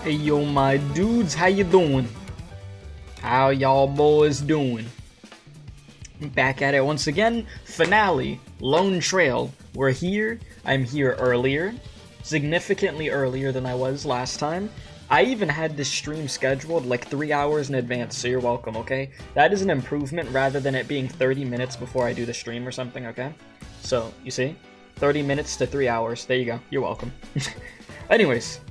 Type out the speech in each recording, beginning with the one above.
Hey yo, my dudes, how you doing? How y'all boys doing? Back at it once again. Finale, Lone Trail. We're here. I'm here earlier, significantly earlier than I was last time. I even had this stream scheduled like 3 hours in advance, so you're welcome, okay? That is an improvement rather than it being 30 minutes before I do the stream or something, okay? So, you see? 30 minutes to 3 hours. There you go. You're welcome. Anyways,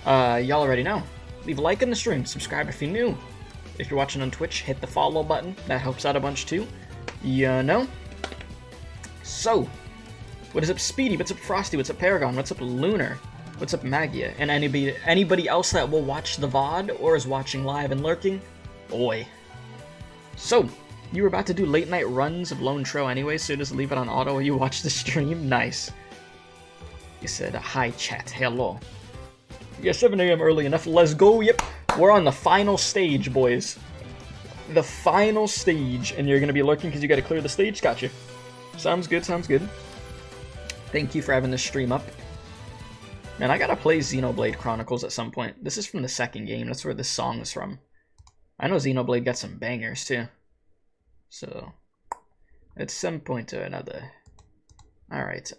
y'all already know. Leave a like in the stream, subscribe if you're new. If you're watching on Twitch, hit the follow button. That helps out a bunch too. You know? So, what is up Speedy? What's up Frosty? What's up Paragon? What's up Lunar? What's up Magia? And anybody else that will watch the VOD or is watching live and lurking? Boy. So, you were about to do late night runs of Lone Trail anyway, so just leave it on auto while you watch the stream? Nice. You said, hi chat, hello. Yeah, 7 AM early enough, let's go, yep. We're on the final stage, boys. The final stage, and you're gonna be lurking because you gotta clear the stage? Gotcha. Sounds good, sounds good. Thank you for having this stream up. Man, I gotta play Xenoblade Chronicles at some point. This is from the second game, that's where this song is from. I know Xenoblade got some bangers, too. So, at some point or another. Alright,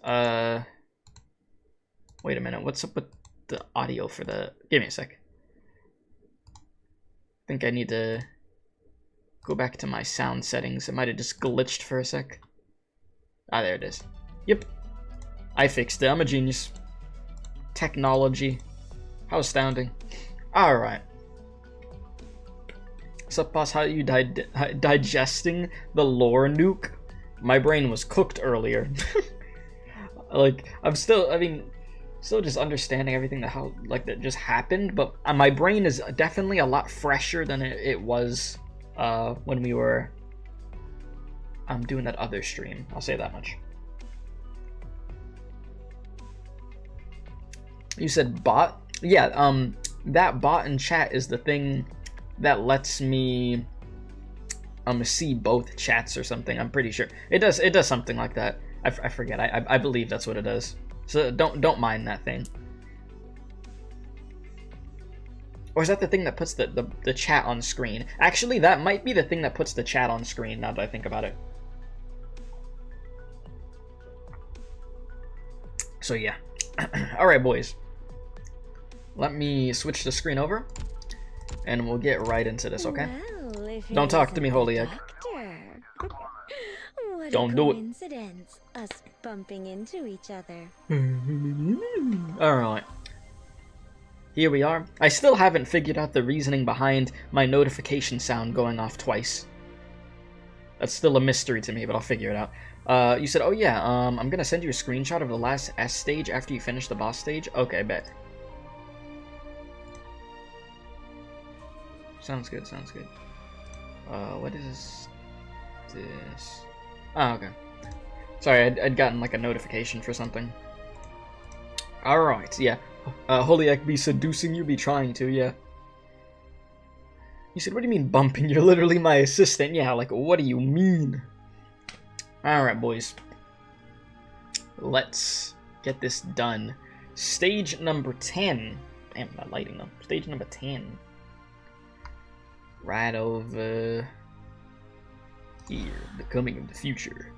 wait a minute, what's up with the audio for the... Give me a sec. I think I need to go back to my sound settings. It might have just glitched for a sec. Ah, there it is. Yep. I fixed it. I'm a genius. Technology. How astounding. Alright. What's up, boss? How are you digesting the lore nuke? My brain was cooked earlier. Like, I'm still, still just understanding everything that just happened, but my brain is definitely a lot fresher than it was when we were doing that other stream. I'll say that much. You said bot? Yeah, that bot in chat is the thing that lets me see both chats or something. I'm pretty sure it does something like that. I forget. I believe that's what it does. So don't mind that thing. Or is that the thing that puts the chat on screen? Actually, that might be the thing that puts the chat on screen, now that I think about it. So yeah. Alright, boys. Let me switch the screen over, and we'll get right into this, okay? Well, don't talk to me, Holiak. Don't do it. Us bumping into each other. Alright. Here we are. I still haven't figured out the reasoning behind my notification sound going off twice. That's still a mystery to me, but I'll figure it out. You said, oh yeah, I'm gonna send you a screenshot of the last S stage after you finish the boss stage. Okay, bet. Sounds good, sounds good. What is this? Oh, okay. Sorry, I'd gotten like a notification for something. Alright, yeah. Holiak be seducing you, be trying to, yeah. You said, what do you mean bumping? You're literally my assistant. Yeah, like, what do you mean? Alright, boys. Let's get this done. Stage number 10. Damn, not lighting though. Stage number 10. Right over here. The coming of the future.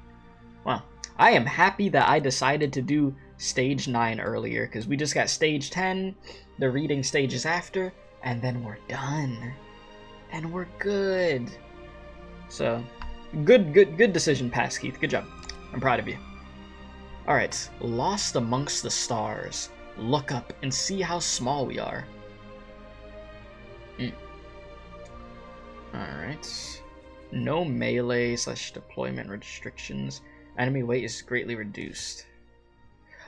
Wow. I am happy that I decided to do stage 9 earlier, because we just got stage 10, the reading stages after, and then we're done. And we're good. So, good decision, Pass Keith. Good job. I'm proud of you. Alright, lost amongst the stars. Look up and see how small we are. Alright. No melee / deployment restrictions. Enemy weight is greatly reduced.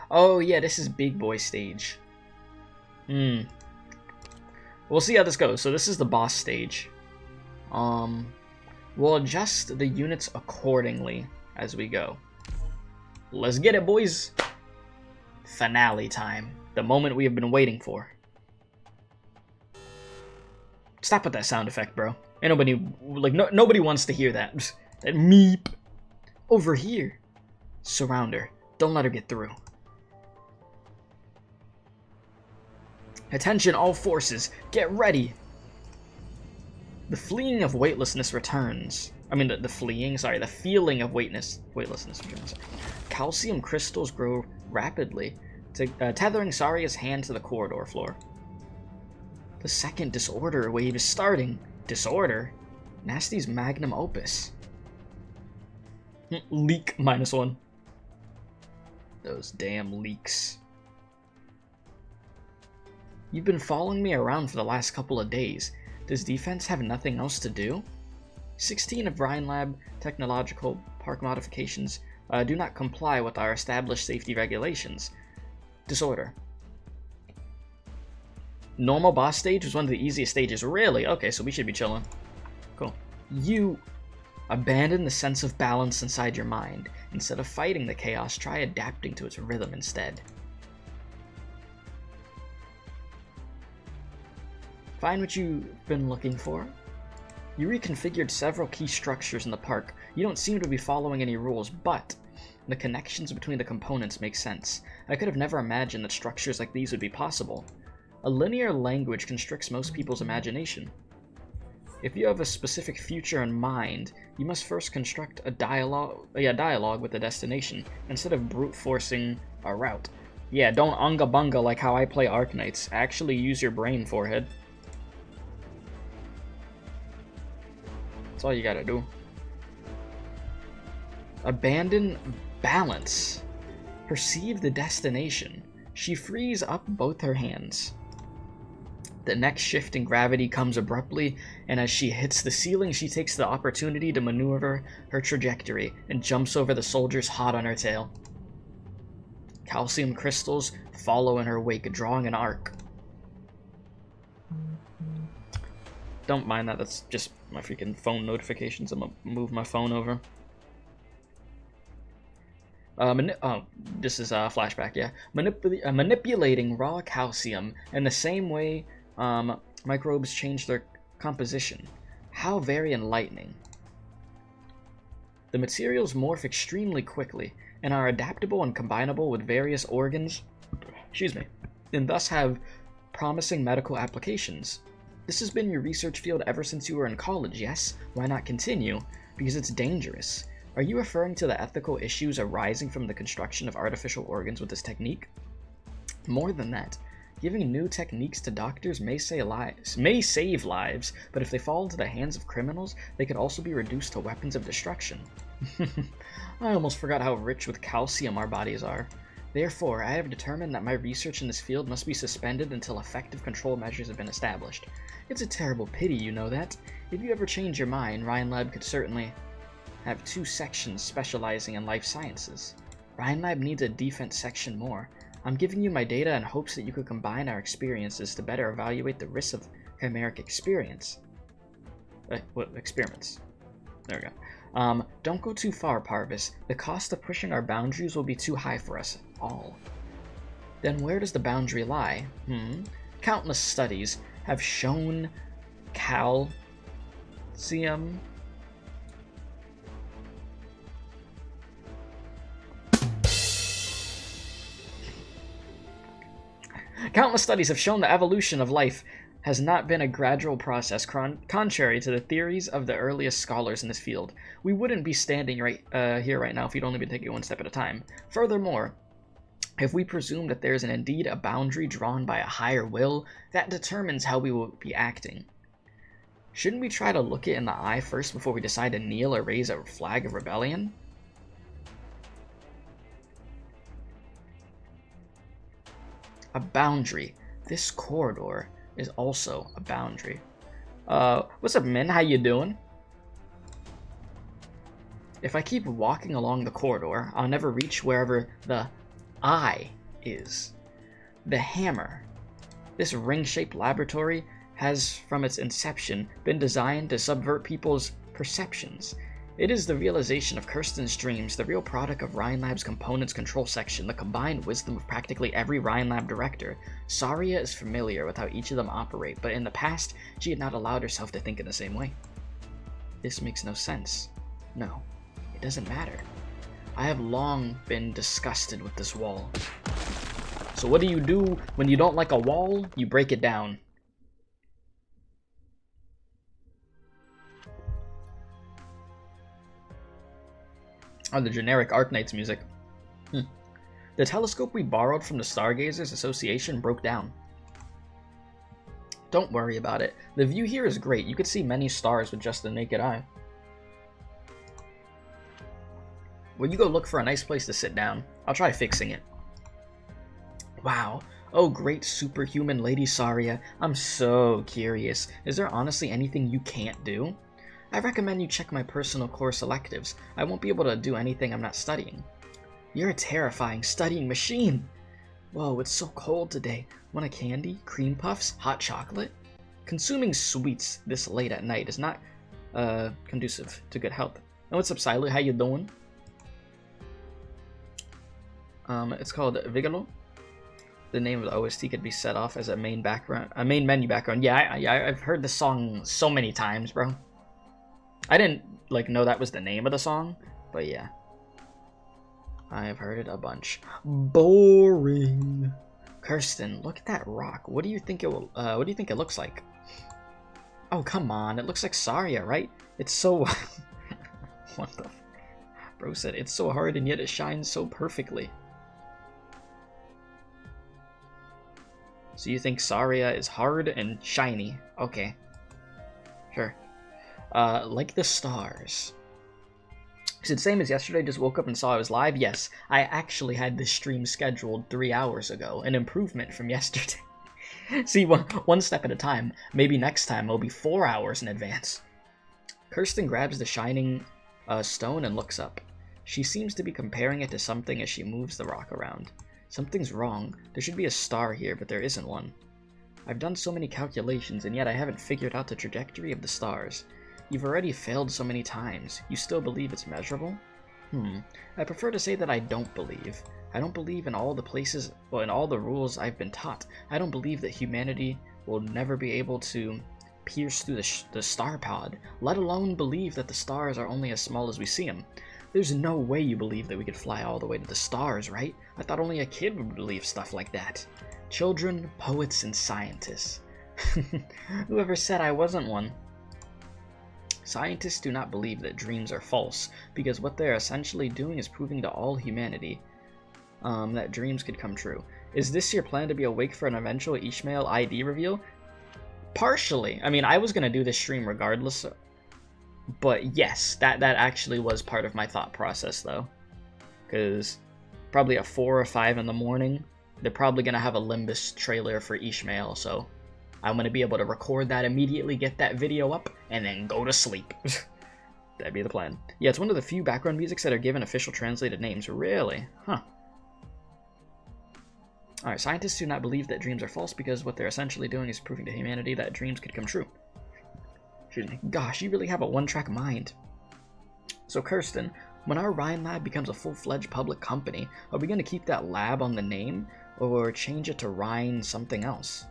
Oh yeah, this is big boy stage. We'll see how this goes. So this is the boss stage. We'll adjust the units accordingly as we go. Let's get it, boys. Finale time. The moment we have been waiting for. Stop with that sound effect, bro. Ain't nobody, like, nobody wants to hear that. That meep. Over here. Surround her. Don't let her get through. Attention all forces, get ready! The fleeing of weightlessness returns. The feeling of weightlessness returns. Calcium crystals grow rapidly, tethering Saria's hand to the corridor floor. The second disorder wave is starting. Disorder? Nasty's magnum opus. Leak -1. Those damn leaks. You've been following me around for the last couple of days. Does defense have nothing else to do? 16 of Rhinelab technological park modifications do not comply with our established safety regulations. Disorder. Normal boss stage was one of the easiest stages. Really? Okay, so we should be chilling. Cool. You abandon the sense of balance inside your mind. Instead of fighting the chaos, try adapting to its rhythm instead. Find what you've been looking for? You reconfigured several key structures in the park. You don't seem to be following any rules, but the connections between the components make sense. I could have never imagined that structures like these would be possible. A linear language constricts most people's imagination. If you have a specific future in mind, you must first construct a dialogue with the destination, instead of brute forcing a route. Yeah, don't unga bunga like how I play Arknights. Actually use your brain, forehead. That's all you gotta do. Abandon balance. Perceive the destination. She frees up both her hands. The next shift in gravity comes abruptly, and as she hits the ceiling, she takes the opportunity to maneuver her trajectory and jumps over the soldiers hot on her tail. Calcium crystals follow in her wake, drawing an arc. Don't mind that, that's just my freaking phone notifications. I'm gonna move my phone over. This is a flashback, yeah. Manipulating raw calcium in the same way microbes change their composition. How very enlightening. The materials morph extremely quickly and are adaptable and combinable with various organs, and thus have promising medical applications. This has been your research field ever since you were in college, yes? Why not continue? Because it's dangerous. Are you referring to the ethical issues arising from the construction of artificial organs with this technique? More than that, giving new techniques to doctors may save lives, but if they fall into the hands of criminals, they could also be reduced to weapons of destruction. I almost forgot how rich with calcium our bodies are. Therefore, I have determined that my research in this field must be suspended until effective control measures have been established. It's a terrible pity, you know that. If you ever change your mind, Rhinelab could certainly have 2 sections specializing in life sciences. Rhinelab needs a defense section more. I'm giving you my data in hopes that you could combine our experiences to better evaluate the risks of chimeric experiments. There we go. Don't go too far, Parvis. The cost of pushing our boundaries will be too high for us all. Then where does the boundary lie? Countless studies have shown calcium Countless studies have shown the evolution of life has not been a gradual process, contrary to the theories of the earliest scholars in this field. We wouldn't be standing here right now if we'd only been taking one step at a time. Furthermore, if we presume that there is indeed a boundary drawn by a higher will, that determines how we will be acting. Shouldn't we try to look it in the eye first before we decide to kneel or raise a flag of rebellion? A boundary. This corridor is also a boundary. What's up, Min? How you doing? If I keep walking along the corridor, I'll never reach wherever the eye is. The hammer. This ring-shaped laboratory has, from its inception, been designed to subvert people's perceptions. It is the realization of Kirsten's dreams, the real product of Rhinelab's components control section, the combined wisdom of practically every Rhinelab director. Saria is familiar with how each of them operate, but in the past, she had not allowed herself to think in the same way. This makes no sense. No, it doesn't matter. I have long been disgusted with this wall. So what do you do when you don't like a wall? You break it down. Oh, the generic Arknights music. The telescope we borrowed from the Stargazers Association broke down. Don't worry about it. The view here is great. You could see many stars with just the naked eye. Well, you go look for a nice place to sit down. I'll try fixing it. Wow. Oh, great superhuman Lady Saria. I'm so curious. Is there honestly anything you can't do? I recommend you check my personal course electives. I won't be able to do anything I'm not studying. You're a terrifying studying machine. Whoa, it's so cold today. Want a candy? Cream puffs? Hot chocolate? Consuming sweets this late at night is not conducive to good health. And what's up, Silu? How you doing? It's called Vigalo. The name of the OST could be set off as a main menu background. Yeah, I've heard the song so many times, bro. I didn't know that was the name of the song, but yeah, I have heard it a bunch. Boring. Kirsten, look at that rock. What do you think it will? What do you think it looks like? Oh, come on! It looks like Saria, right? It's so. What the? Bro said it's so hard and yet it shines so perfectly. So you think Saria is hard and shiny? Okay. Sure. Like the stars. Is it same as yesterday? Just woke up and saw I was live? Yes, I actually had this stream scheduled 3 hours ago. An improvement from yesterday. See, one step at a time. Maybe next time it'll be 4 hours in advance. Kirsten grabs the shining stone and looks up. She seems to be comparing it to something as she moves the rock around. Something's wrong. There should be a star here, but there isn't one. I've done so many calculations, and yet I haven't figured out the trajectory of the stars. You've already failed so many times. You still believe it's measurable? I prefer to say that I don't believe. I don't believe in all the places, well, in all the rules I've been taught. I don't believe that humanity will never be able to pierce through the star pod, let alone believe that the stars are only as small as we see them. There's no way you believe that we could fly all the way to the stars, right? I thought only a kid would believe stuff like that. Children, poets, and scientists. Whoever said I wasn't one? Scientists do not believe that dreams are false, because what they are essentially doing is proving to all humanity that dreams could come true. Is this your plan to be awake for an eventual Ishmael ID reveal? Partially. I mean, I was going to do this stream regardless, but yes, that actually was part of my thought process, though. Because probably at 4 or 5 in the morning, they're probably going to have a Limbus trailer for Ishmael, so I'm going to be able to record that immediately, get that video up, and then go to sleep. That'd be the plan. Yeah, it's one of the few background musics that are given official translated names. Really? Huh. Alright, scientists do not believe that dreams are false because what they're essentially doing is proving to humanity that dreams could come true. Excuse me. Gosh, you really have a one-track mind. So Kirsten, when our Rhine lab becomes a full-fledged public company, are we going to keep that lab on the name, or change it to Rhine something else?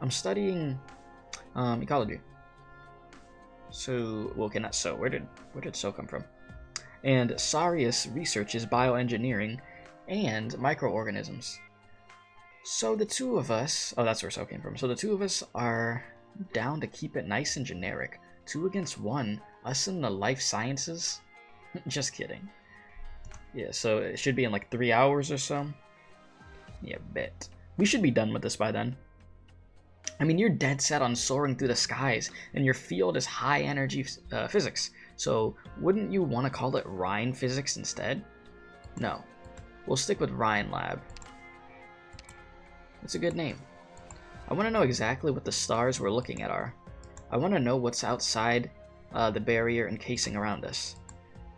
I'm studying ecology. So, well, okay, not so. Where did so come from? And Sarius researches bioengineering and microorganisms. So the two of us, oh, that's where so came from. So the two of us are down to keep it nice and generic. 2 against 1, us in the life sciences? Just kidding. Yeah, so it should be in like 3 hours or so. Yeah, bet. We should be done with this by then. I mean, you're dead set on soaring through the skies, and your field is high energy physics. So wouldn't you want to call it Rhine physics instead? No. We'll stick with Rhine Lab. It's a good name. I want to know exactly what the stars we're looking at are. I want to know what's outside the barrier encasing around us.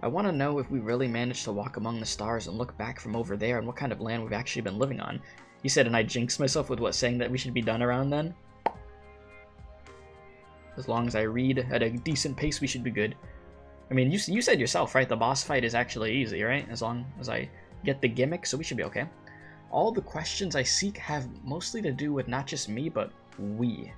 I want to know if we really managed to walk among the stars and look back from over there and what kind of land we've actually been living on. You said, and I jinxed myself with what, saying that we should be done around then? As long as I read at a decent pace, we should be good. I mean, you said yourself, right? The boss fight is actually easy, right? As long as I get the gimmick, so we should be okay. All the questions I seek have mostly to do with not just me, but we.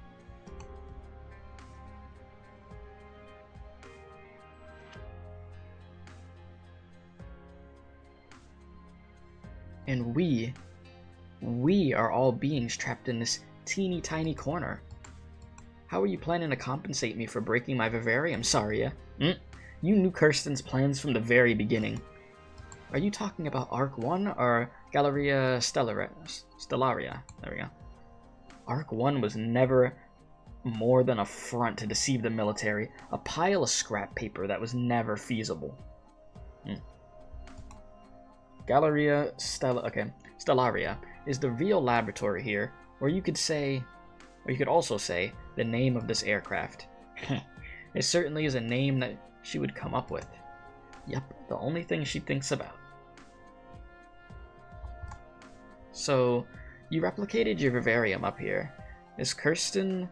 And we We are all beings trapped in this teeny tiny corner. How are you planning to compensate me for breaking my vivarium, Saria? You knew Kirsten's plans from the very beginning. Are you talking about Arc 1 or Galleria Stellaria? There we go. Arc 1 was never more than a front to deceive the military, a pile of scrap paper that was never feasible. Galleria Stellaria is the real laboratory here, or you could also say the name of this aircraft. It certainly is a name that she would come up with. Yep, the only thing she thinks about. So, you replicated your vivarium up here. Is Kirsten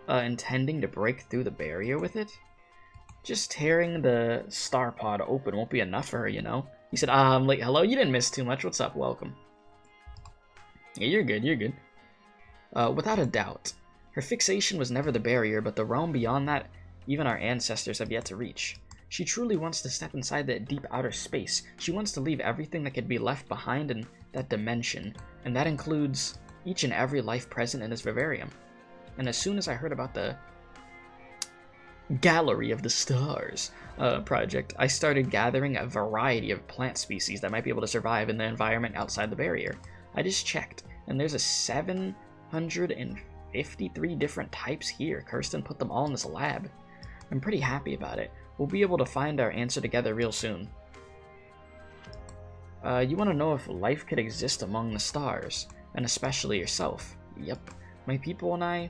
intending to break through the barrier with it? Just tearing the star pod open won't be enough for her, you know? He said, like, hello, you didn't miss too much. What's up? Welcome. Yeah, you're good, you're good. Without a doubt. Her fixation was never the barrier, but the realm beyond that even our ancestors have yet to reach. She truly wants to step inside that deep outer space. She wants to leave everything that could be left behind in that dimension, and that includes each and every life present in this vivarium. And as soon as I heard about the Gallery of the Stars project, I started gathering a variety of plant species that might be able to survive in the environment outside the barrier. I just checked, and there's a 753 different types here. Kirsten put them all in this lab. I'm pretty happy about it. We'll be able to find our answer together real soon. You want to know if life could exist among the stars, and especially yourself. Yep, my people and I,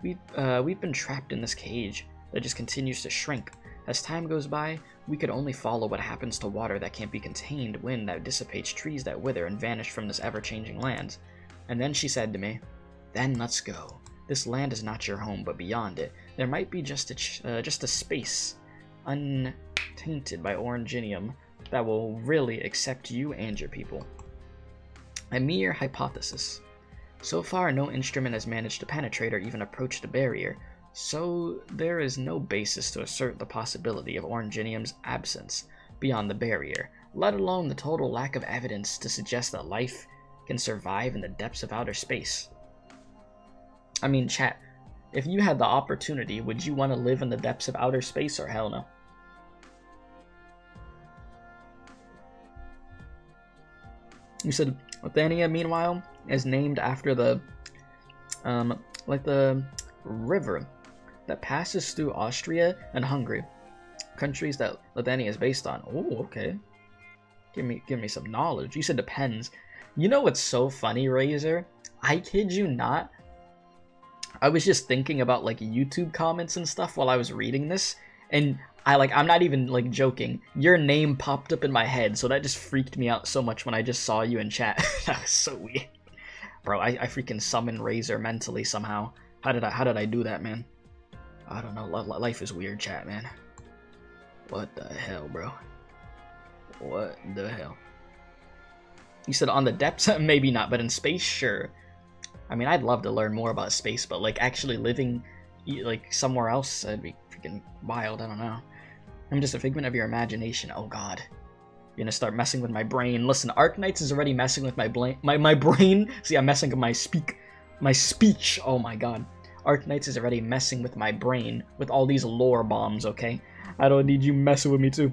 we've been trapped in this cage that just continues to shrink. As time goes by, we could only follow what happens to water that can't be contained, wind that dissipates, trees that wither and vanish from this ever-changing land. And then she said to me, "Then let's go. This land is not your home, but beyond it, there might be just a space, untainted by Oranginium, that will really accept you and your people. A mere hypothesis. So far, no instrument has managed to penetrate or even approach the barrier, so there is no basis to assert the possibility of Oranginium's absence beyond the barrier, let alone the total lack of evidence to suggest that life can survive in the depths of outer space." I mean, chat, if you had the opportunity, would you want to live in the depths of outer space, or hell no? You said Athenia, meanwhile, is named after the river that passes through Austria and Hungary, countries that Lithuania is based on. Oh, okay. Give me some knowledge. You said depends. You know what's so funny, Razor? I kid you not. I was just thinking about like YouTube comments and stuff while I was reading this, and I'm not even like joking. Your name popped up in my head, so that just freaked me out so much when I just saw you in chat. That was so weird. Bro, I freaking summoned Razor mentally somehow. How did I do that, man? I don't know. Life is weird, chat, man. What the hell, bro? What the hell? You said on the depths? Maybe not, but in space, sure. I mean, I'd love to learn more about space, but like actually living like somewhere else, that'd be freaking wild. I don't know. I'm just a figment of your imagination. Oh god. You're gonna start messing with my brain. Listen, Arknights is already messing with my brain. See, I'm messing with my speech. Oh my god. Arknights is already messing with my brain with all these lore bombs, okay? I don't need you messing with me too.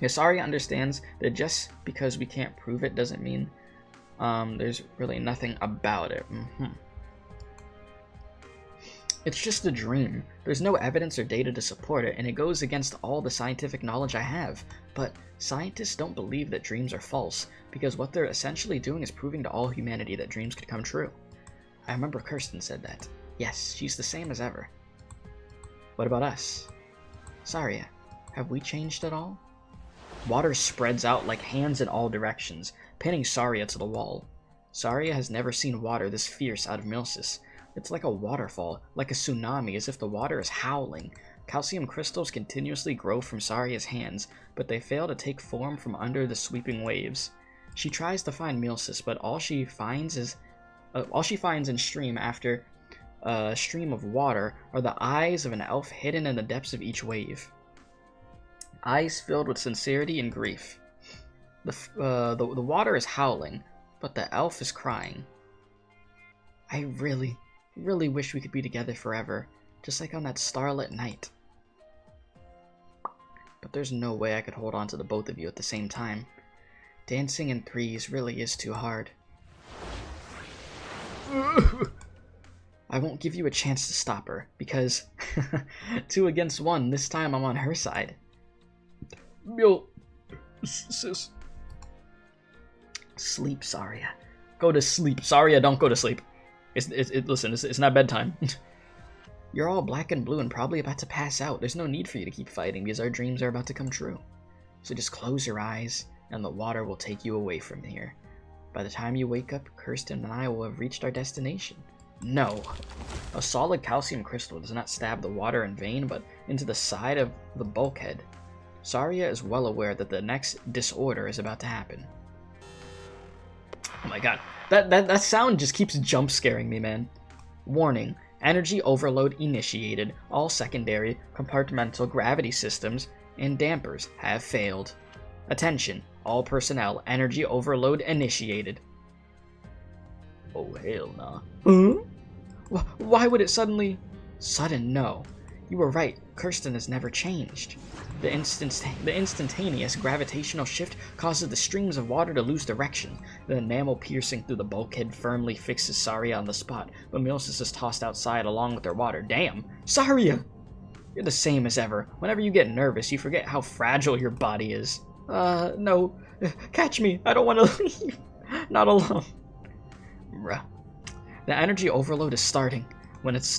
Yasaria understands that just because we can't prove it doesn't mean there's really nothing about it. It's just a dream. There's no evidence or data to support it, and it goes against all the scientific knowledge I have. But scientists don't believe that dreams are false, because what they're essentially doing is proving to all humanity that dreams could come true. I remember Kirsten said that. Yes, she's the same as ever. What about us? Saria, have we changed at all? Water spreads out like hands in all directions, pinning Saria to the wall. Saria has never seen water this fierce out of Milsis. It's like a waterfall, like a tsunami, as if the water is howling. Calcium crystals continuously grow from Saria's hands, but they fail to take form from under the sweeping waves. She tries to find Milsis, but all she finds in stream after a stream of water are the eyes of an elf hidden in the depths of each wave. Eyes filled with sincerity and grief. The water is howling, But the elf is crying. I really, really wish we could be together forever, just like on that starlit night. But there's no way I could hold on to the both of you at the same time. Dancing in threes really is too hard. I won't give you a chance to stop her, because 2 against 1, this time I'm on her side. Yo, sis. Sleep, Saria. Go to sleep. Saria, don't go to sleep. Listen, it's not bedtime. You're all black and blue and probably about to pass out. There's no need for you to keep fighting because our dreams are about to come true. So just close your eyes and the water will take you away from here. By the time you wake up, Kirsten and I will have reached our destination. No. A solid calcium crystal does not stab the water in vain, but into the side of the bulkhead. Saria is well aware that the next disorder is about to happen. Oh my god. That sound just keeps jump scaring me, man. Warning. Energy overload initiated. All secondary, compartmental gravity systems and dampers have failed. Attention. All personnel. Energy overload initiated. Oh, hell nah. Huh? Why would it suddenly... Sudden, no. You were right. Kirsten has never changed. The instantaneous gravitational shift causes the streams of water to lose direction. The enamel piercing through the bulkhead firmly fixes Saria on the spot, but Milsis is tossed outside along with her water. Damn! Saria! You're the same as ever. Whenever you get nervous, you forget how fragile your body is. No. Catch me. I don't want to leave. Not alone. Bruh. The energy overload is starting. When it's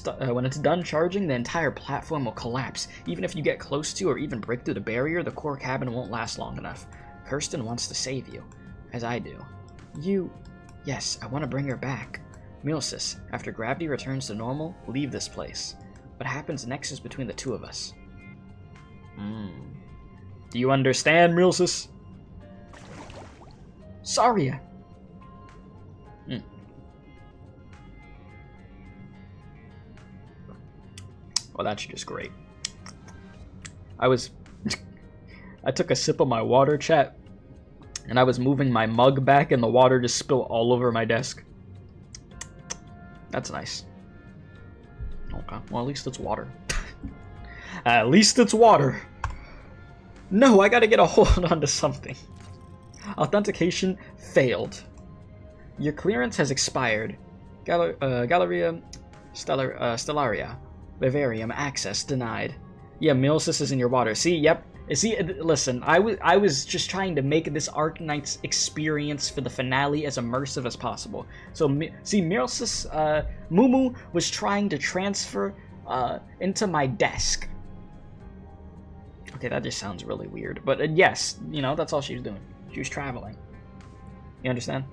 done charging, the entire platform will collapse. Even if you get close to or even break through the barrier, the core cabin won't last long enough. Kirsten wants to save you, as I do. Yes, I want to bring her back. Milsis, after gravity returns to normal, leave this place. What happens next is between the two of us. Do you understand, Milsis? Saria! Well, that's just great. I took a sip of my water, chat, and I was moving my mug back and the water just spilled all over my desk. That's nice. Okay, well at least it's water. At least it's water. No, I gotta get a hold onto something. Authentication failed. Your clearance has expired. Galleria Stellaria. Vivarium access denied. Yeah, Milsis is in your water. See, yep. See, listen, I was just trying to make this Arknights experience for the finale as immersive as possible. So, see, Milsis, Mumu was trying to transfer into my desk. Okay, that just sounds really weird. But yes, you know, that's all she was doing. She was traveling. You understand?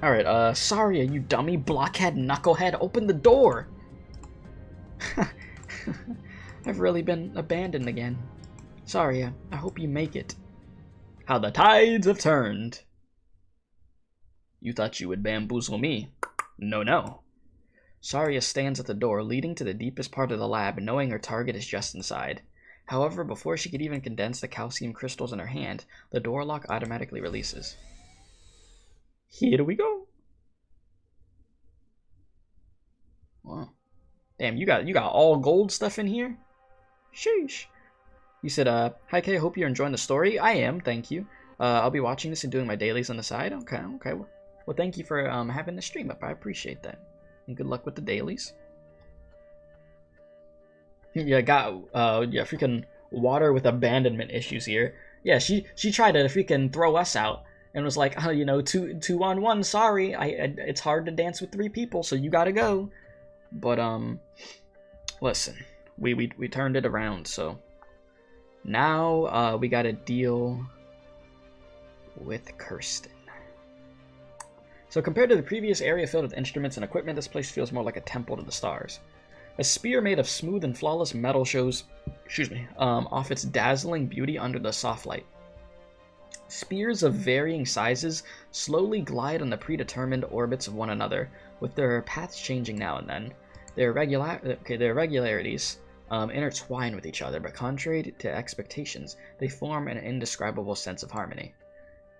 Alright, Saria, you dummy, blockhead, knucklehead, open the door! I've really been abandoned again. Saria, I hope you make it. How the tides have turned. You thought you would bamboozle me. No. Saria stands at the door, leading to the deepest part of the lab, knowing her target is just inside. However, before she could even condense the calcium crystals in her hand, the door lock automatically releases. Here we go. Wow. Damn, you got all gold stuff in here? Sheesh. You said, hi Kay, hope you're enjoying the story. I am, thank you. I'll be watching this and doing my dailies on the side. Okay. Well, thank you for having the stream up. I appreciate that. And good luck with the dailies. Yeah, freaking water with abandonment issues here. Yeah, she tried to freaking throw us out. And was like, oh, you know, two on one. Sorry, it's hard to dance with 3 people, so you gotta go. But listen, we turned it around. So now we gotta deal with Kirsten. So compared to the previous area filled with instruments and equipment, this place feels more like a temple to the stars. A spear made of smooth and flawless metal shows, off its dazzling beauty under the soft light. Spears of varying sizes slowly glide on the predetermined orbits of one another, with their paths changing now and then. Their irregularities intertwine with each other, but contrary to expectations, they form an indescribable sense of harmony.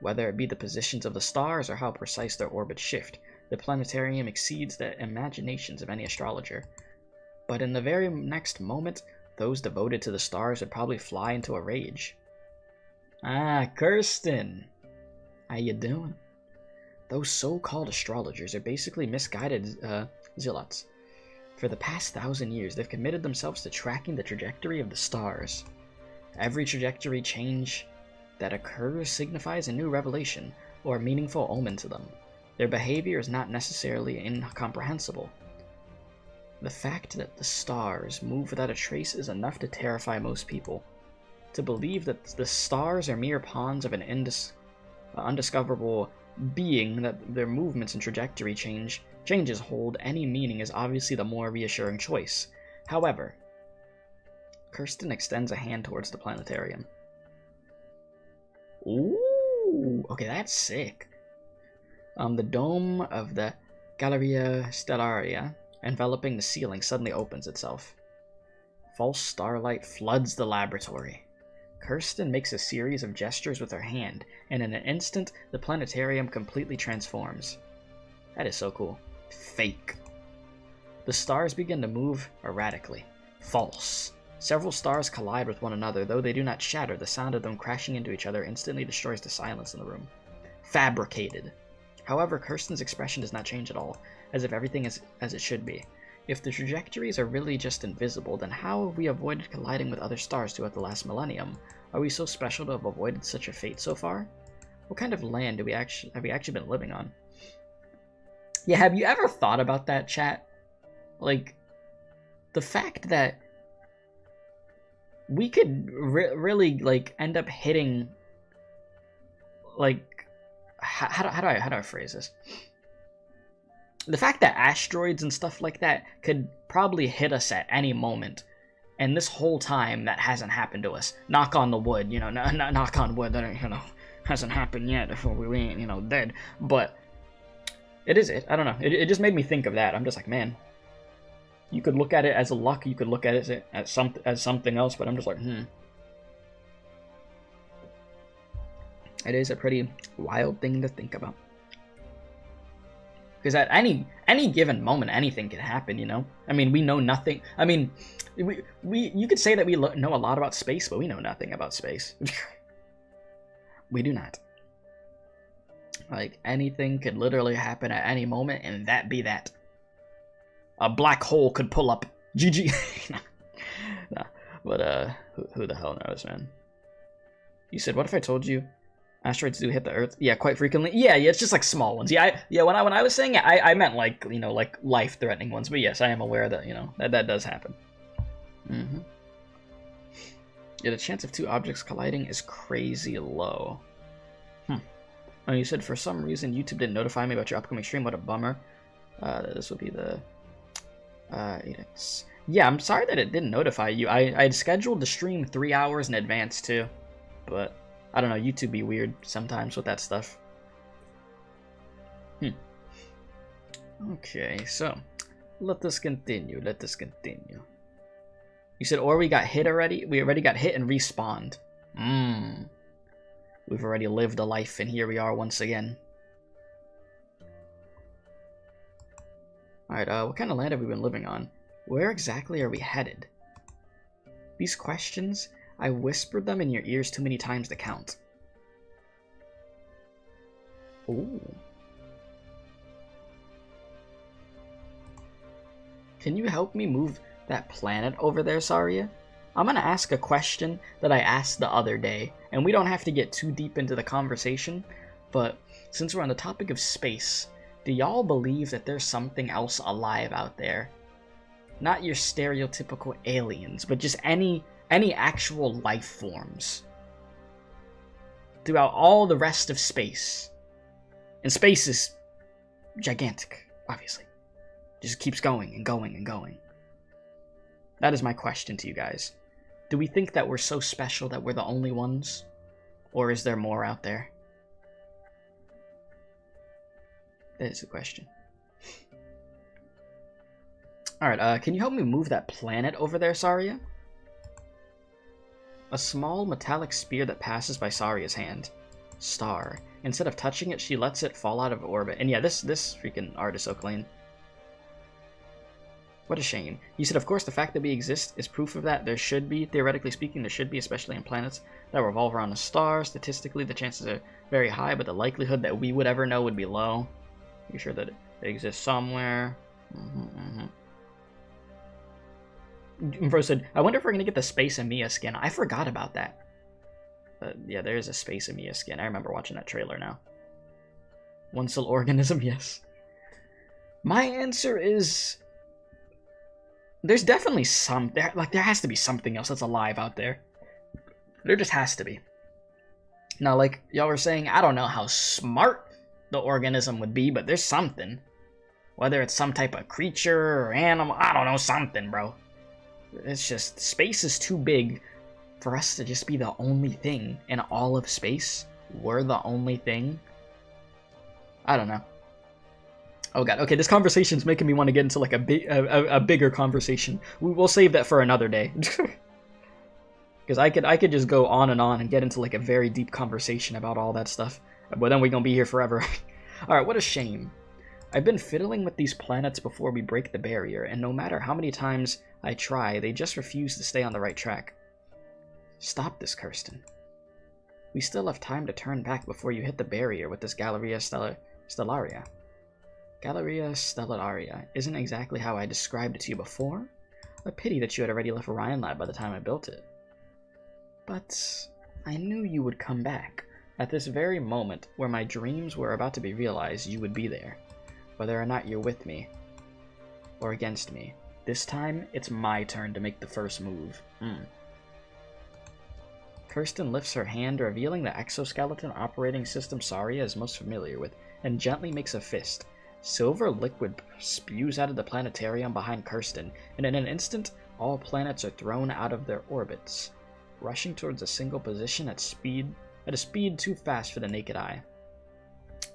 Whether it be the positions of the stars or how precise their orbits shift, the planetarium exceeds the imaginations of any astrologer. But in the very next moment, those devoted to the stars would probably fly into a rage. Ah, Kirsten! How you doing? Those so-called astrologers are basically misguided zealots. For the past 1,000 years, they've committed themselves to tracking the trajectory of the stars. Every trajectory change that occurs signifies a new revelation or a meaningful omen to them. Their behavior is not necessarily incomprehensible. The fact that the stars move without a trace is enough to terrify most people. To believe that the stars are mere pawns of an undiscoverable being, that their movements and trajectory changes hold any meaning, is obviously the more reassuring choice. However, Kirsten extends a hand towards the planetarium. Ooh, okay, that's sick. The dome of the Galleria Stellaria enveloping the ceiling suddenly opens itself. False starlight floods the laboratory. Kirsten makes a series of gestures with her hand, and in an instant, the planetarium completely transforms. That is so cool. Fake. The stars begin to move erratically. False. Several stars collide with one another, though they do not shatter. The sound of them crashing into each other instantly destroys the silence in the room. Fabricated. However, Kirsten's expression does not change at all, as if everything is as it should be. If the trajectories are really just invisible, then how have we avoided colliding with other stars throughout the last millennium? Are we so special to have avoided such a fate so far? What kind of land have we actually been living on? Yeah, have you ever thought about that, chat? Like, the fact that we could really, like, end up hitting, like, how do I phrase this? The fact that asteroids and stuff like that could probably hit us at any moment, and this whole time that hasn't happened to us. Knock on the wood, you know, knock on wood that, you know, hasn't happened yet if we ain't, you know, dead. But it is it. I don't know. It just made me think of that. I'm just like, man, you could look at it as a luck, you could look at it as something else, but I'm just like, It is a pretty wild thing to think about. Because at any given moment, anything can happen, you know? I mean, we know nothing. I mean, you could say that we know a lot about space, but we know nothing about space. We do not. Like, anything could literally happen at any moment, and that be that. A black hole could pull up. GG. Nah. But, who the hell knows, man? You said, what if I told you asteroids do hit the Earth? Yeah, quite frequently. Yeah, it's just like small ones. Yeah, when I was saying it, I meant like, you know, like life-threatening ones. But yes, I am aware that, you know, that does happen. Yeah, the chance of two objects colliding is crazy low. Oh, you said for some reason YouTube didn't notify me about your upcoming stream. What a bummer. This will be the 8x. Yeah, I'm sorry that it didn't notify you. I had scheduled the stream 3 hours in advance too, but I don't know, YouTube be weird sometimes with that stuff. Okay, so let us continue. You said, or we got hit already? We already got hit and respawned. We've already lived a life, and here we are once again. Alright, what kind of land have we been living on? Where exactly are we headed? These questions, I whispered them in your ears too many times to count. Ooh. Can you help me move that planet over there, Saria? I'm gonna ask a question that I asked the other day, and we don't have to get too deep into the conversation, but since we're on the topic of space, do y'all believe that there's something else alive out there? Not your stereotypical aliens, but just any actual life forms throughout all the rest of space. And space is gigantic, obviously. Just keeps going and going and going. That is my question to you guys. Do we think that we're so special that we're the only ones? Or is there more out there? That is the question. Alright, can you help me move that planet over there, Saria? A small metallic spear that passes by Saria's hand. Star. Instead of touching it, she lets it fall out of orbit. And yeah, this freaking art is so clean. What a shame. You said, of course, the fact that we exist is proof of that. There should be, theoretically speaking, there should be, especially in planets that revolve around a star. Statistically, the chances are very high, but the likelihood that we would ever know would be low. You're sure that it exists somewhere. Bro said, I wonder if we're going to get the Space Amiya skin. I forgot about that. Yeah, there is a Space Amiya skin. I remember watching that trailer now. One cell organism, yes. My answer is... There's definitely some... There has to be something else that's alive out there. There just has to be. Now, like y'all were saying, I don't know how smart the organism would be, but there's something. Whether it's some type of creature or animal, I don't know, something, bro. It's just... Space is too big for us to just be the only thing in all of space. We're the only thing. I don't know. Oh god, okay, this conversation's making me want to get into like a bigger conversation. We'll save that for another day. Because I could just go on and get into like a very deep conversation about all that stuff. But then we're gonna be here forever. Alright, what a shame. I've been fiddling with these planets before we break the barrier, and no matter how many times I try, they just refuse to stay on the right track. Stop this, Kirsten. We still have time to turn back before you hit the barrier with this Galleria Stellaria. Galleria Stellaria isn't exactly how I described it to you before. A pity that you had already left Orion Lab by the time I built it. But I knew you would come back. At this very moment, where my dreams were about to be realized, you would be there. Whether or not you're with me, or against me. This time, it's my turn to make the first move. Kirsten lifts her hand, revealing the exoskeleton operating system Saria is most familiar with, and gently makes a fist. Silver liquid spews out of the planetarium behind Kirsten, and in an instant, all planets are thrown out of their orbits, rushing towards a single position at a speed too fast for the naked eye.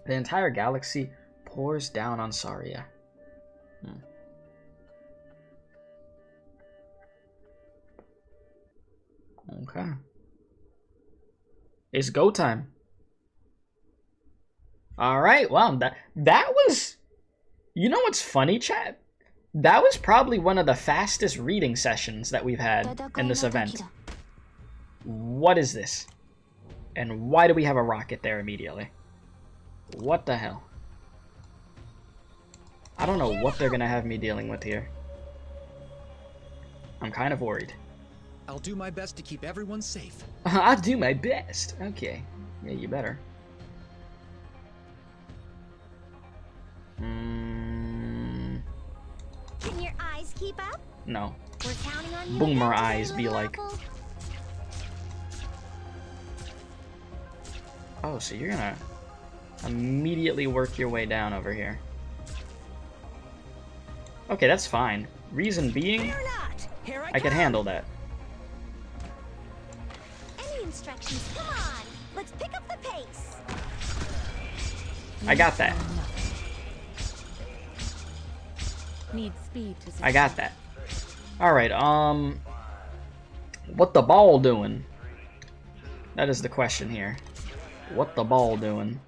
The entire galaxy pours down on Saria. Okay. It's go time. Alright, well, that was... You know what's funny, chat? That was probably one of the fastest reading sessions that we've had in this event. What is this? And why do we have a rocket there immediately? What the hell? I don't know what they're gonna have me dealing with here. I'm kind of worried. I'll do my best to keep everyone safe. I'll do my best. Okay. Yeah, you better. Can your eyes keep up? No. We're counting on you. Boomer eyes be like... Oh, so you're gonna immediately work your way down over here. Okay, that's fine. Reason being, I can handle that. Any instructions? Come on, let's pick up the pace. I got that. Need speed to I got that. Alright, what the ball doing? That is the question here. What the ball doing?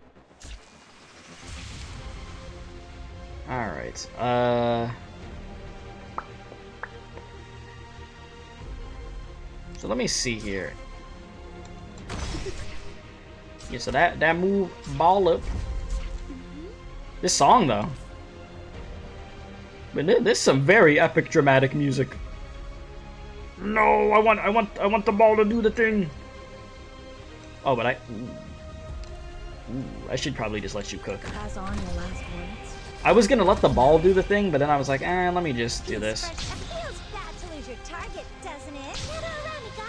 Alright, so let me see here. Yeah, so that move, ball up. This song though. But there's some very epic dramatic music. No, I want the ball to do the thing. Oh, but I should probably just let you cook. Pass on your last words. I was gonna let the ball do the thing, but then I was like, let me just do this.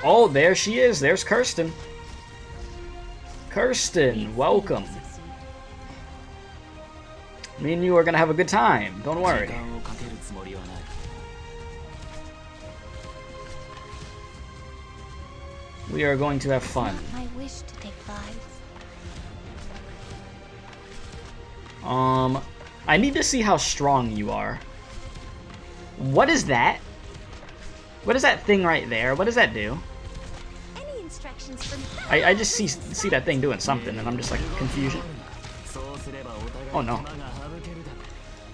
Oh, there she is. There's Kirsten. Kirsten, welcome. Me and you are gonna have a good time. Don't worry. We are going to have fun. My wish to take lives. I need to see how strong you are. What is that? What is that thing right there? What does that do? Any instructions? instructions from I just see that thing doing something, and I'm just like confusion. Oh no.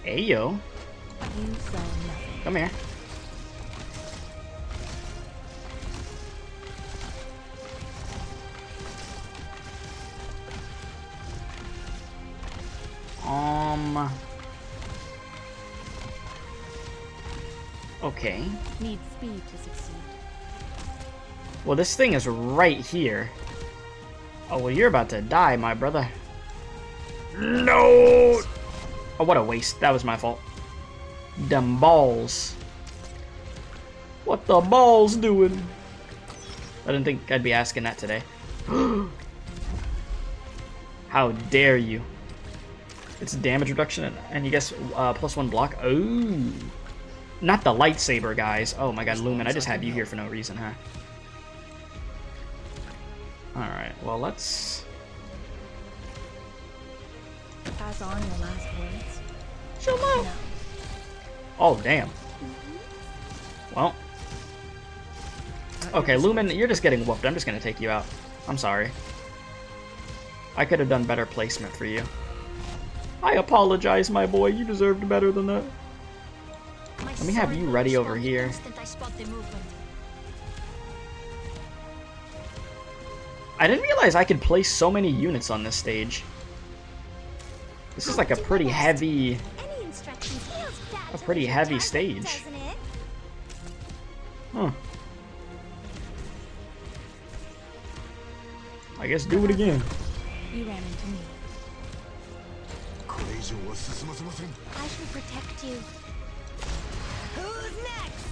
Hey yo, You saw nothing. come here. Okay. Need speed to succeed. Well, this thing is right here. Oh, well, you're about to die, my brother. No! Oh, what a waste. That was my fault. Them balls. What the balls doing? I didn't think I'd be asking that today. How dare you? It's damage reduction, and you guess +1 block. Oh, not the lightsaber, guys. Oh my god, Lumen, I just have you here for no reason, huh? Alright, well, let's... Pass on your last words. Chill out. No. Oh, damn. Well. Okay, Lumen, you're just getting whooped. I'm just gonna take you out. I'm sorry. I could have done better placement for you. I apologize, my boy. You deserved better than that. Let me have you ready over here. I didn't realize I could place so many units on this stage. This is like a pretty heavy stage. Huh. I guess do it again. You ran into me. I shall protect you. Who's next?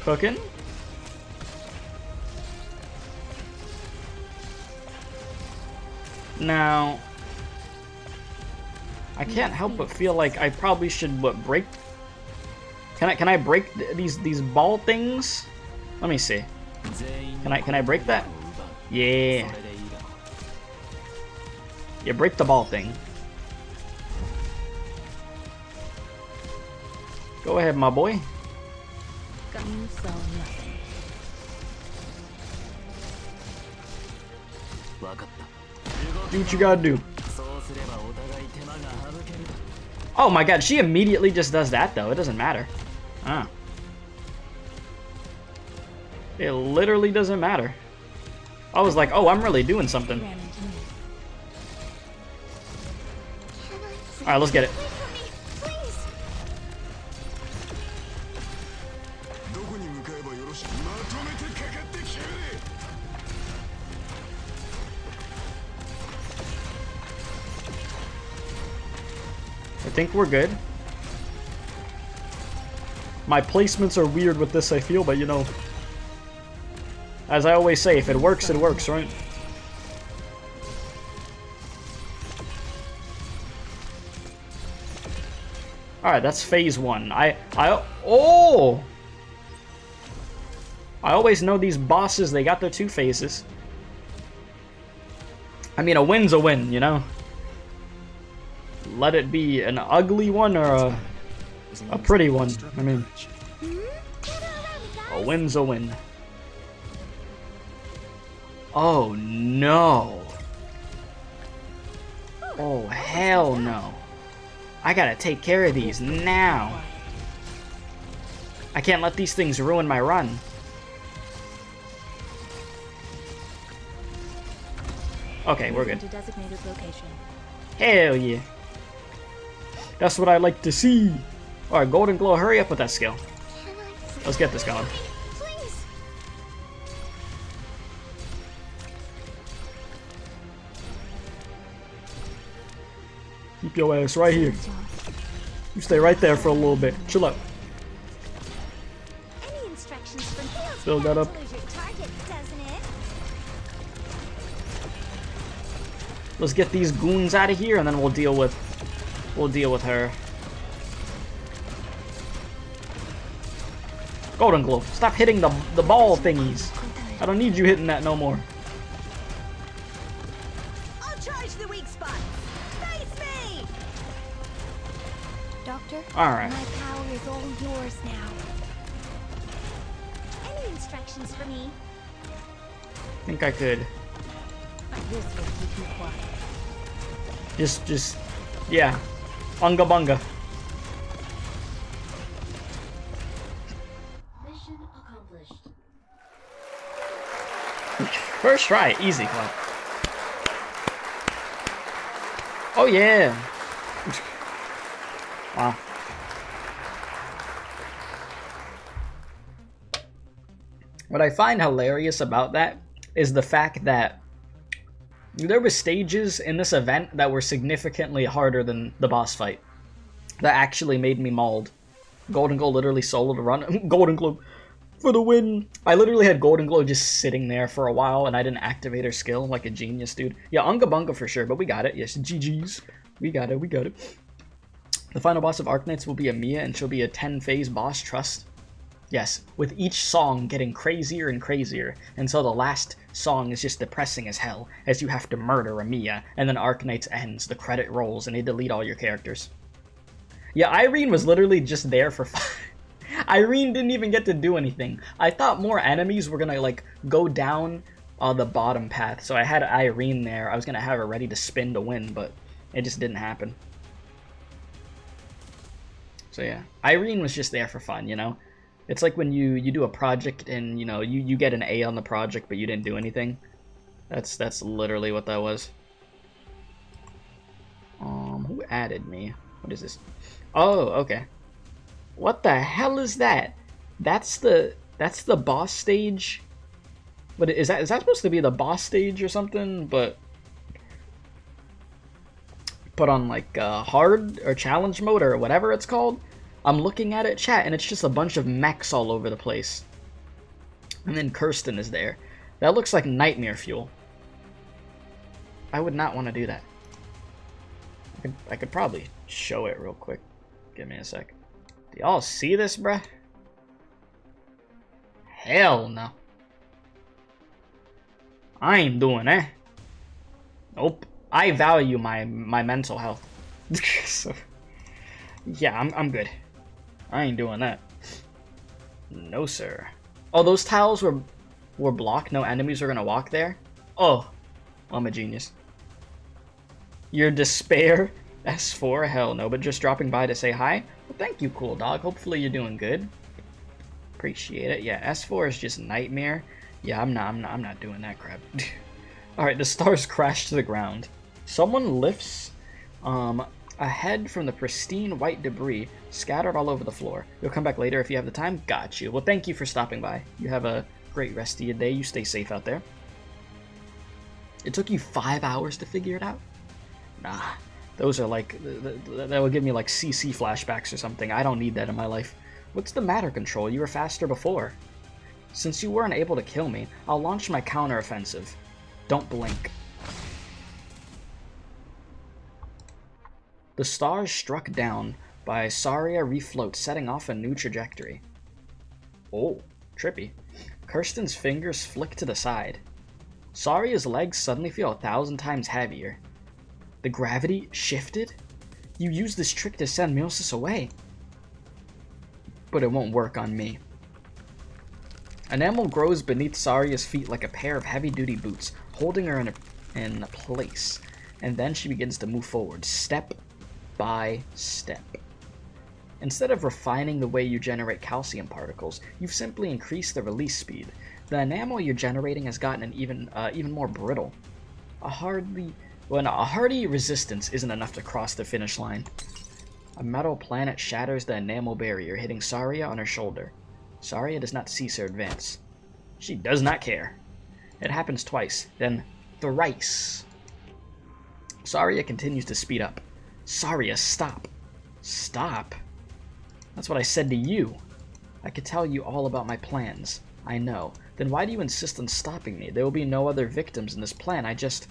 Cooking? Now, I can't help but feel like I probably should break. Can I break these ball things? Let me see. Can I break that? Yeah. Yeah, break the ball thing. Go ahead, my boy. You saw nothing. Do what you gotta do. Oh my god, she immediately just does that though. It doesn't matter. Ah. It literally doesn't matter. I was like, oh, I'm really doing something. Ran into me. Alright, let's get it. Wait for me, please. I think we're good. My placements are weird with this, I feel, but you know, as I always say, if it works, right? Alright, that's phase 1. I always know these bosses, they got their 2 phases. I mean, a win's a win, you know? Let it be an ugly one or a pretty one. I mean, a win's a win. Oh no. Oh hell no. I gotta take care of these now. I can't let these things ruin my run. Okay, we're good. To designated location. Hell yeah. That's what I like to see. Alright, Golden Glow, hurry up with that skill. Let's get this going. Please. Keep your ass right here. You stay right there for a little bit. Chill out. Any instructions from Fields Build that up. to lose your target, doesn't it? Let's get these goons out of here, and then we'll deal with her. Golden Glow, stop hitting the ball thingies. I don't need you hitting that no more. I'll charge the weak spot. Face me. Doctor? Alright. My power is all yours now. Any instructions for me? think I could This will keep you quiet. just, yeah. Unga bunga. Mission accomplished. First try, easy clap. Oh yeah. Wow. What I find hilarious about that is the fact that there were stages in this event that were significantly harder than the boss fight. That actually made me mauled. Golden Glow literally soloed a run. Golden Glow for the win. I literally had Golden Glow just sitting there for a while and I didn't activate her skill like a genius, dude. Yeah, Unga Bunga for sure, but we got it. Yes, GG's. We got it, we got it. The final boss of Arknights will be a Mia and she'll be a 10-phase boss, trust. Yes, with each song getting crazier and crazier, until the last song is just depressing as hell, as you have to murder a Mia, and then Arknights ends, the credit rolls, and they delete all your characters. Yeah, Irene was literally just there for fun. Irene didn't even get to do anything. I thought more enemies were gonna, like, go down the bottom path, so I had Irene there. I was gonna have her ready to spin to win, but it just didn't happen. So yeah, Irene was just there for fun, you know? It's like when you do a project and, you know, you get an A on the project, but you didn't do anything. That's literally what that was. Who added me? What is this? Oh, okay. What the hell is that? That's the boss stage. But is that supposed to be the boss stage or something? But put on like hard or challenge mode or whatever it's called. I'm looking at it, chat, and it's just a bunch of mechs all over the place. And then Kirsten is there. That looks like nightmare fuel. I would not want to do that. I could probably show it real quick. Give me a sec. Do y'all see this, bruh? Hell no. I ain't doing that. Nope. I value my mental health. So, yeah, I'm good. I ain't doing that. No, sir. Oh, those tiles were blocked. No enemies are gonna walk there. Oh, I'm a genius. Your despair, S4, hell no. But just dropping by to say hi. Well, thank you, cool dog. Hopefully you're doing good. Appreciate it. Yeah, S4 is just nightmare. Yeah, I'm not doing that crap. All right, the stars crash to the ground. Someone lifts a head from the pristine white debris scattered all over the floor. You'll come back later if you have the time? Got you. Well, thank you for stopping by. You have a great rest of your day. You stay safe out there. It took you 5 hours to figure it out? Nah. Those are like... that would give me like CC flashbacks or something. I don't need that in my life. What's the matter, Control? You were faster before. Since you weren't able to kill me, I'll launch my counteroffensive. Don't blink. The stars struck down by Saria refloat, setting off a new trajectory. Oh, trippy. Kirsten's fingers flick to the side. Saria's legs suddenly feel 1,000 times heavier. The gravity shifted? You used this trick to send Milsis away. But it won't work on me. Enamel grows beneath Saria's feet like a pair of heavy-duty boots, holding her in place. And then she begins to move forward, step by step. Instead of refining the way you generate calcium particles, you've simply increased the release speed. The enamel you're generating has gotten an even more brittle. A hardy resistance isn't enough to cross the finish line. A metal planet shatters the enamel barrier, hitting Saria on her shoulder. Saria does not cease her advance. She does not care. It happens twice, then thrice. Saria continues to speed up. Saria, stop. Stop? That's what I said to you. I could tell you all about my plans. I know. Then why do you insist on stopping me? There will be no other victims in this plan. I just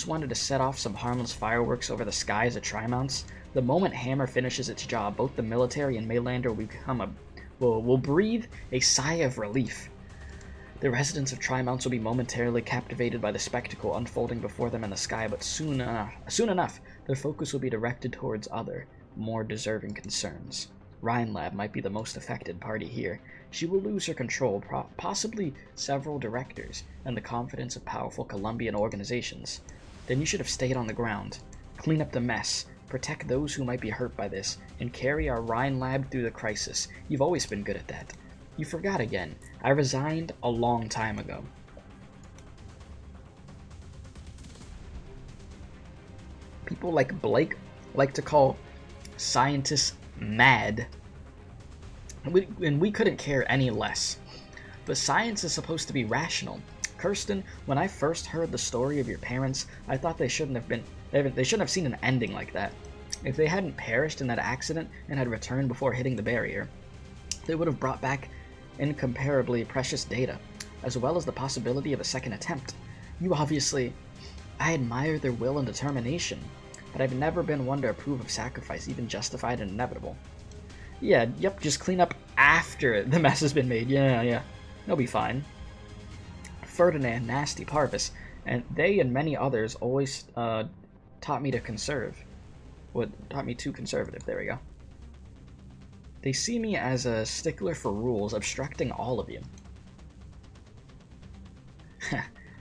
wanted to set off some harmless fireworks over the skies at Trimonts. The moment Hammer finishes its job, both the military and Maylander will breathe a sigh of relief. The residents of Trimonts will be momentarily captivated by the spectacle unfolding before them in the sky, but soon enough, their focus will be directed towards other, more deserving concerns. Rhinelab might be the most affected party here. She will lose her control, possibly several directors, and the confidence of powerful Colombian organizations. Then you should have stayed on the ground. Clean up the mess, protect those who might be hurt by this, and carry our Rhinelab through the crisis. You've always been good at that. You forgot again. I resigned a long time ago. People like Blake like to call scientists mad. And we couldn't care any less. But science is supposed to be rational. Kirsten, when I first heard the story of your parents, I thought they shouldn't have seen an ending like that. If they hadn't perished in that accident and had returned before hitting the barrier, they would have brought back incomparably precious data, as well as the possibility of a second attempt. I admire their will and determination, but I've never been one to approve of sacrifice, even justified and inevitable. Yeah, yep, just clean up after the mess has been made. Yeah. They'll be fine. Ferdinand, Nasty, Parvis, and they and many others always taught me to conserve. Taught me too conservative, there we go. They see me as a stickler for rules, obstructing all of you.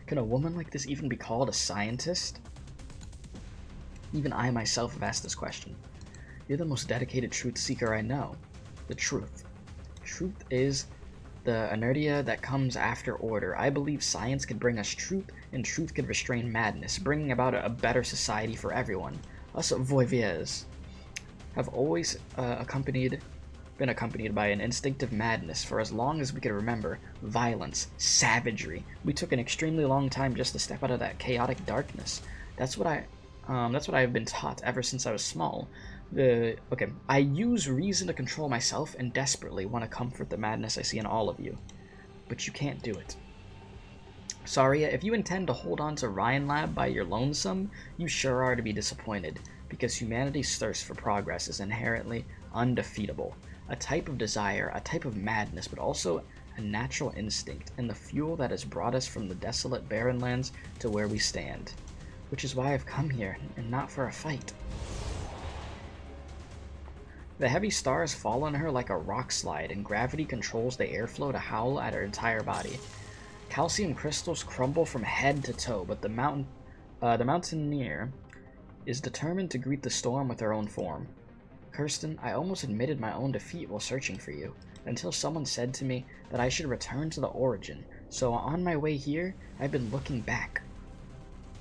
Can a woman like this even be called a scientist? Even I myself have asked this question. You're the most dedicated truth seeker I know. The truth. Truth is the inertia that comes after order. I believe science can bring us truth, and truth can restrain madness, bringing about a better society for everyone. Us voyeurs have always been accompanied by an instinctive madness for as long as we could remember. Violence, savagery. We took an extremely long time just to step out of that chaotic darkness. That's what I have been taught ever since I was small. I use reason to control myself and desperately want to comfort the madness I see in all of you. But you can't do it. Saria, if you intend to hold on to Rhinelab by your lonesome, you sure are to be disappointed, because humanity's thirst for progress is inherently undefeatable. A type of desire, a type of madness, but also a natural instinct, and the fuel that has brought us from the desolate barren lands to where we stand. Which is why I've come here, and not for a fight. The heavy stars fall on her like a rock slide, and gravity controls the airflow to howl at her entire body. Calcium crystals crumble from head to toe, but the mountaineer is determined to greet the storm with her own form. Kirsten, I almost admitted my own defeat while searching for you, until someone said to me that I should return to the origin. So on my way here, I've been looking back.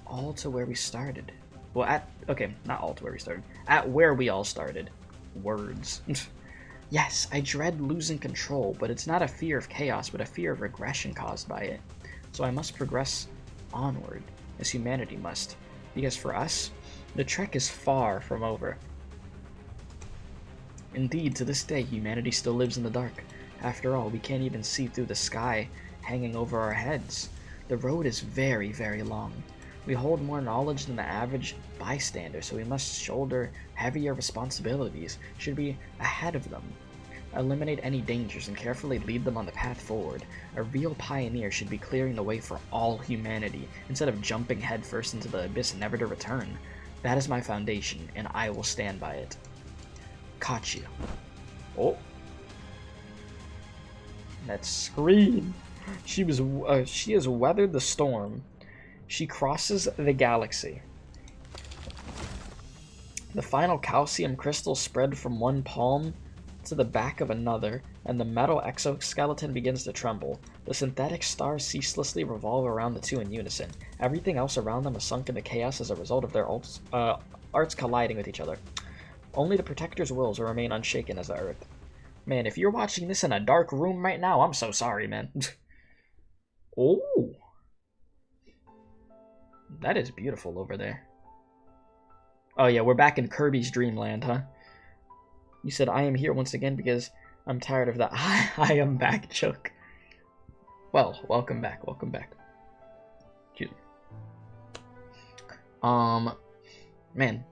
All to where we started. Well, not all to where we started. At where we all started. Words. Yes, I dread losing control, but it's not a fear of chaos, but a fear of regression caused by it. So I must progress onward, as humanity must. Because for us, the trek is far from over. Indeed, to this day, humanity still lives in the dark. After all, we can't even see through the sky hanging over our heads. The road is very, very long. We hold more knowledge than the average bystander, so we must shoulder heavier responsibilities, should be ahead of them. Eliminate any dangers and carefully lead them on the path forward. A real pioneer should be clearing the way for all humanity, instead of jumping headfirst into the abyss never to return. That is my foundation, and I will stand by it. Caught you. Oh. That scream. She has weathered the storm. She crosses the galaxy. The final calcium crystal spread from one palm to the back of another, and the metal exoskeleton begins to tremble. The synthetic stars ceaselessly revolve around the two in unison. Everything else around them is sunk into chaos as a result of their arts colliding with each other. Only the Protector's wills will remain unshaken as the Earth. Man, if you're watching this in a dark room right now, I'm so sorry, man. Oh. That is beautiful over there. Oh yeah, we're back in Kirby's Dreamland, huh? You said, I am here once again because I'm tired of that I am back joke. Well, welcome back. Excuse me. Man,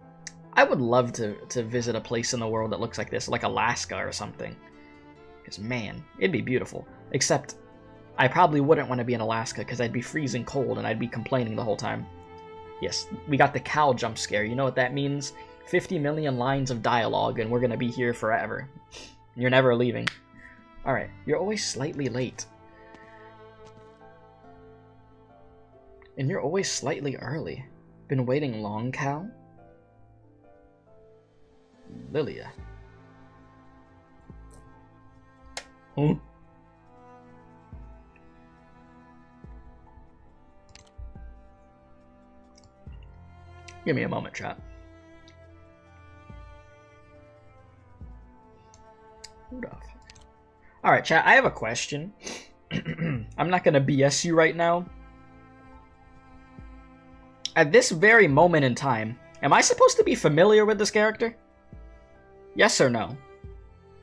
I would love to visit a place in the world that looks like this, like Alaska or something. Because, man, it'd be beautiful. Except, I probably wouldn't want to be in Alaska because I'd be freezing cold and I'd be complaining the whole time. Yes, we got the cow jump scare. You know what that means? 50 million lines of dialogue and we're going to be here forever. You're never leaving. Alright, you're always slightly late. And you're always slightly early. Been waiting long, Cal? Lilia. Huh? Give me a moment, chat. Who the fuck? Alright, chat, I have a question. I'm not gonna BS you right now. At this very moment in time, am I supposed to be familiar with this character? Yes or no?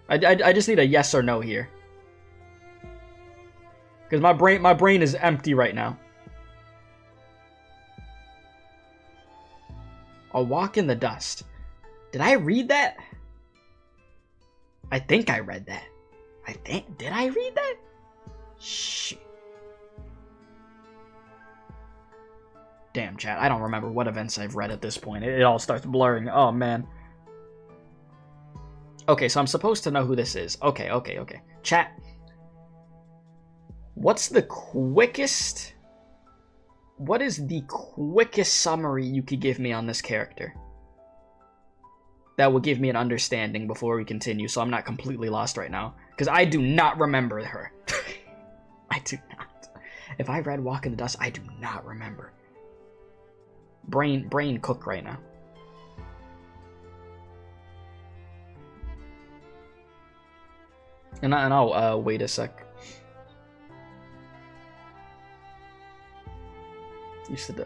I just need a yes or no here. Because my brain is empty right now. A Walk in the Dust. Did I read that? I think I read that. Did I read that? Shit. Damn, chat, I don't remember what events I've read at this point. It all starts blurring. Oh, man. Okay, so I'm supposed to know who this is. Okay. Chat. What is the quickest summary you could give me on this character? That will give me an understanding before we continue, so I'm not completely lost right now. Because I do not remember her. I do not. If I read Walk in the Dust, I do not remember. Brain cook right now. And I'll wait a sec. You said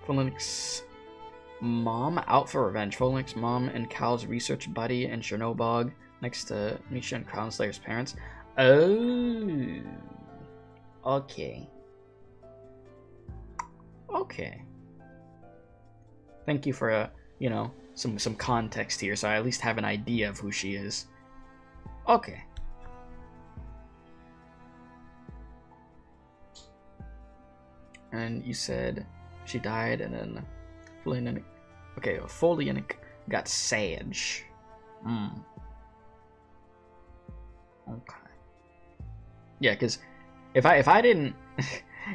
Phoenix mom out for revenge. Phoenix mom and Cal's research buddy in Chernobog next to Misha and Crown Slayer's parents. Oh, okay. Thank you for some context here, so I at least have an idea of who she is. Okay. And you said she died, and then Folianic got Sage. Okay. Yeah, because if I didn't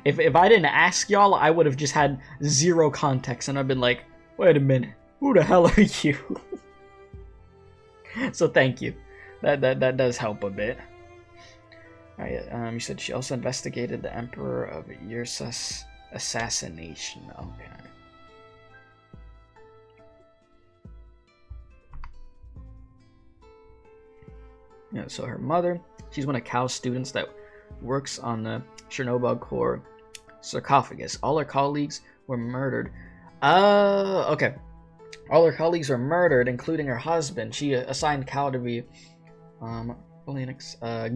if I didn't ask y'all, I would have just had zero context, and I've been like, wait a minute, who the hell are you? So thank you. That does help a bit. Alright, you said she also investigated the Emperor of Ursa's assassination. Okay. Yeah, so her mother, she's one of Cal's students that works on the Chernobyl core sarcophagus. All her colleagues were murdered. Okay. All her colleagues were murdered, including her husband. She assigned Cal to be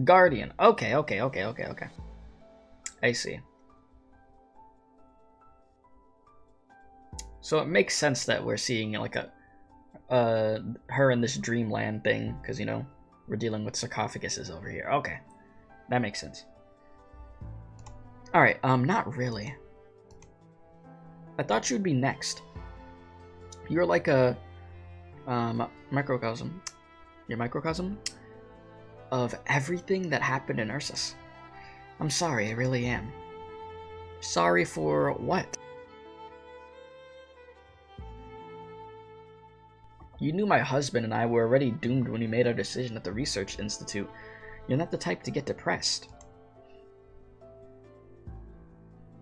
guardian. Okay. I see. So it makes sense that we're seeing like her in this dreamland thing, because we're dealing with sarcophaguses over here. Okay, that makes sense. All right, not really. I thought you'd be next. You're like a microcosm. You're a microcosm of everything that happened in Ursus. I'm sorry, I really am. Sorry for what? You knew my husband and I were already doomed when we made our decision at the Research Institute. You're not the type to get depressed.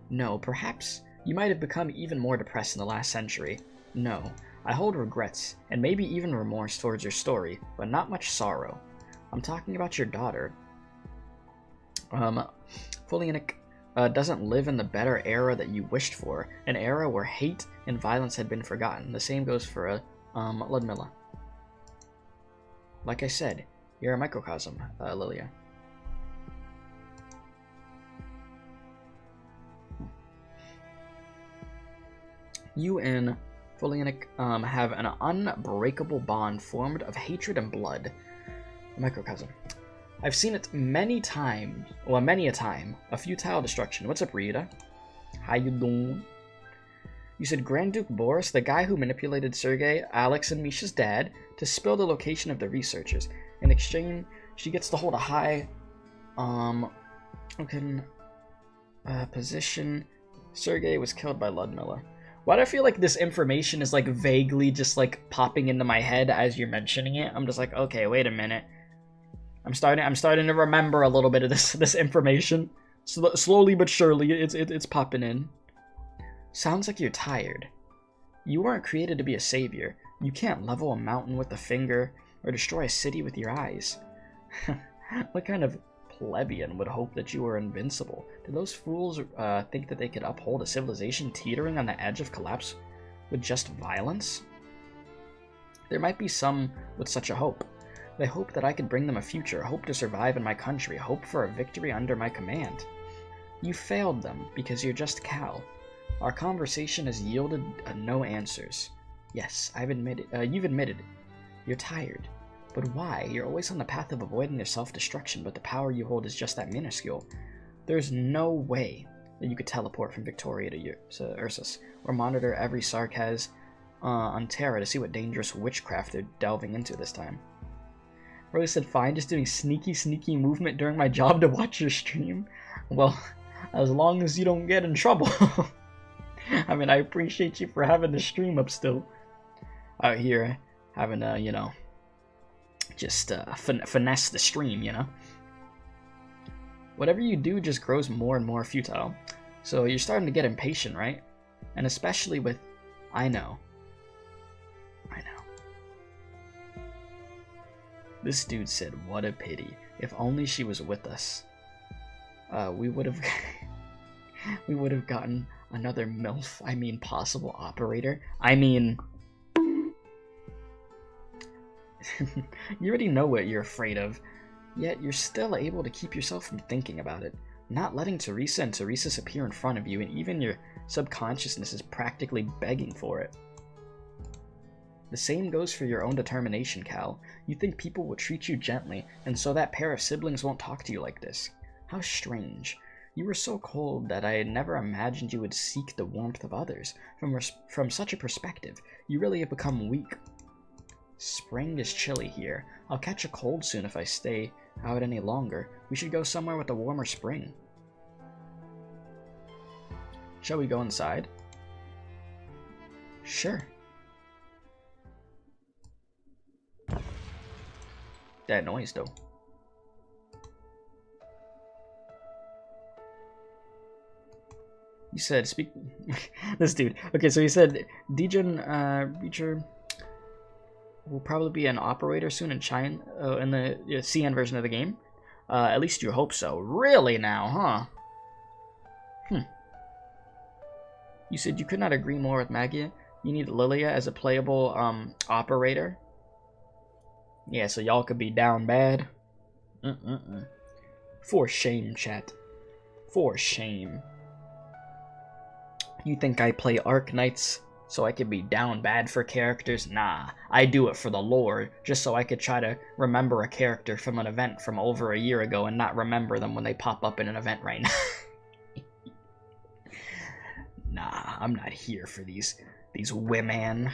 No, perhaps you might have become even more depressed in the last century. No, I hold regrets, and maybe even remorse towards your story, but not much sorrow. I'm talking about your daughter. Folianic doesn't live in the better era that you wished for, an era where hate and violence had been forgotten. The same goes for Ludmilla. Like I said, you're a microcosm, Lilia. You and Folianic have an unbreakable bond formed of hatred and blood. A microcosm. I've seen it many a time. A futile destruction. What's up, Rita? How you doing? You said Grand Duke Boris, the guy who manipulated Sergei, Alex, and Misha's dad, to spill the location of the researchers. In exchange, she gets to hold a high position. Sergei was killed by Ludmilla. Why do I feel like this information is like vaguely just like popping into my head as you're mentioning it? I'm just like, okay, wait a minute. I'm starting to remember a little bit of this information. Slowly but surely, it's popping in. Sounds like you're tired. You weren't created to be a savior. You can't level a mountain with a finger or destroy a city with your eyes. What kind of plebeian would hope that you were invincible? Did those fools think that they could uphold a civilization teetering on the edge of collapse with just violence? There might be some with such a hope. They hope that I could bring them a future, hope to survive in my country, hope for a victory under my command. You failed them because you're just Cal. Our conversation has yielded no answers. Yes, you've admitted it. You're tired. But why? You're always on the path of avoiding your self-destruction, but the power you hold is just that minuscule. There's no way that you could teleport from Victoria to Ursus, or monitor every Sarkaz on Terra to see what dangerous witchcraft they're delving into this time. Rose said, fine, just doing sneaky movement during my job to watch your stream. Well, as long as you don't get in trouble. I mean, I appreciate you for having the stream up still. Out here, having to, you know, just finesse the stream, you know? Whatever you do just grows more and more futile. So you're starting to get impatient, right? And especially with, I know. This dude said, what a pity. If only she was with us. We would have gotten another MILF, I mean possible operator. I mean... You already know what you're afraid of, yet you're still able to keep yourself from thinking about it. Not letting Teresa and Teresa's appear in front of you, and even your subconsciousness is practically begging for it. The same goes for your own determination, Cal. You think people will treat you gently, and so that pair of siblings won't talk to you like this. How strange. You were so cold that I had never imagined you would seek the warmth of others. From such a perspective, you really have become weak. Spring is chilly here. I'll catch a cold soon if I stay out any longer. We should go somewhere with a warmer spring. Shall we go inside? Sure. That noise, though. You said, this dude. Okay, so he said, Degen Reacher will probably be an operator soon in China, in the CN version of the game. At least you hope so. Really now, huh? You said you could not agree more with Magia. You need Lilia as a playable operator. Yeah, so y'all could be down bad. For shame, chat. For shame. You think I play Arknights so I could be down bad for characters? Nah, I do it for the lore, just so I could try to remember a character from an event from over a year ago and not remember them when they pop up in an event right now. Nah, I'm not here for these women.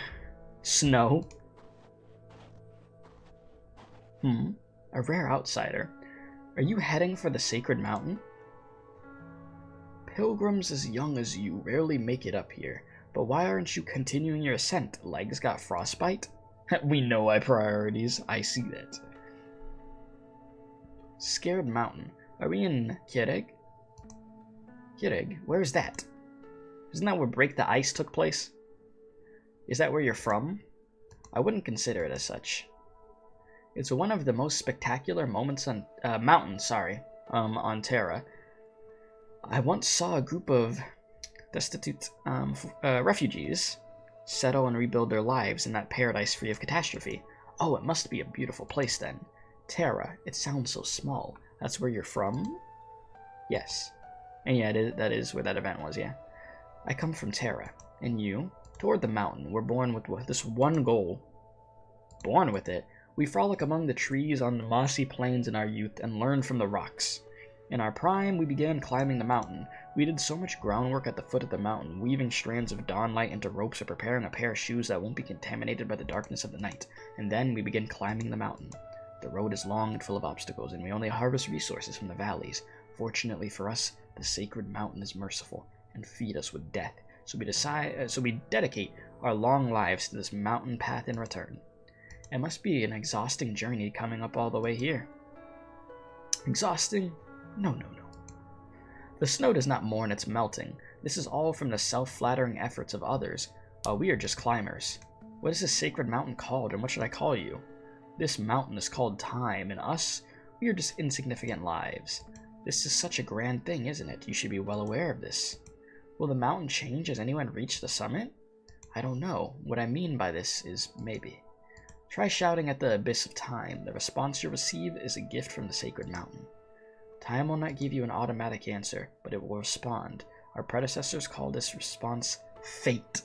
Snow. A rare outsider. Are you heading for the Sacred Mountain? Pilgrims as young as you rarely make it up here, but why aren't you continuing your ascent? Legs got frostbite? We know our priorities, I see that. Scared Mountain. Are we in Kiereg? Kiereg? Where's that? Isn't that where Break the Ice took place? Is that where you're from? I wouldn't consider it as such. It's one of the most spectacular mountains on Terra. I once saw a group of destitute refugees settle and rebuild their lives in that paradise free of catastrophe. Oh, it must be a beautiful place then. Terra, it sounds so small. That's where you're from? Yes. And yeah, that is where that event was, yeah. I come from Terra. And you? Toward the mountain. We're born with this one goal. Born with it? We frolic among the trees on the mossy plains in our youth and learn from the rocks. In our prime, we began climbing the mountain. We did so much groundwork at the foot of the mountain, weaving strands of dawn light into ropes or preparing a pair of shoes that won't be contaminated by the darkness of the night. And then we begin climbing the mountain. The road is long and full of obstacles, and we only harvest resources from the valleys. Fortunately for us, the sacred mountain is merciful and feed us with death. So we dedicate our long lives to this mountain path in return. It must be an exhausting journey coming up all the way here. Exhausting? No. The snow does not mourn its melting. This is all from the self-flattering efforts of others, while we are just climbers. What is this sacred mountain called, and what should I call you? This mountain is called time, and us, we are just insignificant lives. This is such a grand thing, isn't it? You should be well aware of this. Will the mountain change as anyone reach the summit? I don't know. What I mean by this is maybe. Try shouting at the abyss of time. The response you'll receive is a gift from the sacred mountain. Time will not give you an automatic answer, but it will respond. Our predecessors called this response fate.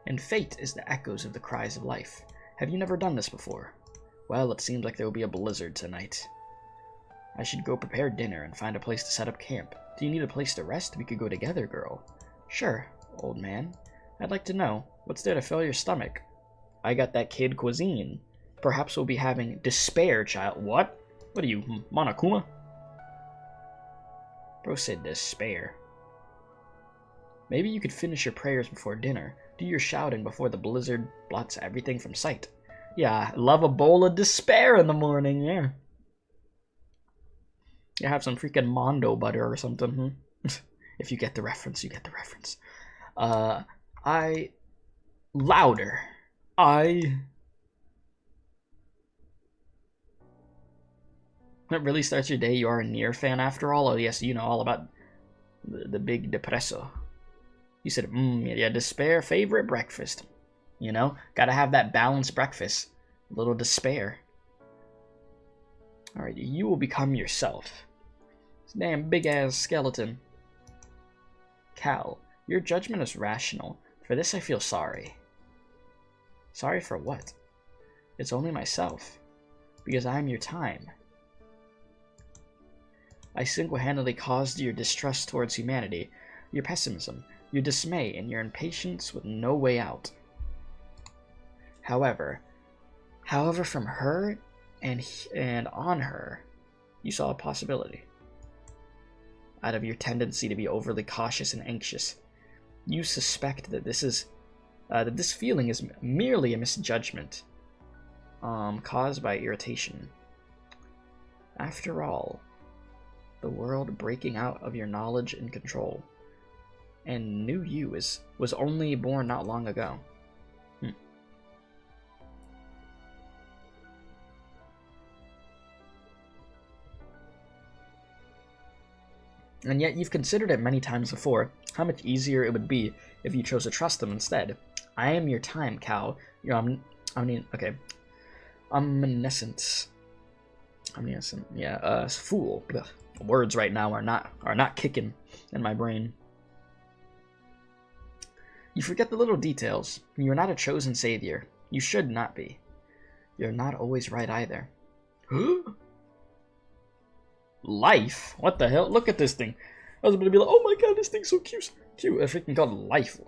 And fate is the echoes of the cries of life. Have you never done this before? Well, it seems like there will be a blizzard tonight. I should go prepare dinner and find a place to set up camp. Do you need a place to rest? We could go together, girl. Sure, old man. I'd like to know, what's there to fill your stomach? I got that kid cuisine. Perhaps we'll be having despair, child. What? What are you, Monokuma? Bro said despair. Maybe you could finish your prayers before dinner. Do your shouting before the blizzard blots everything from sight. Yeah, I love a bowl of despair in the morning, yeah. You have some freaking Mondo butter or something. If you get the reference, you get the reference. Louder. That really starts your day. You are a Nier fan after all. Oh yes, you know all about the big depresso. You said, yeah, despair, favorite breakfast. You know, gotta have that balanced breakfast. A little despair. Alright, you will become yourself. This damn big-ass skeleton. Cal, your judgment is rational. For this I feel sorry. Sorry for what? It's only myself. Because I am your time. I single-handedly caused your distrust towards humanity, your pessimism, your dismay, and your impatience with no way out. However, from her and on her, you saw a possibility. Out of your tendency to be overly cautious and anxious, you suspect that this feeling is merely a misjudgment, caused by irritation. After all, the world breaking out of your knowledge and control, and new you was only born not long ago. And yet you've considered it many times before, how much easier it would be if you chose to trust them instead. I am your time, Cal. Omniscient, yeah, fool. Ugh. Words right now are not kicking in my brain. You forget the little details. You are not a chosen savior. You should not be. You're not always right either. Life? What the hell? Look at this thing. I was about to be like, oh my god, this thing's so cute. Cute. A freaking called life.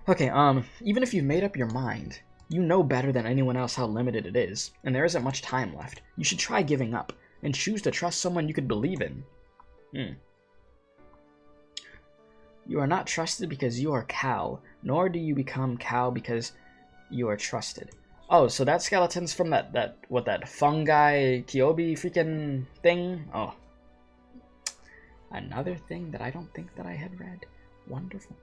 Okay, even if you've made up your mind, you know better than anyone else how limited it is, and there isn't much time left. You should try giving up, and choose to trust someone you could believe in. You are not trusted because you are Cal, nor do you become Cal because you are trusted. Oh, so that skeleton's from that fungi Kyobi freaking thing? Oh. Another thing that I don't think that I had read. Wonderful.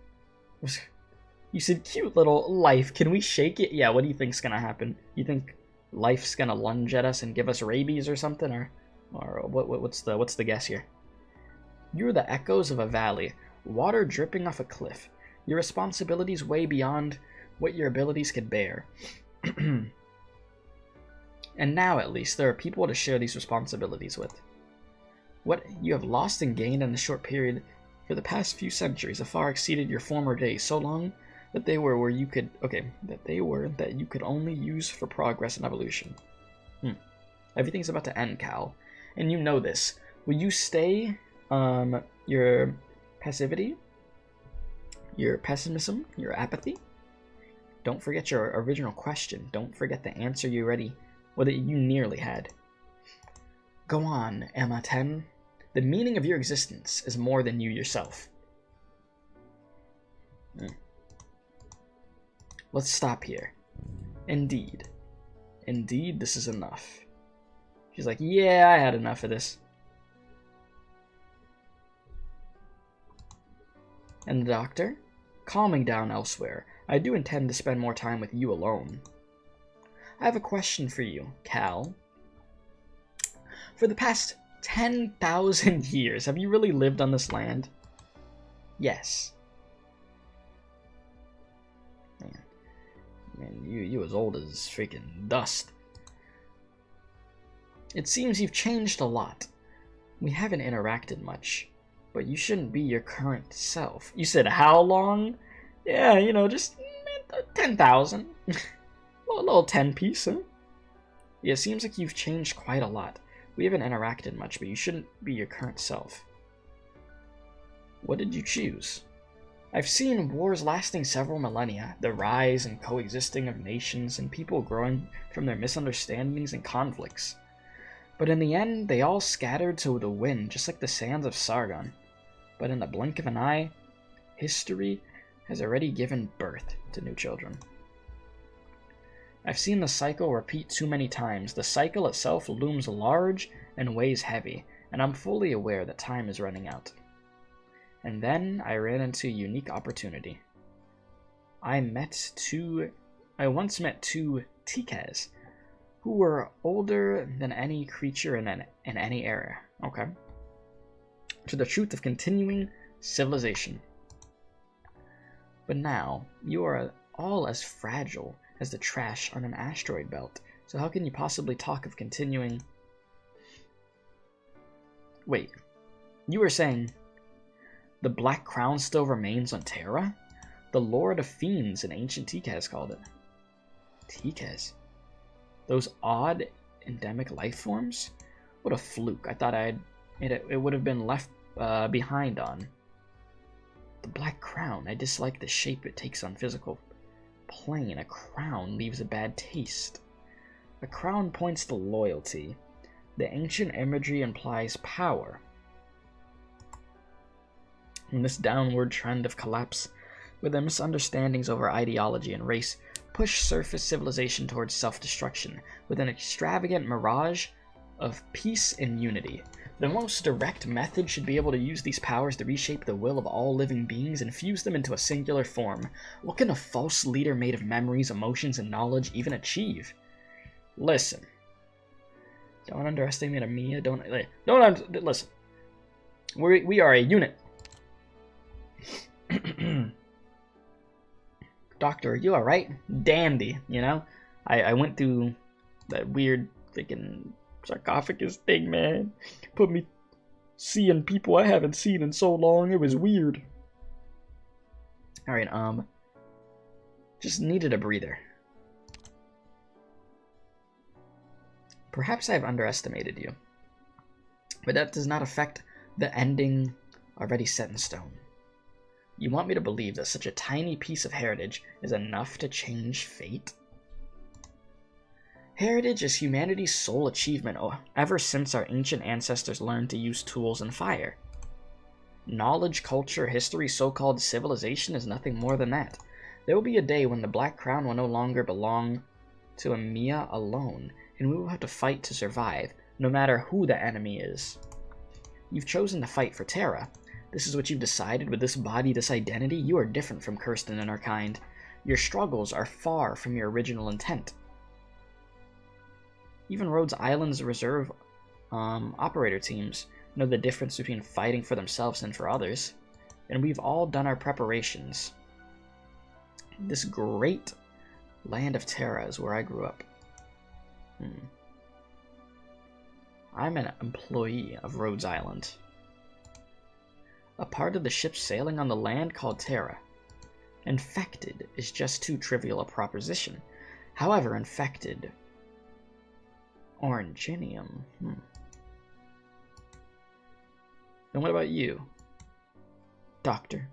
You said cute little life. Can we shake it? Yeah, what do you think's gonna happen? You think life's gonna lunge at us and give us rabies or something? Or what's the guess here? You're the echoes of a valley, water dripping off a cliff. Your responsibilities way beyond what your abilities could bear. And now, at least, there are people to share these responsibilities with. What you have lost and gained in a short period for the past few centuries have far exceeded your former days, so long that they were where you could that you could only use for progress and evolution. Everything's about to end, Cal, and you know this. Will you stay your passivity, your pessimism, your apathy. Don't forget your original question. Don't forget the answer you that you nearly had. Go on, Emma 10. The meaning of your existence is more than you yourself. Let's stop here. Indeed. Indeed, this is enough. She's like, yeah, I had enough of this. And the doctor? Calming down elsewhere. I do intend to spend more time with you alone. I have a question for you, Cal. For the past 10,000 years, have you really lived on this land? Yes. Man, you as old as freaking dust. It seems you've changed a lot. We haven't interacted much, but you shouldn't be your current self. You said how long? Yeah, you know, just 10,000. A little 10 piece, huh? Yeah, it seems like you've changed quite a lot. We haven't interacted much, but you shouldn't be your current self. What did you choose? I've seen wars lasting several millennia, the rise and coexisting of nations and people growing from their misunderstandings and conflicts. But in the end, they all scattered to the wind, just like the sands of Sargon. But in the blink of an eye, history has already given birth to new children. I've seen the cycle repeat too many times. The cycle itself looms large and weighs heavy, and I'm fully aware that time is running out. And then I ran into a unique opportunity. I once met two Tikaz, who were older than any creature in any era. Okay. To the truth of continuing civilization. But now, you are all as fragile as the trash on an asteroid belt, so how can you possibly talk of continuing? Wait, you were saying the Black Crown still remains on Terra? The Lord of Fiends in ancient Tikaz called it. Tikaz? Those odd, endemic life forms? What a fluke. I thought it would have been left behind on. The Black Crown. I dislike the shape it takes on physical plane. A crown leaves a bad taste. A crown points to loyalty. The ancient imagery implies power. And this downward trend of collapse, where the misunderstandings over ideology and race push surface civilization towards self-destruction, with an extravagant mirage of peace and unity. The most direct method should be able to use these powers to reshape the will of all living beings and fuse them into a singular form. What can a false leader made of memories, emotions, and knowledge even achieve? Listen. Don't underestimate Amiya. Listen. We are a unit. Doctor, you alright? Dandy, you know? I went through that weird freaking sarcophagus thing, man. Put me seeing people I haven't seen in so long. It was weird. Alright, just needed a breather. Perhaps I've underestimated you, but that does not affect the ending already set in stone. You want me to believe that such a tiny piece of heritage is enough to change fate? Heritage is humanity's sole achievement ever since our ancient ancestors learned to use tools and fire. Knowledge, culture, history, so-called civilization is nothing more than that. There will be a day when the Black Crown will no longer belong to Amiya alone, and we will have to fight to survive, no matter who the enemy is. You've chosen to fight for Terra. This is what you've decided with this body, this identity. You are different from Kirsten and her kind. Your struggles are far from your original intent. Even Rhodes Island's reserve operator teams know the difference between fighting for themselves and for others. And we've all done our preparations. This great land of Terra is where I grew up. I'm an employee of Rhodes Island. A part of the ship sailing on the land called Terra. Infected is just too trivial a proposition. However, infected... Oranginium. And what about you? Doctor.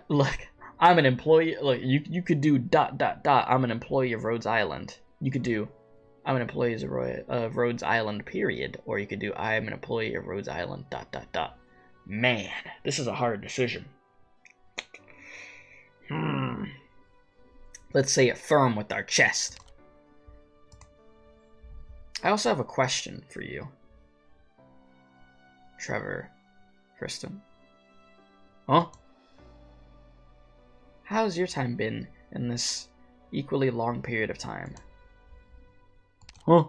Look, I'm an employee. Look, you could do ... I'm an employee of Rhodes Island. You could do I'm an employee of Rhodes Island, period. Or you could do I'm an employee of Rhodes Island ... Man, this is a hard decision. Let's say it firm with our chest. I also have a question for you, Trevor, Kristen. Huh? How's your time been in this equally long period of time? Huh?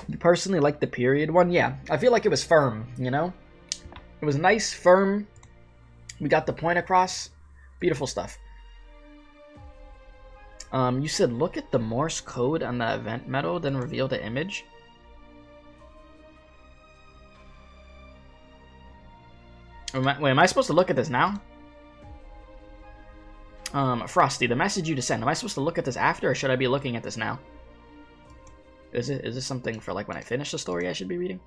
You personally like the period one? Yeah, I feel like it was firm, you know? It was nice, firm. We got the point across. Beautiful stuff. You said look at the Morse code on the event medal, then reveal the image. Wait, am I supposed to look at this now? Frosty, the message you descend. Am I supposed to look at this after, or should I be looking at this now? Is this something for like when I finish the story I should be reading?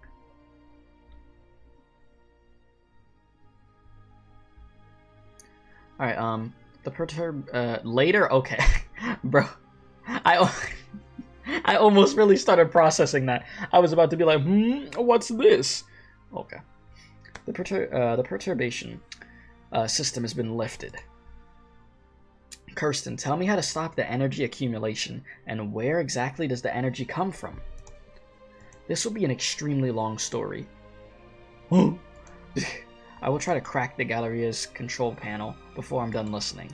Alright, the later? Okay. Bro, I almost really started processing that. I was about to be like, what's this? Okay. The perturbation system has been lifted. Kirsten, tell me how to stop the energy accumulation, and where exactly does the energy come from? This will be an extremely long story. I will try to crack the Galleria's control panel before I'm done listening.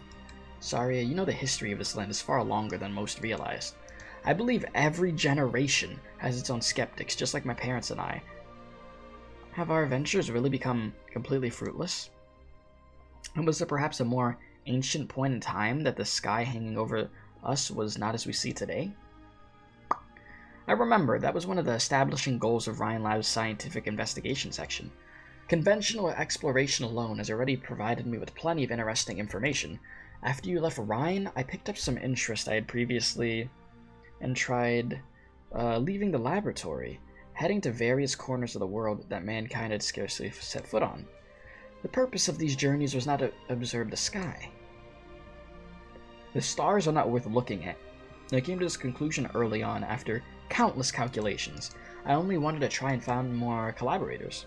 Saria, you know the history of this land is far longer than most realize. I believe every generation has its own skeptics, just like my parents and I. Have our adventures really become completely fruitless? And was there perhaps a more ancient point in time that the sky hanging over us was not as we see today? I remember that was one of the establishing goals of Ryan Lab's scientific investigation section. Conventional exploration alone has already provided me with plenty of interesting information. After you left Ryan, I picked up some interest I had previously and tried leaving the laboratory, heading to various corners of the world that mankind had scarcely set foot on. The purpose of these journeys was not to observe the sky. The stars are not worth looking at. I came to this conclusion early on after countless calculations. I only wanted to try and find more collaborators.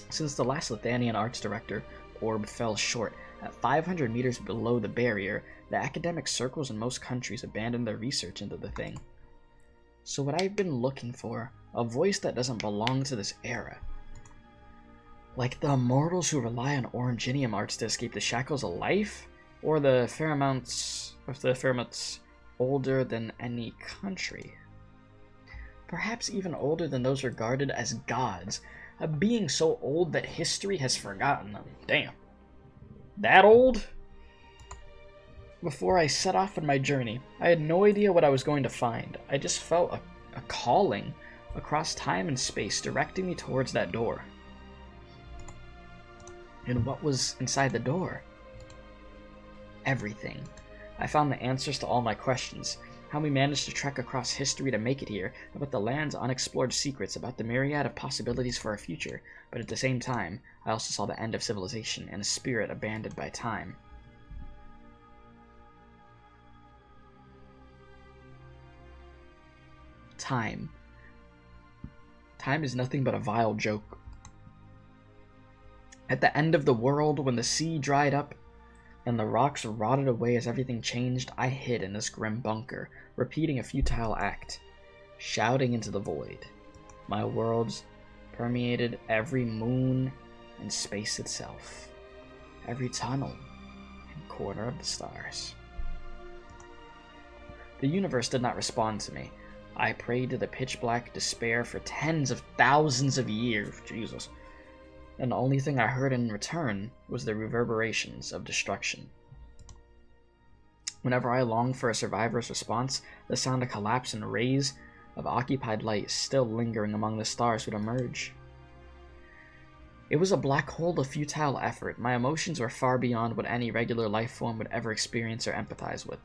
Since the last Lithanian arts director orb fell short at 500 meters below the barrier, the academic circles in most countries abandoned their research into the thing. So what I've been looking for, a voice that doesn't belong to this era. Like the immortals who rely on Oranginium arts to escape the shackles of life? Or the Fairmounts older than any country? Perhaps even older than those regarded as gods, a being so old that history has forgotten them. Damn. That old? Before I set off on my journey, I had no idea what I was going to find. I just felt a calling across time and space directing me towards that door. And what was inside the door? Everything. I found the answers to all my questions. How we managed to trek across history to make it here, about the land's unexplored secrets, about the myriad of possibilities for our future, but at the same time, I also saw the end of civilization and a spirit abandoned by time. Time. Time is nothing but a vile joke. At the end of the world, when the sea dried up and the rocks rotted away as everything changed, I hid in this grim bunker, repeating a futile act, shouting into the void. My worlds permeated every moon and space itself, every tunnel and corner of the stars. The universe did not respond to me. I prayed to the pitch-black despair for tens of thousands of years, Jesus, and the only thing I heard in return was the reverberations of destruction. Whenever I longed for a survivor's response, the sound of collapse and rays of occupied light still lingering among the stars would emerge. It was a black hole of futile effort. My emotions were far beyond what any regular life form would ever experience or empathize with.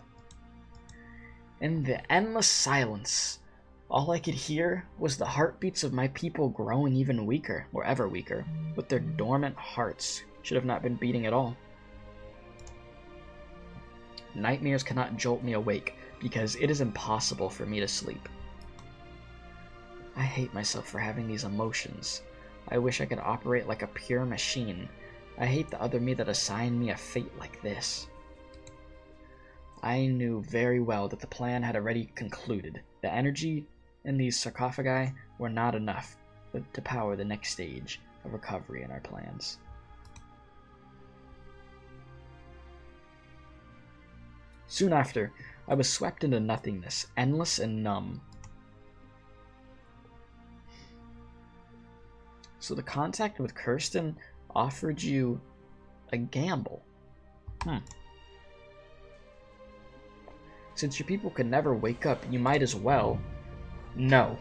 In the endless silence, all I could hear was the heartbeats of my people growing even weaker, or ever weaker, but their dormant hearts should have not been beating at all. Nightmares cannot jolt me awake, because it is impossible for me to sleep. I hate myself for having these emotions. I wish I could operate like a pure machine. I hate the other me that assigned me a fate like this. I knew very well that the plan had already concluded. The energy in these sarcophagi were not enough to power the next stage of recovery in our plans. Soon after, I was swept into nothingness, endless and numb. So the contact with Kirsten offered you a gamble. Since your people could never wake up, you might as well. No.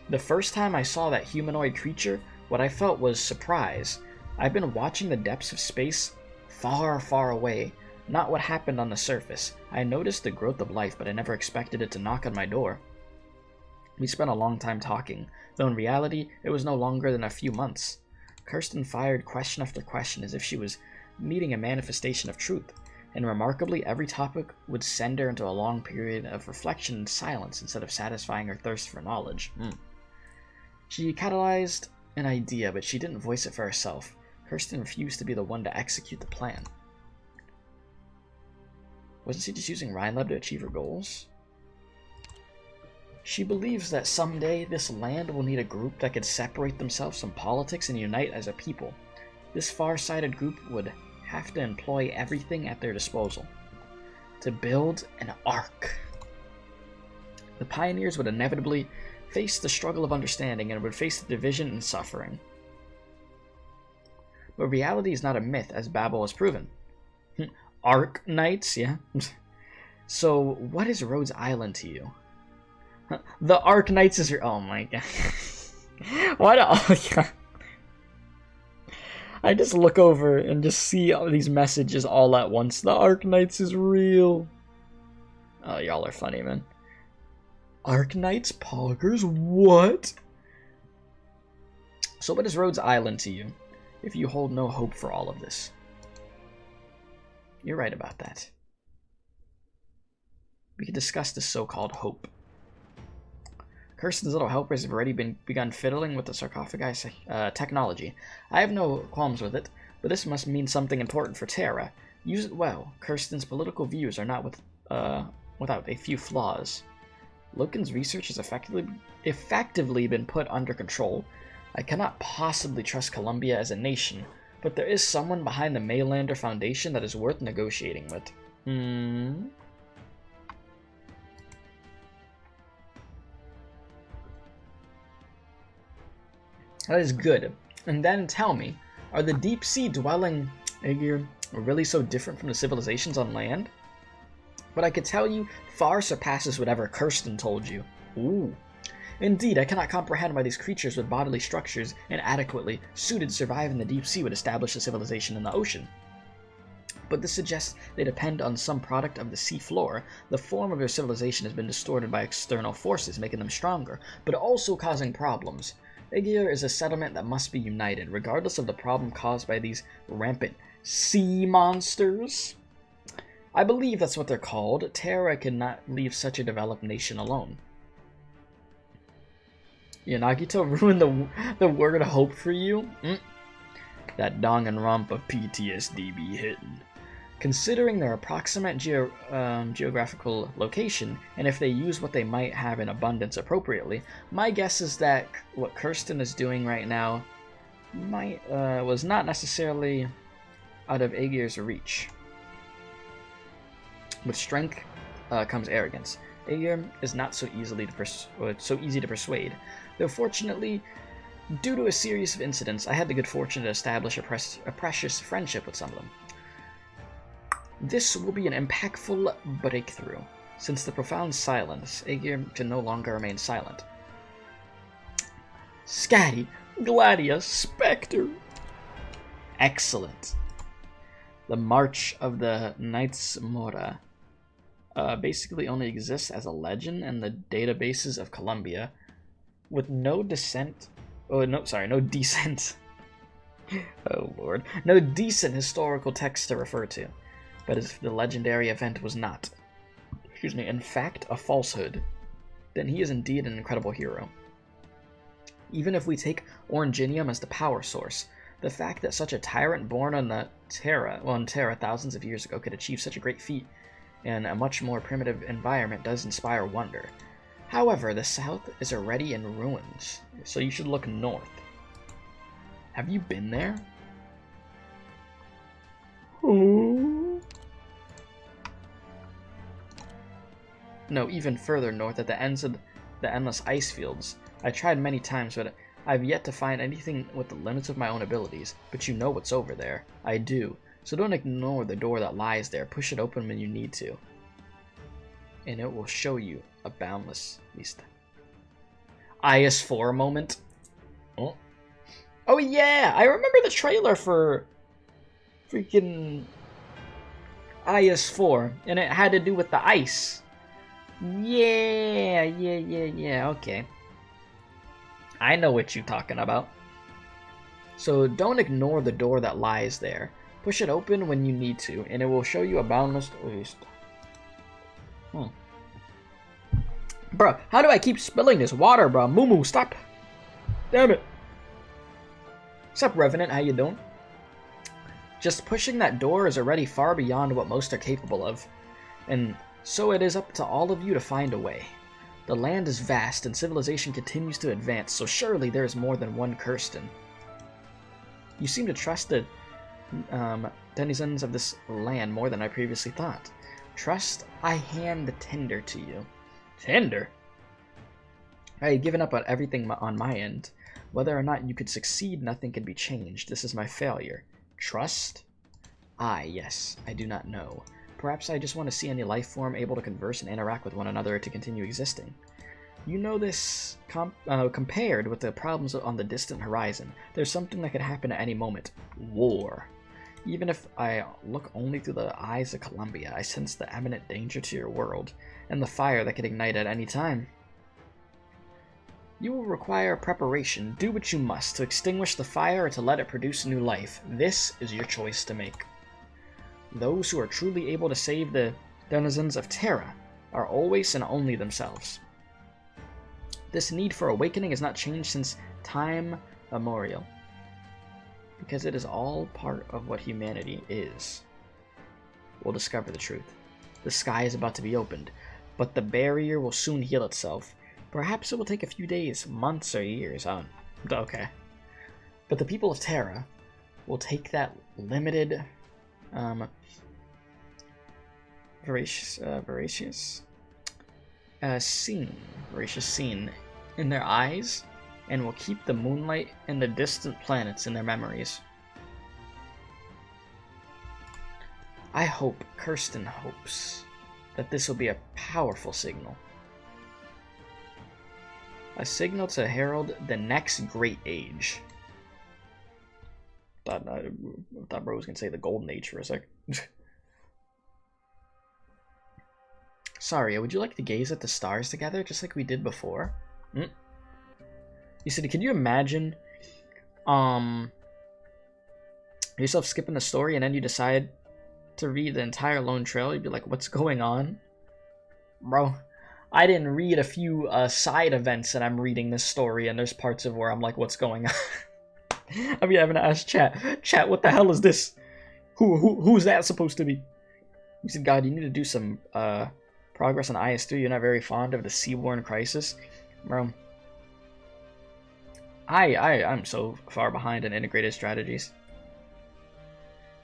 The first time I saw that humanoid creature, what I felt was surprise. I've been watching the depths of space far, far away, not what happened on the surface. I noticed the growth of life, but I never expected it to knock on my door. We spent a long time talking, though in reality, it was no longer than a few months. Kirsten fired question after question as if she was meeting a manifestation of truth, and remarkably, every topic would send her into a long period of reflection and silence instead of satisfying her thirst for knowledge. She catalyzed an idea, but she didn't voice it for herself. Kirsten refused to be the one to execute the plan. Wasn't she just using Rhinelab to achieve her goals? She believes that someday this land will need a group that could separate themselves from politics and unite as a people. This far-sighted group would have to employ everything at their disposal to build an ark. The pioneers would inevitably face the struggle of understanding and would face the division and suffering. But reality is not a myth, as Babel has proven. Arknights, yeah? So, what is Rhodes Island to you? The Arknights is your... Oh my god. Why do... Oh, yeah. I just look over and just see all these messages all at once. The Arknights is real. Oh, y'all are funny, man. Arknights, poggers, what? So what is Rhodes Island to you, if you hold no hope for all of this? You're right about that. We could discuss this so-called hope. Kirsten's little helpers have already begun fiddling with the sarcophagi technology. I have no qualms with it, but this must mean something important for Terra. Use it well. Kirsten's political views are not without a few flaws. Loken's research has effectively been put under control. I cannot possibly trust Columbia as a nation, but there is someone behind the Maylander Foundation that is worth negotiating with. That is good. And then tell me, are the deep sea dwelling Aegir really so different from the civilizations on land? What I could tell you far surpasses whatever Kirsten told you. Ooh. Indeed, I cannot comprehend why these creatures with bodily structures inadequately suited to survive in the deep sea would establish a civilization in the ocean. But this suggests they depend on some product of the sea floor. The form of their civilization has been distorted by external forces, making them stronger, but also causing problems. Aegir is a settlement that must be united, regardless of the problem caused by these rampant sea monsters. I believe that's what they're called. Terra cannot leave such a developed nation alone. Yanagito ruined the word hope for you? That Danganronpa PTSD be hitting. Considering their approximate geographical location, and if they use what they might have in abundance appropriately, my guess is that what Kirsten is doing right now was not necessarily out of Aegir's reach. With strength comes arrogance. Aegir is not so easy to persuade, though fortunately, due to a series of incidents, I had the good fortune to establish a precious friendship with some of them. This will be an impactful breakthrough. Since the profound silence, Aegir can no longer remain silent. Scatty, Gladia Spectre. Excellent. The March of the Knights Mora basically only exists as a legend in the databases of Colombia, with no descent. Oh no, sorry, no decent. Oh lord, no decent historical text to refer to. But if the legendary event was not, excuse me, in fact a falsehood, then he is indeed an incredible hero. Even if we take Oranginium as the power source, the fact that such a tyrant born on the Terra, on Terra thousands of years ago could achieve such a great feat in a much more primitive environment does inspire wonder. However, the south is already in ruins, so you should look north. Have you been there? Oh. No, even further north at the ends of the endless ice fields. I tried many times, but I've yet to find anything with the limits of my own abilities. But you know what's over there. I do. So don't ignore the door that lies there. Push it open when you need to. And it will show you a boundless vista. IS-4 moment. Oh. Oh yeah! I remember the trailer for freaking IS-4. And it had to do with the ice. Yeah, okay. I know what you're talking about. So don't ignore the door that lies there. Push it open when you need to, and it will show you a boundless vista. Bro, how do I keep spilling this water, bro? Moo, stop. Damn it. What's up, Revenant? How you doing? Just pushing that door is already far beyond what most are capable of. And so it is up to all of you to find a way. The land is vast and civilization continues to advance, so surely there is more than one Kirsten. You seem to trust the denizens of this land more than I previously thought. Trust, I hand the tender to you. Tender? I had given up on everything on my end. Whether or not you could succeed, nothing can be changed. This is my failure. Trust? Yes, I do not know. Perhaps I just want to see any life form able to converse and interact with one another to continue existing. You know this compared with the problems on the distant horizon. There's something that could happen at any moment. War. Even if I look only through the eyes of Columbia, I sense the imminent danger to your world, and the fire that could ignite at any time. You will require preparation. Do what you must to extinguish the fire or to let it produce new life. This is your choice to make. Those who are truly able to save the denizens of Terra are always and only themselves. This need for awakening has not changed since time immemorial, because it is all part of what humanity is. We'll discover the truth. The sky is about to be opened, but the barrier will soon heal itself. Perhaps it will take a few days, months, or years. Okay. But the people of Terra will take that limited voracious scene in their eyes, and will keep the moonlight and the distant planets in their memories. I hope, Kirsten hopes, that this will be a powerful signal. A signal to herald the next great age. Thought bro was gonna say the golden age for a sec. Sorry, would you like to gaze at the stars together, just like we did before? You said, can you imagine, yourself skipping the story and then you decide to read the entire Lone Trail? You'd be like, what's going on? Bro, I didn't read a few side events and I'm reading this story, and there's parts of where I'm like, what's going on? I'll be having to ask chat, what the hell is this? Who's that supposed to be? You said, God, you need to do some progress on IS-3. You're not very fond of the Seaborn Crisis. Bro, I'm so far behind in integrated strategies.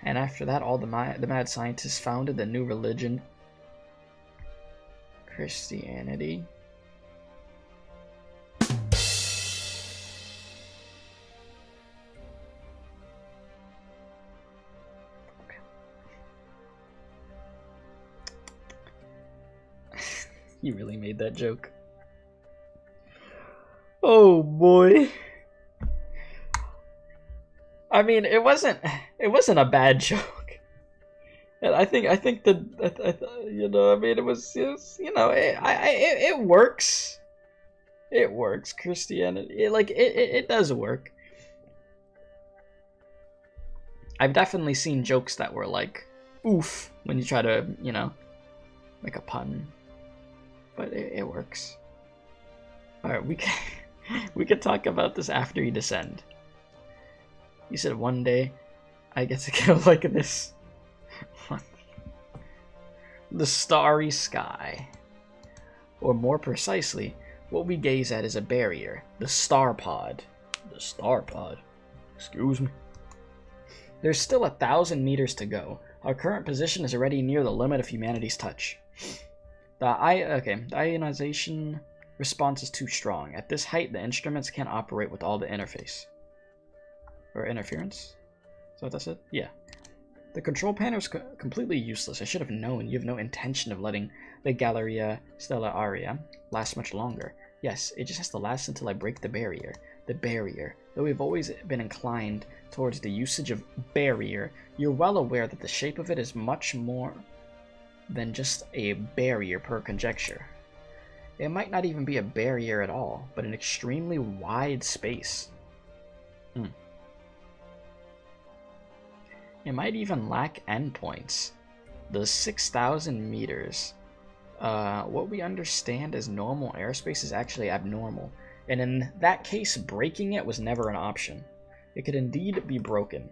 And after that, all the mad scientists founded the new religion, Christianity. You really made that joke. Oh boy. I mean, it wasn't a bad joke. And I think that you know, I mean, it was you know, it works. It works. Christianity, it does work. I've definitely seen jokes that were like, oof, when you try to, you know, make a pun. But it works. Alright, we could talk about this after you descend. You said one day I get to go like this. The starry sky. Or more precisely, what we gaze at is a barrier. The star pod. The star pod. Excuse me. There's still 1,000 meters to go. Our current position is already near the limit of humanity's touch. The ionization response is too strong. At this height, the instruments can't operate with all the interface. Or interference? Is that what that said? Yeah. The control panel is completely useless. I should have known. You have no intention of letting the Galleria Stellaria last much longer. Yes, it just has to last until I break the barrier. The barrier. Though we've always been inclined towards the usage of barrier, you're well aware that the shape of it is much more than just a barrier per conjecture. It might not even be a barrier at all, but an extremely wide space. It might even lack endpoints. The 6,000 meters. What we understand as normal airspace is actually abnormal, and in that case, breaking it was never an option. It could indeed be broken.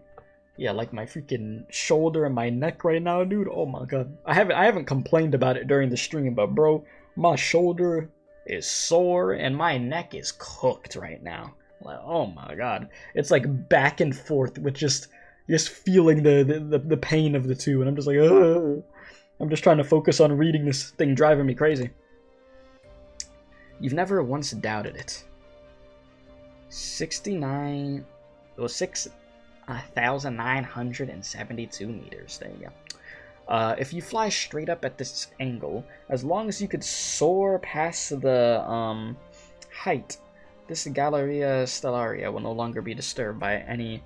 Yeah, like my freaking shoulder and my neck right now, dude. Oh my god. I haven't complained about it during the stream, but bro, my shoulder is sore and my neck is cooked right now. Like, oh my god. It's like back and forth with just feeling the pain of the two, and I'm just like, ugh. I'm just trying to focus on reading this thing driving me crazy. You've never once doubted it. 6,972 meters. There you go. If you fly straight up at this angle, as long as you could soar past the height, this Galleria Stellaria will no longer be disturbed by any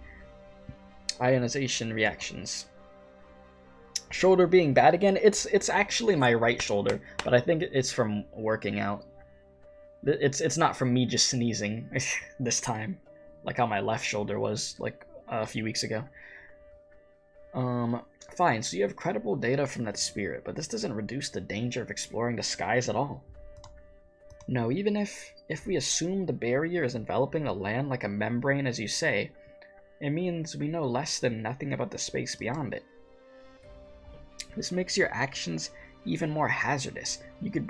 ionization reactions. Shoulder being bad again? It's actually my right shoulder, but I think it's from working out. It's not from me just sneezing this time, like how my left shoulder was like a few weeks ago. Fine, so you have credible data from that spirit, but this doesn't reduce the danger of exploring the skies at all. No, even if we assume the barrier is enveloping the land like a membrane, as you say, it means we know less than nothing about the space beyond it. This makes your actions even more hazardous. You could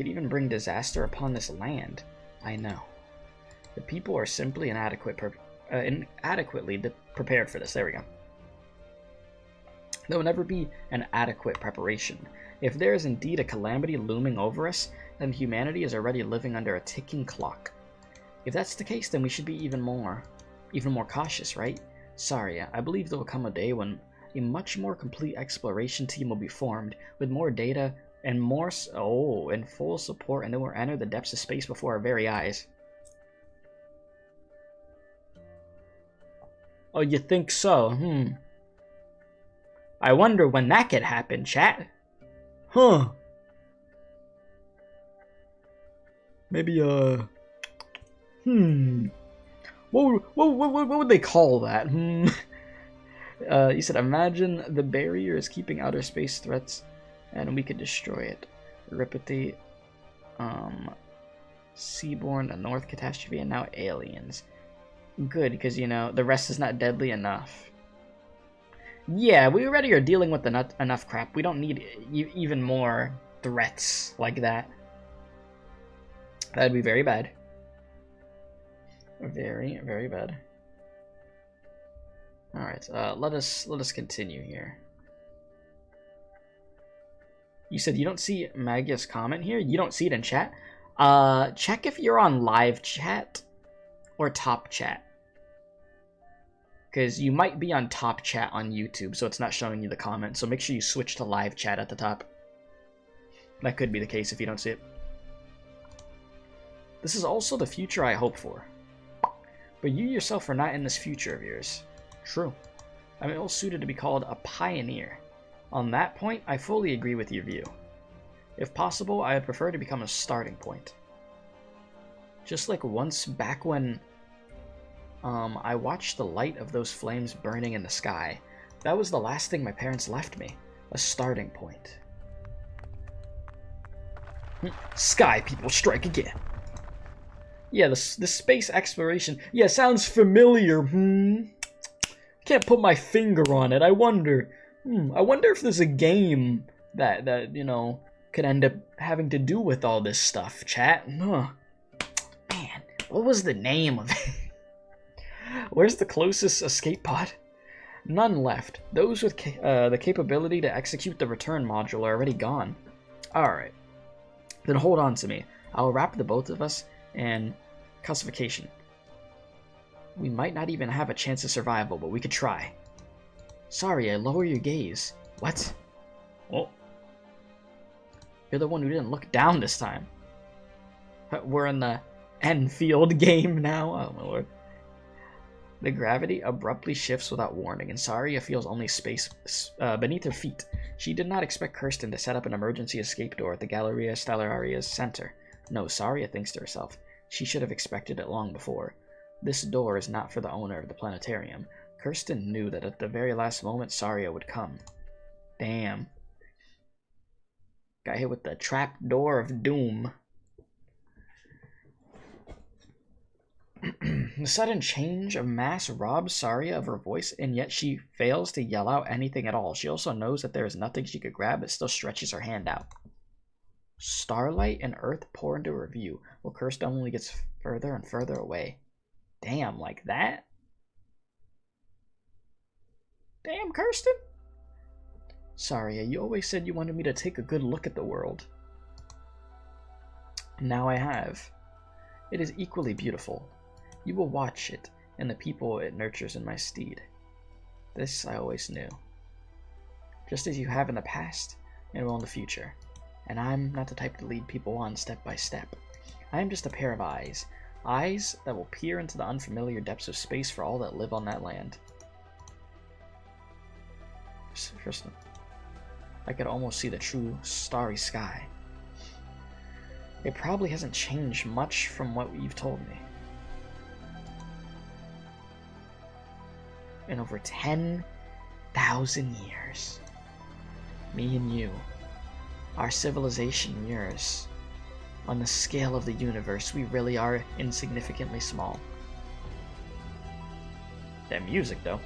even bring disaster upon this land. I know. The people are simply inadequately prepared for this. There we go. There will never be an adequate preparation. If there is indeed a calamity looming over us, then humanity is already living under a ticking clock. If that's the case, then we should be even more cautious, right? Sorry, I believe there will come a day when a much more complete exploration team will be formed, with more data and and full support, and then we'll enter the depths of space before our very eyes. Oh, you think so? I wonder when that could happen, chat. Huh. Maybe, What would they call that? You said, imagine the barrier is keeping outer space threats, and we could destroy it. Ripety, Seaborn, a North catastrophe, and now aliens. Good, because, you know, the rest is not deadly enough. Yeah, we already are dealing with enough crap. We don't need even more threats like that. That'd be very bad. Very, very bad. Alright, let us continue here. You said you don't see Magia's comment here? You don't see it in chat? Check if you're on live chat or top chat. Because you might be on top chat on YouTube, so it's not showing you the comment. So make sure you switch to live chat at the top. That could be the case if you don't see it. This is also the future I hope for. But you yourself are not in this future of yours. True. I'm ill suited to be called a pioneer. On that point, I fully agree with your view. If possible, I would prefer to become a starting point. Just like once back when I watched the light of those flames burning in the sky, that was the last thing my parents left me. A starting point. Sky people strike again. Yeah, the space exploration. Yeah, sounds familiar. Can't put my finger on it. I wonder. I wonder if there's a game that you know could end up having to do with all this stuff. Chat. Man, what was the name of it? Where's the closest escape pod? None left. Those with the capability to execute the return module are already gone. Alright. Then hold on to me. I'll wrap the both of us in calcification. We might not even have a chance of survival, but we could try. Sorry, I lower your gaze. What? Oh. You're the one who didn't look down this time. We're in the Enfield game now. Oh my lord. The gravity abruptly shifts without warning, and Saria feels only space beneath her feet. She did not expect Kirsten to set up an emergency escape door at the Galleria Stellaria's center. No, Saria thinks to herself. She should have expected it long before. This door is not for the owner of the planetarium. Kirsten knew that at the very last moment Saria would come. Damn. Got hit with the trap door of doom. The sudden change of mass robs Saria of her voice, and yet she fails to yell out anything at all. She also knows that there is nothing she could grab, but still stretches her hand out. Starlight and Earth pour into her view, while Kirsten only gets further and further away. Damn, like that? Damn, Kirsten? Saria, you always said you wanted me to take a good look at the world. Now I have. It is equally beautiful. You will watch it, and the people it nurtures in my stead. This I always knew. Just as you have in the past, and will in the future. And I'm not the type to lead people on step by step. I am just a pair of eyes. Eyes that will peer into the unfamiliar depths of space for all that live on that land. First, I could almost see the true starry sky. It probably hasn't changed much from what you've told me. In over 10,000 years. Me and you. Our civilization and yours. On the scale of the universe, we really are insignificantly small. That music, though.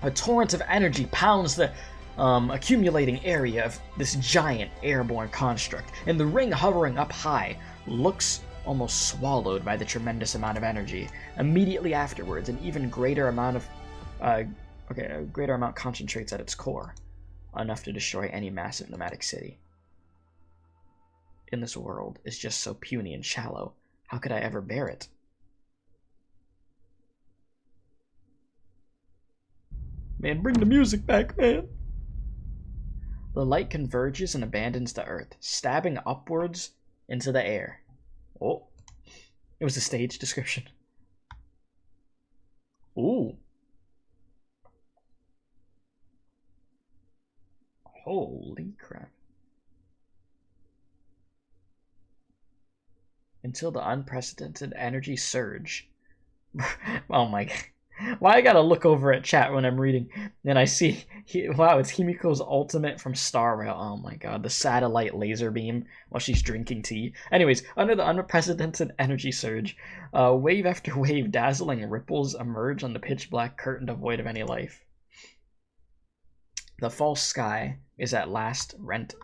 A torrent of energy pounds the accumulating area of this giant airborne construct, and the ring hovering up high looks almost swallowed by the tremendous amount of energy. Immediately afterwards, an even greater amount of a greater amount concentrates at its core, enough to destroy any massive nomadic city. In this world is just so puny and shallow. How could I ever bear it? Man, bring the music back, man. The light converges and abandons the earth, stabbing upwards into the air. Oh, it was a stage description. Ooh. Holy crap. Until the unprecedented energy surge. Oh my god. Why I gotta look over at chat when I'm reading, and I see, wow, it's Himiko's ultimate from Star Rail. Oh my god, the satellite laser beam while she's drinking tea. Anyways, under the unprecedented energy surge, wave after wave, dazzling ripples emerge on the pitch-black curtain devoid of any life. The false sky is at last rent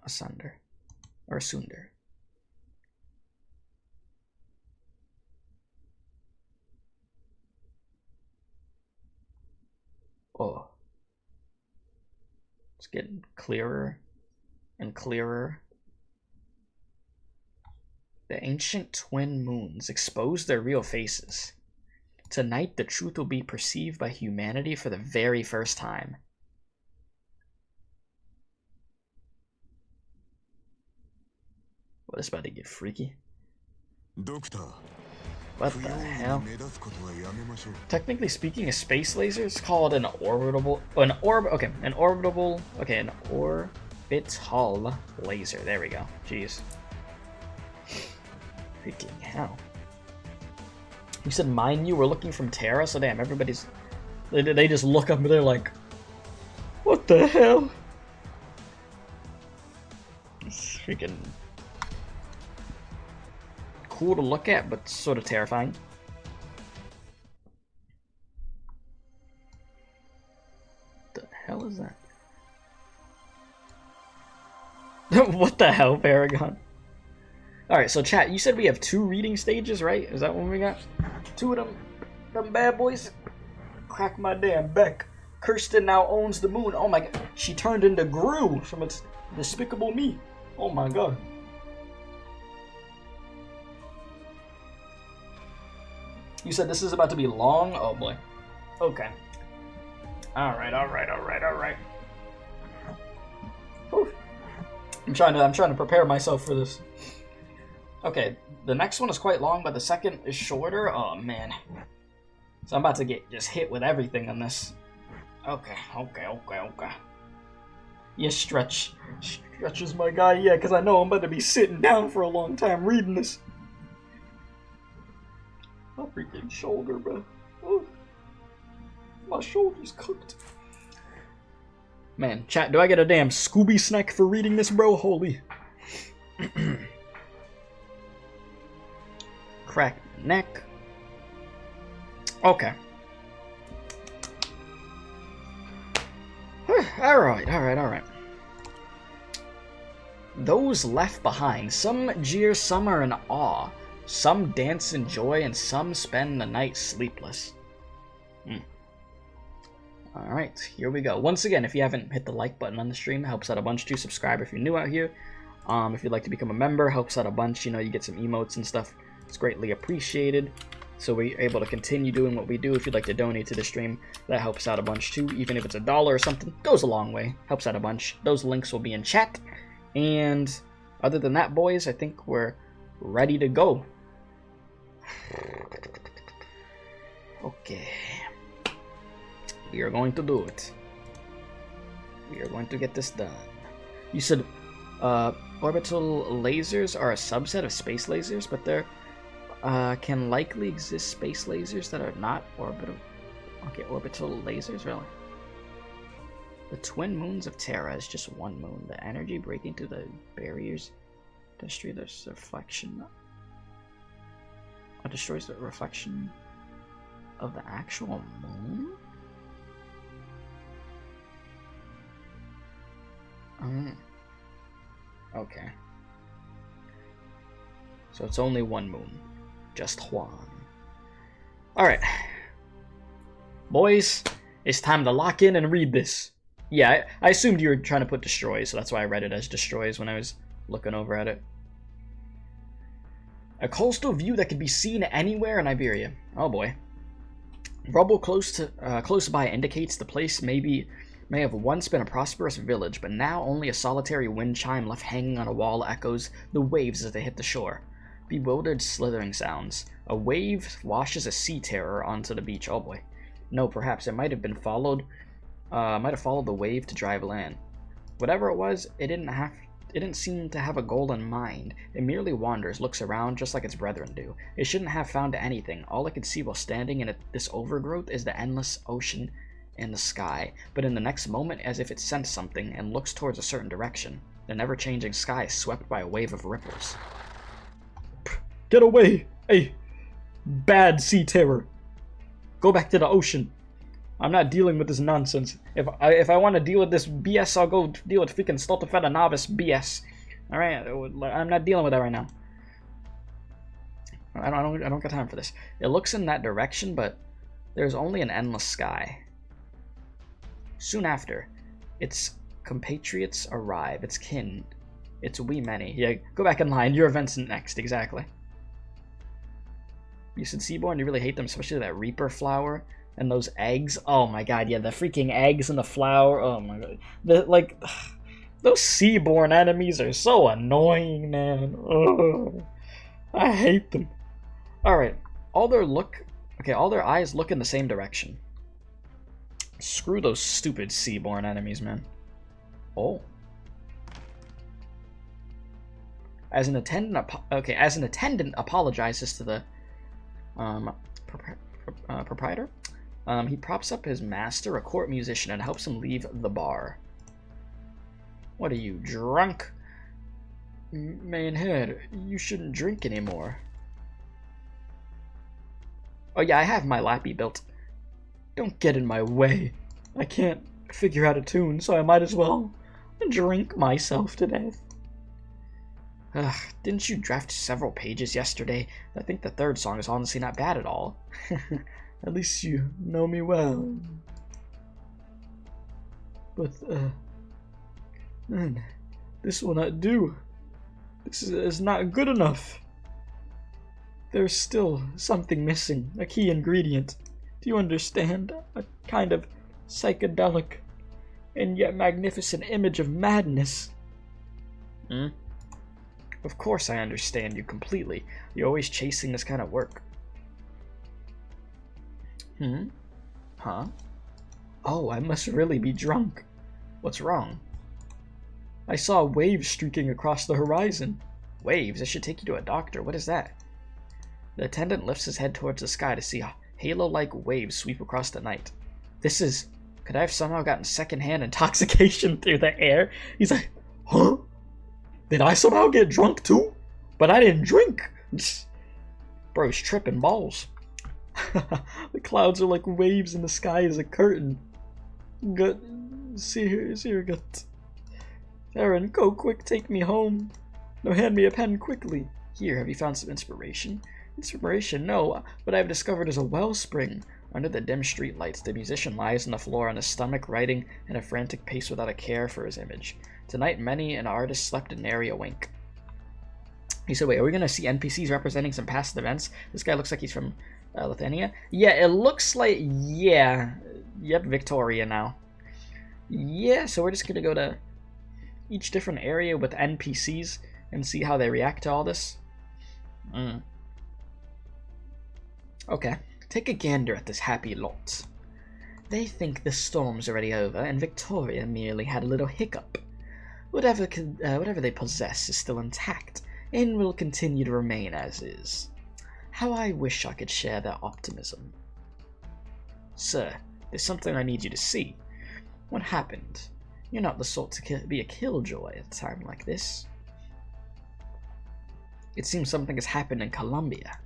asunder, or asunder. Oh. It's getting clearer and clearer. The ancient twin moons expose their real faces. Tonight, the truth will be perceived by humanity for the very first time. What is about to get freaky? ドクター What 不 the 用意 hell? に目立つことはやめましょう Technically speaking, a space laser is called an orbital. An orbital laser. There we go. Jeez. Freaking hell. You said mind you were looking from Terra, so damn, everybody's. They just look up and they're like, what the hell? It's freaking cool to look at, but sort of terrifying. The hell is that? What the hell, Paragon? Alright, so chat, you said we have 2 reading stages, right? Is that what we got? 2 of them bad boys? Crack my damn back. Kirsten now owns the moon. Oh my god. She turned into Gru from its Despicable Me. Oh my god. You said this is about to be long? Oh boy. Okay. Alright. I'm trying to prepare myself for this. Okay, the next one is quite long, but the second is shorter. Oh man. So I'm about to get just hit with everything on this. Okay. Yeah, Stretch. Stretch is my guy, yeah, because I know I'm about to be sitting down for a long time reading this. My freaking shoulder, bro. Oh, my shoulder's cooked. Man, chat, do I get a damn Scooby snack for reading this, bro? Holy. Crack neck. Okay. Alright. Those left behind, some jeer, some are in awe, some dance in joy, and some spend the night sleepless. Alright, here we go. Once again, if you haven't hit the like button on the stream, it helps out a bunch too. Subscribe if you're new out here. If you'd like to become a member, helps out a bunch. You know, you get some emotes and stuff. It's greatly appreciated. So we're able to continue doing what we do. If you'd like to donate to the stream, that helps out a bunch too. Even if it's $1 or something, goes a long way. Helps out a bunch. Those links will be in chat. And other than that, boys, I think we're ready to go. Okay. We are going to do it. We are going to get this done. You said orbital lasers are a subset of space lasers, but there can likely exist space lasers that are not orbital. Okay, orbital lasers, really? The twin moons of Terra is just one moon. The energy breaking through the barriers destroys the reflection. Destroys the reflection of the actual moon? Okay. So it's only one moon. Just one. Alright. Boys, it's time to lock in and read this. Yeah, I assumed you were trying to put destroys, so that's why I read it as destroys when I was looking over at it. A coastal view that could be seen anywhere in Iberia. Oh boy. Rubble close by indicates the place may have once been a prosperous village, but now only a solitary wind chime left hanging on a wall echoes the waves as they hit the shore. Bewildered slithering sounds. A wave washes a sea terror onto the beach. Oh boy. No, perhaps it might have followed the wave to drive land. Whatever it was, it didn't seem to have a goal in mind. It merely wanders, looks around just like its brethren do. It shouldn't have found anything. All it could see while standing in this overgrowth is the endless ocean and the sky. But in the next moment, as if it sensed something and looks towards a certain direction, the never-changing sky is swept by a wave of ripples. Get away! Hey! Bad sea terror! Go back to the ocean. I'm not dealing with this nonsense. If I want to deal with this BS, I'll go deal with freaking Stultifed Novice BS. Alright? I'm not dealing with that right now. I don't got time for this. It looks in that direction, but there's only an endless sky. Soon after, its compatriots arrive, its kin, its wee many. Yeah, go back in line. Your event's next, exactly. You said Seaborn, you really hate them, especially that Reaper flower and those eggs. Oh my god, yeah, the freaking eggs and the flower. Oh my god. The Those seaborne enemies are so annoying, man. Ugh. I hate them. Alright, all their eyes look in the same direction. Screw those stupid seaborne enemies, man. Oh. As an attendant apologizes to the proprietor. He props up his master, a court musician, and helps him leave the bar. What are you, drunk? Mainhead, you shouldn't drink anymore. Oh yeah, I have my lappy built. Don't get in my way. I can't figure out a tune, so I might as well drink myself to death. Ugh, didn't you draft several pages yesterday? I think the third song is honestly not bad at all. At least you know me well. But, man, this will not do. This is not good enough. There's still something missing, a key ingredient. Do you understand? A kind of psychedelic and yet magnificent image of madness. Of course I understand you completely. You're always chasing this kind of work. Huh? Oh, I must really be drunk. What's wrong? I saw waves streaking across the horizon. Waves? I should take you to a doctor. What is that? The attendant lifts his head towards the sky to see halo-like waves sweep across the night. This is... Could I have somehow gotten secondhand intoxication through the air? He's like, huh? Did I somehow get drunk too? But I didn't drink. Bro's tripping balls. The clouds are like waves and the sky is a curtain. Gut. See here, gut. Aaron, go quick, take me home. No, hand me a pen quickly. Here, have you found some inspiration? Inspiration? No, but I've discovered is a wellspring. Under the dim street lights, the musician lies on the floor on his stomach, writing at a frantic pace without a care for his image. Tonight, many an artist slept in nary a wink. He said, wait, are we going to see NPCs representing some past events? This guy looks like he's from Lithuania. Yeah, it looks like, yeah. Yep, Victoria now. Yeah, so we're just going to go to each different area with NPCs and see how they react to all this. Okay, take a gander at this happy lot. They think the storm's already over, and Victoria merely had a little hiccup. Whatever they possess is still intact, and will continue to remain as is. How I wish I could share their optimism. Sir, there's something I need you to see. What happened? You're not the sort to be a killjoy at a time like this. It seems something has happened in Colombia.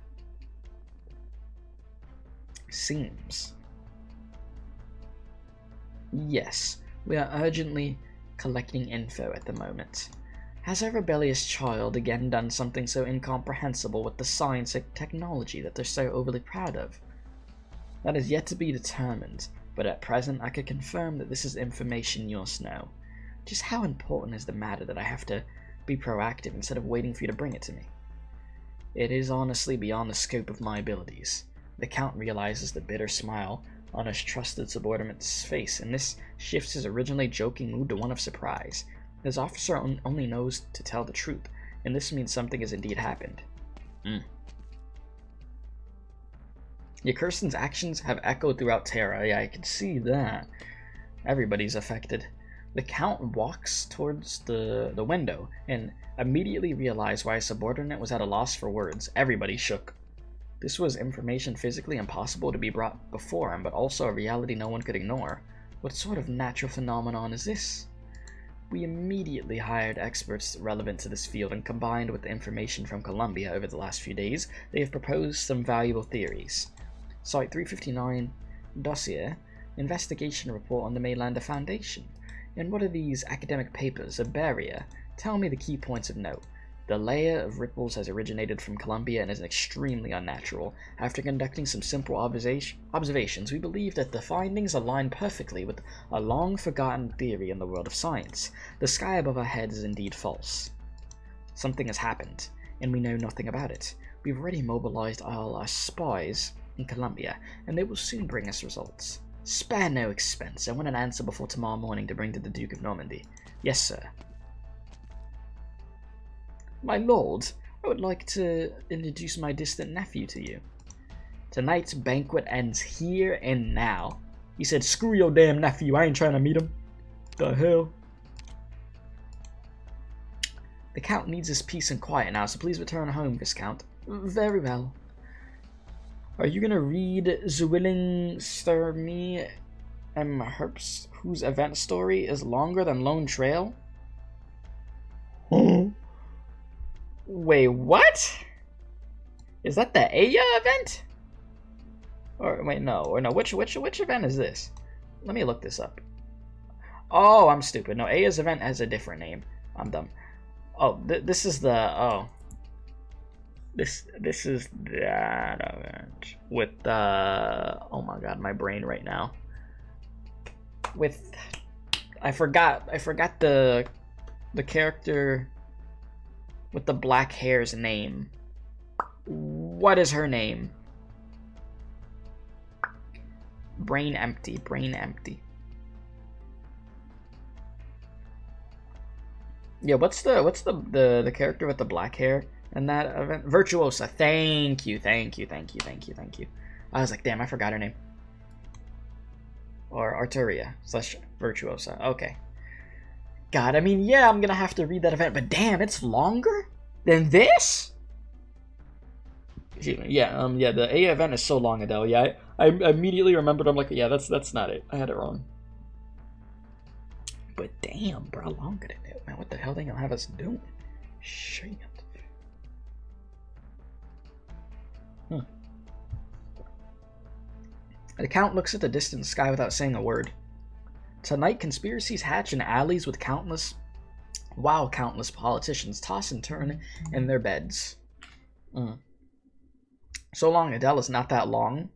Seems. Yes, we are urgently collecting info at the moment. Has our rebellious child again done something so incomprehensible with the science and technology that they're so overly proud of? That is yet to be determined, but at present I can confirm that this is information you must know. Just how important is the matter that I have to be proactive instead of waiting for you to bring it to me? It is honestly beyond the scope of my abilities. The Count realizes the bitter smile on his trusted subordinate's face, and this shifts his originally joking mood to one of surprise. His officer only knows to tell the truth, and this means something has indeed happened. Yeah, Kirsten's actions have echoed throughout Terra. Yeah, I can see that. Everybody's affected. The Count walks towards the window and immediately realized why his subordinate was at a loss for words. Everybody shook. This was information physically impossible to be brought before him, but also a reality no one could ignore. What sort of natural phenomenon is this? We immediately hired experts relevant to this field, and combined with the information from Colombia over the last few days, they have proposed some valuable theories. Site 359, Dossier, Investigation Report on the Mainlander Foundation. And what are these academic papers? A barrier? Tell me the key points of note. The layer of ripples has originated from Colombia and is extremely unnatural. After conducting some simple observations, we believe that the findings align perfectly with a long-forgotten theory in the world of science. The sky above our heads is indeed false. Something has happened, and we know nothing about it. We've already mobilized all our spies in Colombia, and they will soon bring us results. Spare no expense. I want an answer before tomorrow morning to bring to the Duke of Normandy. Yes, sir. My lords, I would like to introduce my distant nephew to you. Tonight's banquet ends here and now. He said, screw your damn nephew, I ain't trying to meet him. The hell? The Count needs his peace and quiet now, so please return home, Viscount. Very well. Are you gonna read Zwilling Sturmy and Herbst, whose event story is longer than Lone Trail? Wait, what? Is that the Aya event? Or wait, no, or no. Which event is this? Let me look this up. Oh, I'm stupid. No, Aya's event has a different name. I'm dumb. Oh, this is the This is that event with oh my god, my brain right now. With I forgot the character with the black hair's name. What is her name? Brain empty. Yeah, what's the character with the black hair in that event? Virtuosa. Thank you. I was like, damn, I forgot her name. Or Arturia / Virtuosa. Okay. God, I mean, yeah, I'm gonna have to read that event, but damn, it's longer than this? Yeah, the A event is so long, Adele. Yeah, I immediately remembered. I'm like, yeah, that's not it. I had it wrong. But damn, bro, longer than it, man. What the hell they gonna have us doing? Shit. The Count looks at the distant sky without saying a word. Tonight, conspiracies hatch in alleys with countless politicians toss and turn in their beds. So long, Adele, is not that long.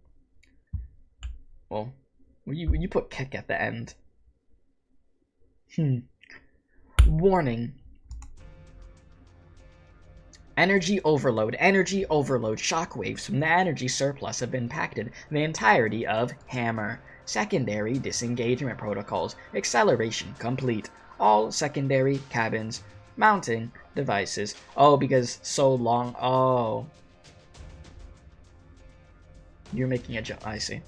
Well, you put kick at the end. Warning. Energy overload. Shockwaves from the energy surplus have impacted the entirety of Hammer. Secondary disengagement protocols. Acceleration complete. All secondary cabins. Mounting devices. Oh, because so long. Oh. You're making a joke. I see.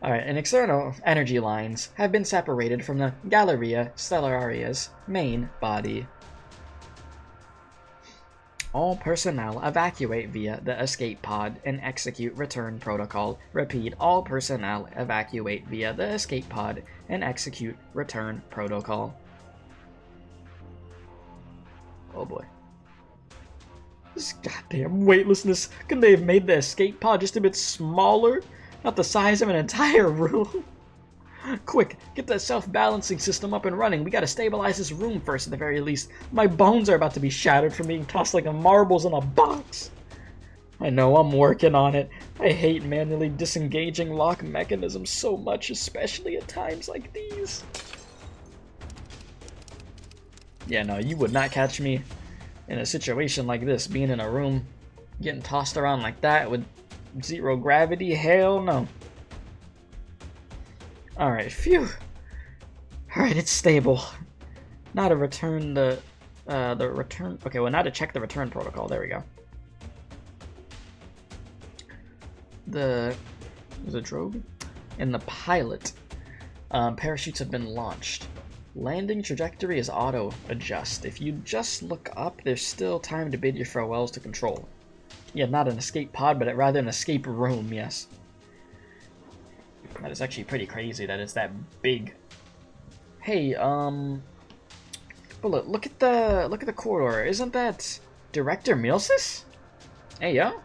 Alright, and external energy lines have been separated from the Galleria Stellaria's main body. All personnel evacuate via the escape pod and execute return protocol. Repeat, all personnel evacuate via the escape pod and execute return protocol. Oh boy. This goddamn weightlessness. Couldn't they have made the escape pod just a bit smaller? Not the size of an entire room? Quick, get that self-balancing system up and running. We gotta stabilize this room first at the very least. My bones are about to be shattered from being tossed like marbles in a box. I know, I'm working on it. I hate manually disengaging lock mechanisms so much, especially at times like these. Yeah, no, you would not catch me in a situation like this, being in a room, getting tossed around like that with zero gravity. Hell no. Alright, phew. Alright, it's stable. Now to return the return. Okay, well, now to check the return protocol. There we go. The drogue and the pilot parachutes have been launched. Landing trajectory is auto adjust. If you just look up, there's still time to bid your farewells to control. Yeah, not an escape pod, but rather an escape room. Yes. That is actually pretty crazy that it's that big. Hey, but look at the corridor. Isn't that Director Milsis? Hey, yo.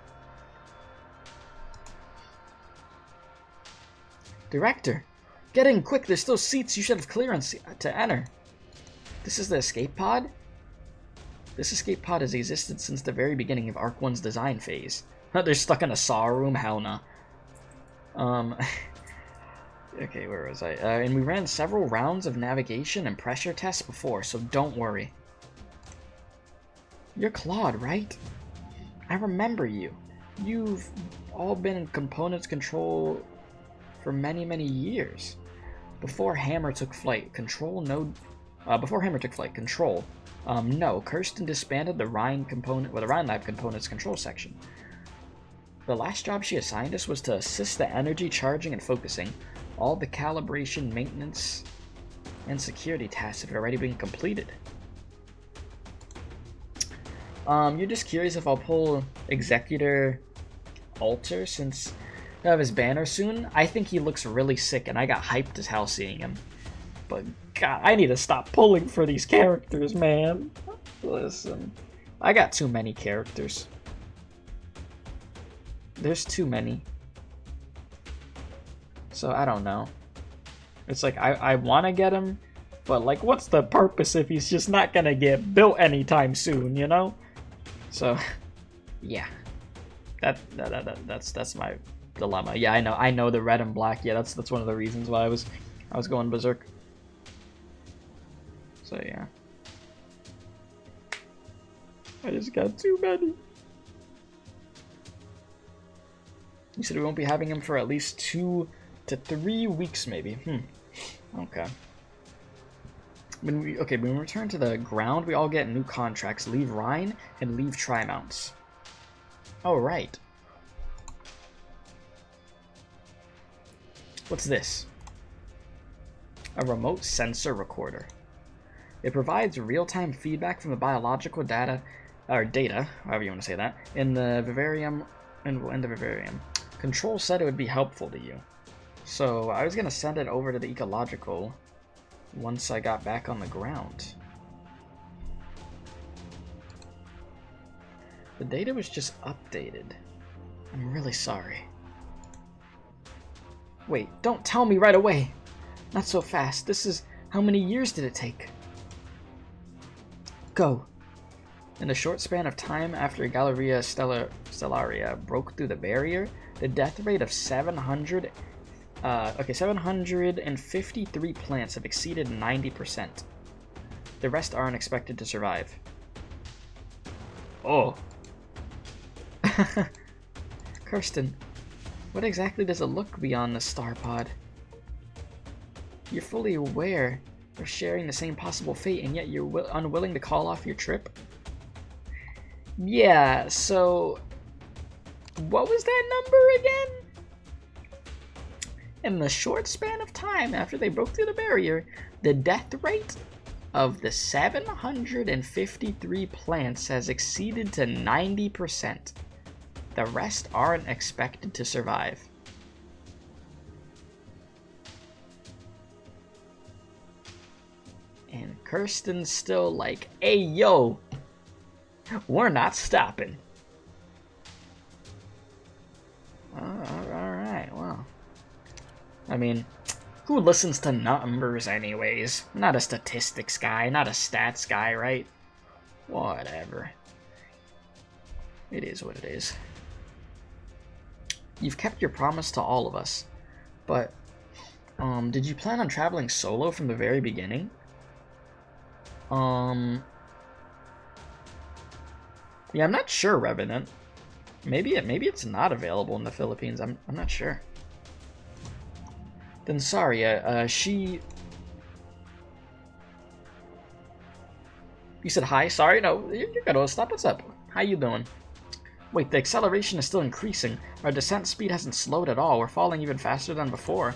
Director, get in quick. There's still seats. You should have clearance to enter. This is the escape pod? This escape pod has existed since the very beginning of Arc 1's design phase. They're stuck in a saw room? Hell no. Okay, where was I? And we ran several rounds of navigation and pressure tests before, so don't worry. You're Claude, right? I remember you. You've all been in components control for many, many years. Before Hammer took flight, control node Before Hammer took flight, control. No, Kirsten disbanded the Rhine component, or the Rhine Lab component's control section. The last job she assigned us was to assist the energy charging and focusing. All the calibration, maintenance, and security tasks have already been completed. You're just curious if I'll pull Executor Alter since I have his banner soon. I think he looks really sick, and I got hyped as hell seeing him. But God, I need to stop pulling for these characters, man. Listen, I got too many characters. There's too many. So I don't know. It's like I want to get him, but like, what's the purpose if he's just not gonna get built anytime soon, you know? So, yeah, that's my dilemma. Yeah, I know the red and black. Yeah, that's one of the reasons why I was going berserk. So yeah, I just got too many. You said we won't be having him for at least 2 to 3 weeks, maybe. Okay. When we return to the ground, we all get new contracts. Leave Rhine and leave Tri-Mounts. Oh, right. What's this? A remote sensor recorder. It provides real-time feedback from the biological data, or data, however you want to say that, in the vivarium. In the vivarium. Control said it would be helpful to you. So I was gonna send it over to the ecological once I got back on the ground. The data was just updated. I'm really sorry. Wait, don't tell me right away! Not so fast. This is... How many years did it take? Go. In the short span of time after Galleria Stellaria broke through the barrier, the death rate of 753 plants have exceeded 90%. The rest aren't expected to survive. Oh. Kirsten, what exactly does it look beyond the star pod? You're fully aware we're sharing the same possible fate, and yet you're unwilling to call off your trip? Yeah, so... What was that number again? In the short span of time after they broke through the barrier, the death rate of the 753 plants has exceeded to 90%. The rest aren't expected to survive. And Kirsten's still like, hey yo, we're not stopping. Alright, well. I mean, who listens to numbers anyways? Not a statistics guy, not a stats guy, right? Whatever. It is what it is. You've kept your promise to all of us, but, did you plan on traveling solo from the very beginning? Yeah, I'm not sure, Revenant. Maybe it's not available in the Philippines. I'm not sure. Then sorry, she... You said hi? Sorry? No, you're good. Stop. What's up? How you doing? Wait, the acceleration is still increasing. Our descent speed hasn't slowed at all. We're falling even faster than before.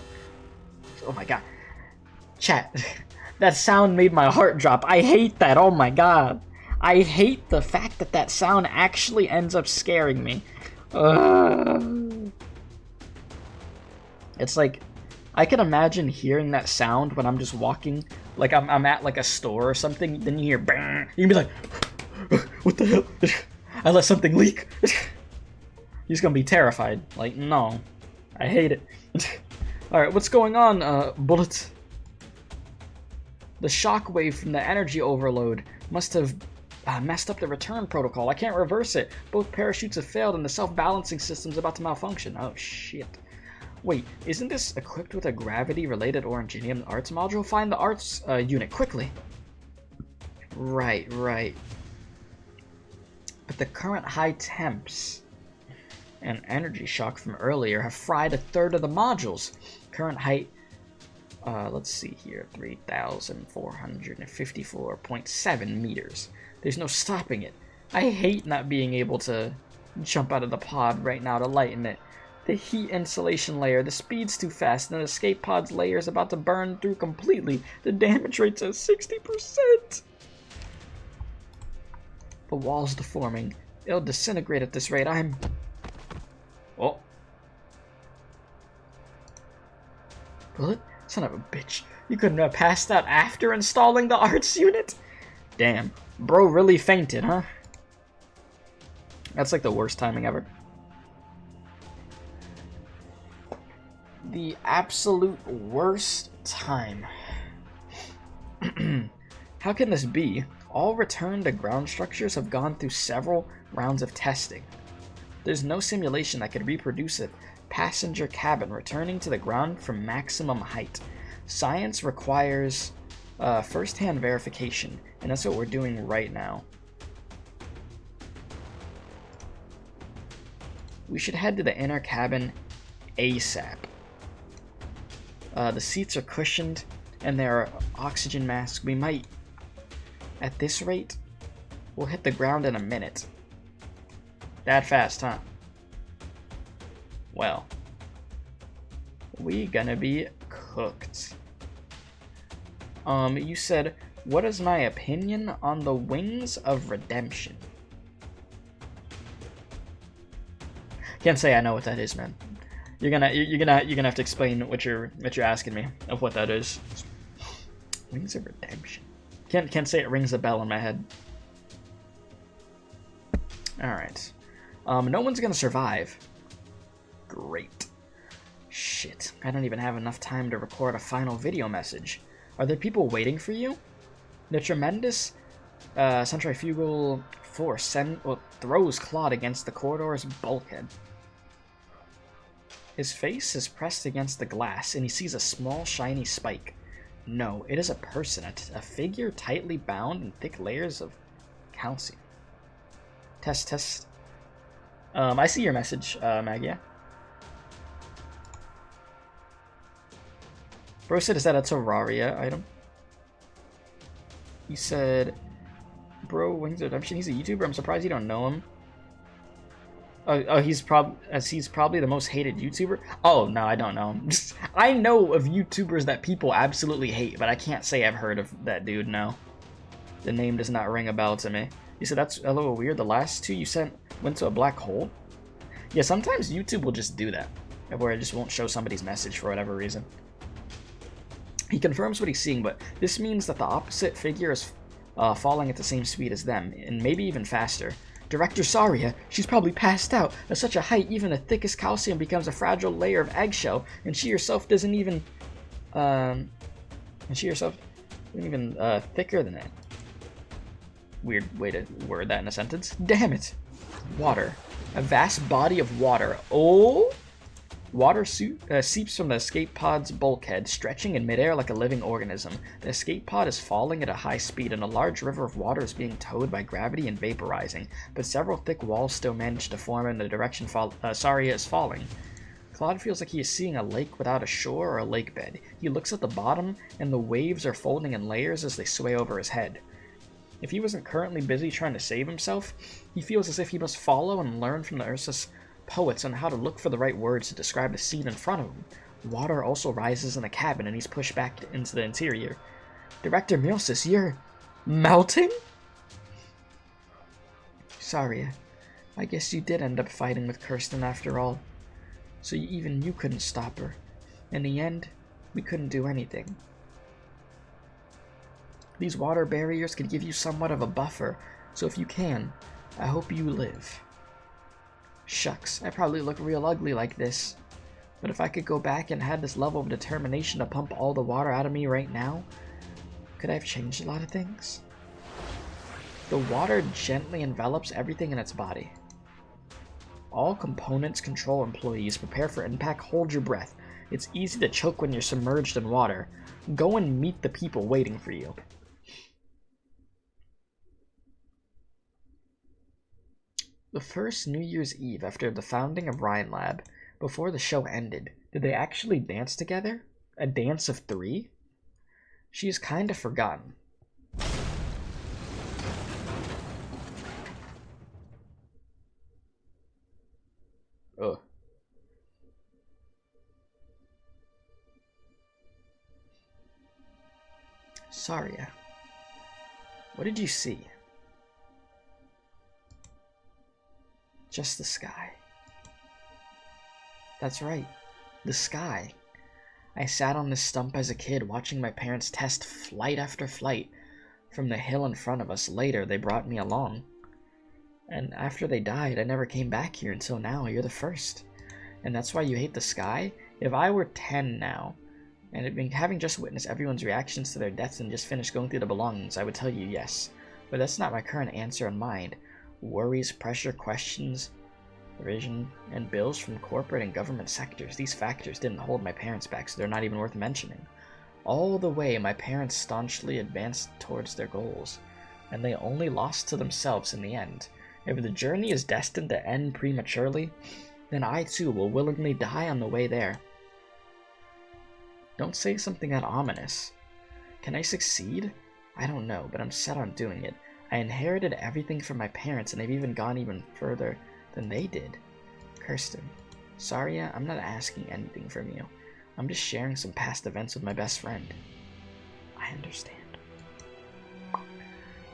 Oh my god. Chat. That sound made my heart drop. I hate that. Oh my god. I hate the fact that that sound actually ends up scaring me. It's like, I can imagine hearing that sound when I'm just walking, like I'm at like a store or something, then you hear bang, you can be like, what the hell? I let something leak. He's gonna be terrified. Like, no. I hate it. Alright, what's going on, Bullet? The shockwave from the energy overload must have messed up the return protocol. I can't reverse it. Both parachutes have failed and the self-balancing system's about to malfunction. Oh, shit. Wait, isn't this equipped with a gravity-related Oranginium arts module? Find the arts unit, quickly. Right. But the current high temps and energy shock from earlier have fried a third of the modules. Current height Let's see here, 3,454.7 meters. There's no stopping it. I hate not being able to jump out of the pod right now to lighten it. The heat insulation layer, the speed's too fast, and the escape pod's layer is about to burn through completely. The damage rate's at 60%. The wall's deforming. It'll disintegrate at this rate. Oh. Bullet? Son of a bitch. You couldn't have passed out after installing the arts unit? Damn. Bro really fainted, huh? That's like the worst timing ever. The absolute worst time. How can this be? All return to ground structures have gone through several rounds of testing. There's no simulation that could reproduce a passenger cabin returning to the ground from maximum height. Science requires first-hand verification, and that's what we're doing right now. We should head to the inner cabin ASAP. The seats are cushioned, and there are oxygen masks. We might, at this rate, we'll hit the ground in a minute. That fast, huh? Well, we gonna be cooked. You said, what is my opinion on the Wings of Redemption? Can't say I know what that is, man. You're gonna have to explain what you're asking me of what that is. Wings of Redemption. Can't say it rings a bell in my head. All right. No one's gonna survive. Great. Shit. I don't even have enough time to record a final video message. Are there people waiting for you? The tremendous centrifugal force throws Claude against the corridor's bulkhead. His face is pressed against the glass, and he sees a small, shiny spike. No, it is a person, a figure tightly bound in thick layers of calcium. Test. I see your message, Magia. Bro said, is that a Terraria item? He said, bro, Wings of Redemption, he's a YouTuber. I'm surprised you don't know him. Oh, he's probably the most hated YouTuber. Oh no, I don't know him. I know of YouTubers that people absolutely hate, but I can't say I've heard of that dude. No, the name does not ring a bell to me. You said that's a little weird. The last two you sent went to a black hole. Yeah, sometimes YouTube will just do that, where it just won't show somebody's message for whatever reason. He confirms what he's seeing, but this means that the opposite figure is falling at the same speed as them, and maybe even faster. Director Saria, she's probably passed out. At such a height, even the thickest calcium becomes a fragile layer of eggshell, and she herself doesn't even, thicker than it. Weird way to word that in a sentence. Damn it. Water. A vast body of water. Oh! Water seeps from the escape pod's bulkhead, stretching in midair like a living organism. The escape pod is falling at a high speed, and a large river of water is being towed by gravity and vaporizing, but several thick walls still manage to form in the direction Saria is falling. Claude feels like he is seeing a lake without a shore or a lake bed. He looks at the bottom, and the waves are folding in layers as they sway over his head. If he wasn't currently busy trying to save himself, he feels as if he must follow and learn from the Ursus poets on how to look for the right words to describe the scene in front of him. Water also rises in the cabin, and he's pushed back into the interior. Director Miosis, you're melting? Saria, I guess you did end up fighting with Kirsten after all. So even you couldn't stop her. In the end, we couldn't do anything. These water barriers could give you somewhat of a buffer, so if you can, I hope you live. Shucks, I probably look real ugly like this. But if I could go back and had this level of determination to pump all the water out of me right now, could I have changed a lot of things? The water gently envelops everything in its body. All components control employees. Prepare for impact, hold your breath. It's easy to choke when you're submerged in water. Go and meet the people waiting for you. The first New Year's Eve after the founding of Rhine Lab, before the show ended, did they actually dance together? A dance of 3? She's kinda forgotten. Ugh. Saria, what did you see? Just the sky. That's right, the sky. I sat on this stump as a kid watching my parents test flight after flight from the hill in front of us. Later, they brought me along. And after they died, I never came back here until now. You're the first. And that's why you hate the sky? If I were 10 now, and had been having just witnessed everyone's reactions to their deaths and just finished going through the belongings, I would tell you yes. But that's not my current answer in mind. Worries, pressure, questions, provision, and bills from corporate and government sectors. These factors didn't hold my parents back, so they're not even worth mentioning. All the way, my parents staunchly advanced towards their goals, and they only lost to themselves in the end. If the journey is destined to end prematurely, then I too will willingly die on the way there. Don't say something that ominous. Can I succeed? I don't know, but I'm set on doing it. I inherited everything from my parents, and they've even gone even further than they did. Kirsten, Saria, I'm not asking anything from you. I'm just sharing some past events with my best friend. I understand.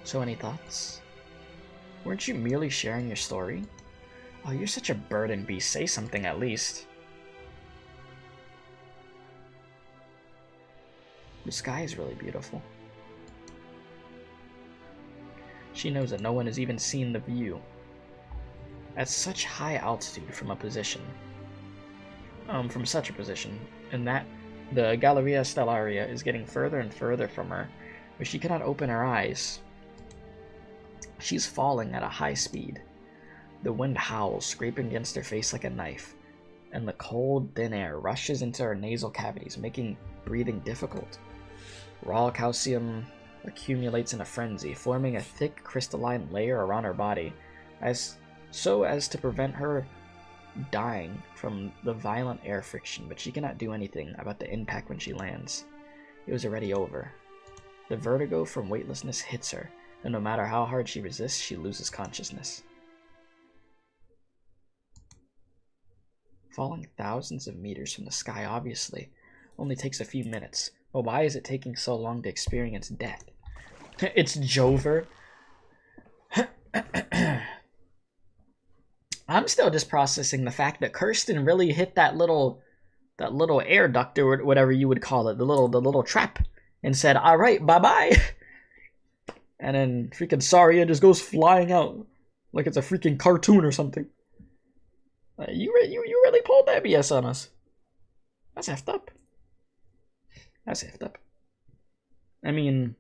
So any thoughts? Weren't you merely sharing your story? Oh, you're such a burden beast. Say something at least. The sky is really beautiful. She knows that no one has even seen the view at such high altitude from such a position, and that the Galleria Stellaria is getting further and further from her, but she cannot open her eyes. She's falling at a high speed. The wind howls, scraping against her face like a knife, and the cold, thin air rushes into her nasal cavities, making breathing difficult. Raw calcium accumulates in a frenzy, forming a thick crystalline layer around her body, so as to prevent her dying from the violent air friction, but she cannot do anything about the impact when she lands. It was already over. The vertigo from weightlessness hits her, and no matter how hard she resists, she loses consciousness. Falling thousands of meters from the sky obviously only takes a few minutes. But why is it taking so long to experience death? It's Jover. I'm still just processing the fact that Kirsten really hit that little air duct or whatever you would call it, the little trap, and said, "All right, bye-bye." And then freaking Saria just goes flying out like it's a freaking cartoon or something. You really pulled that BS on us. That's effed up. That's effed up. I mean,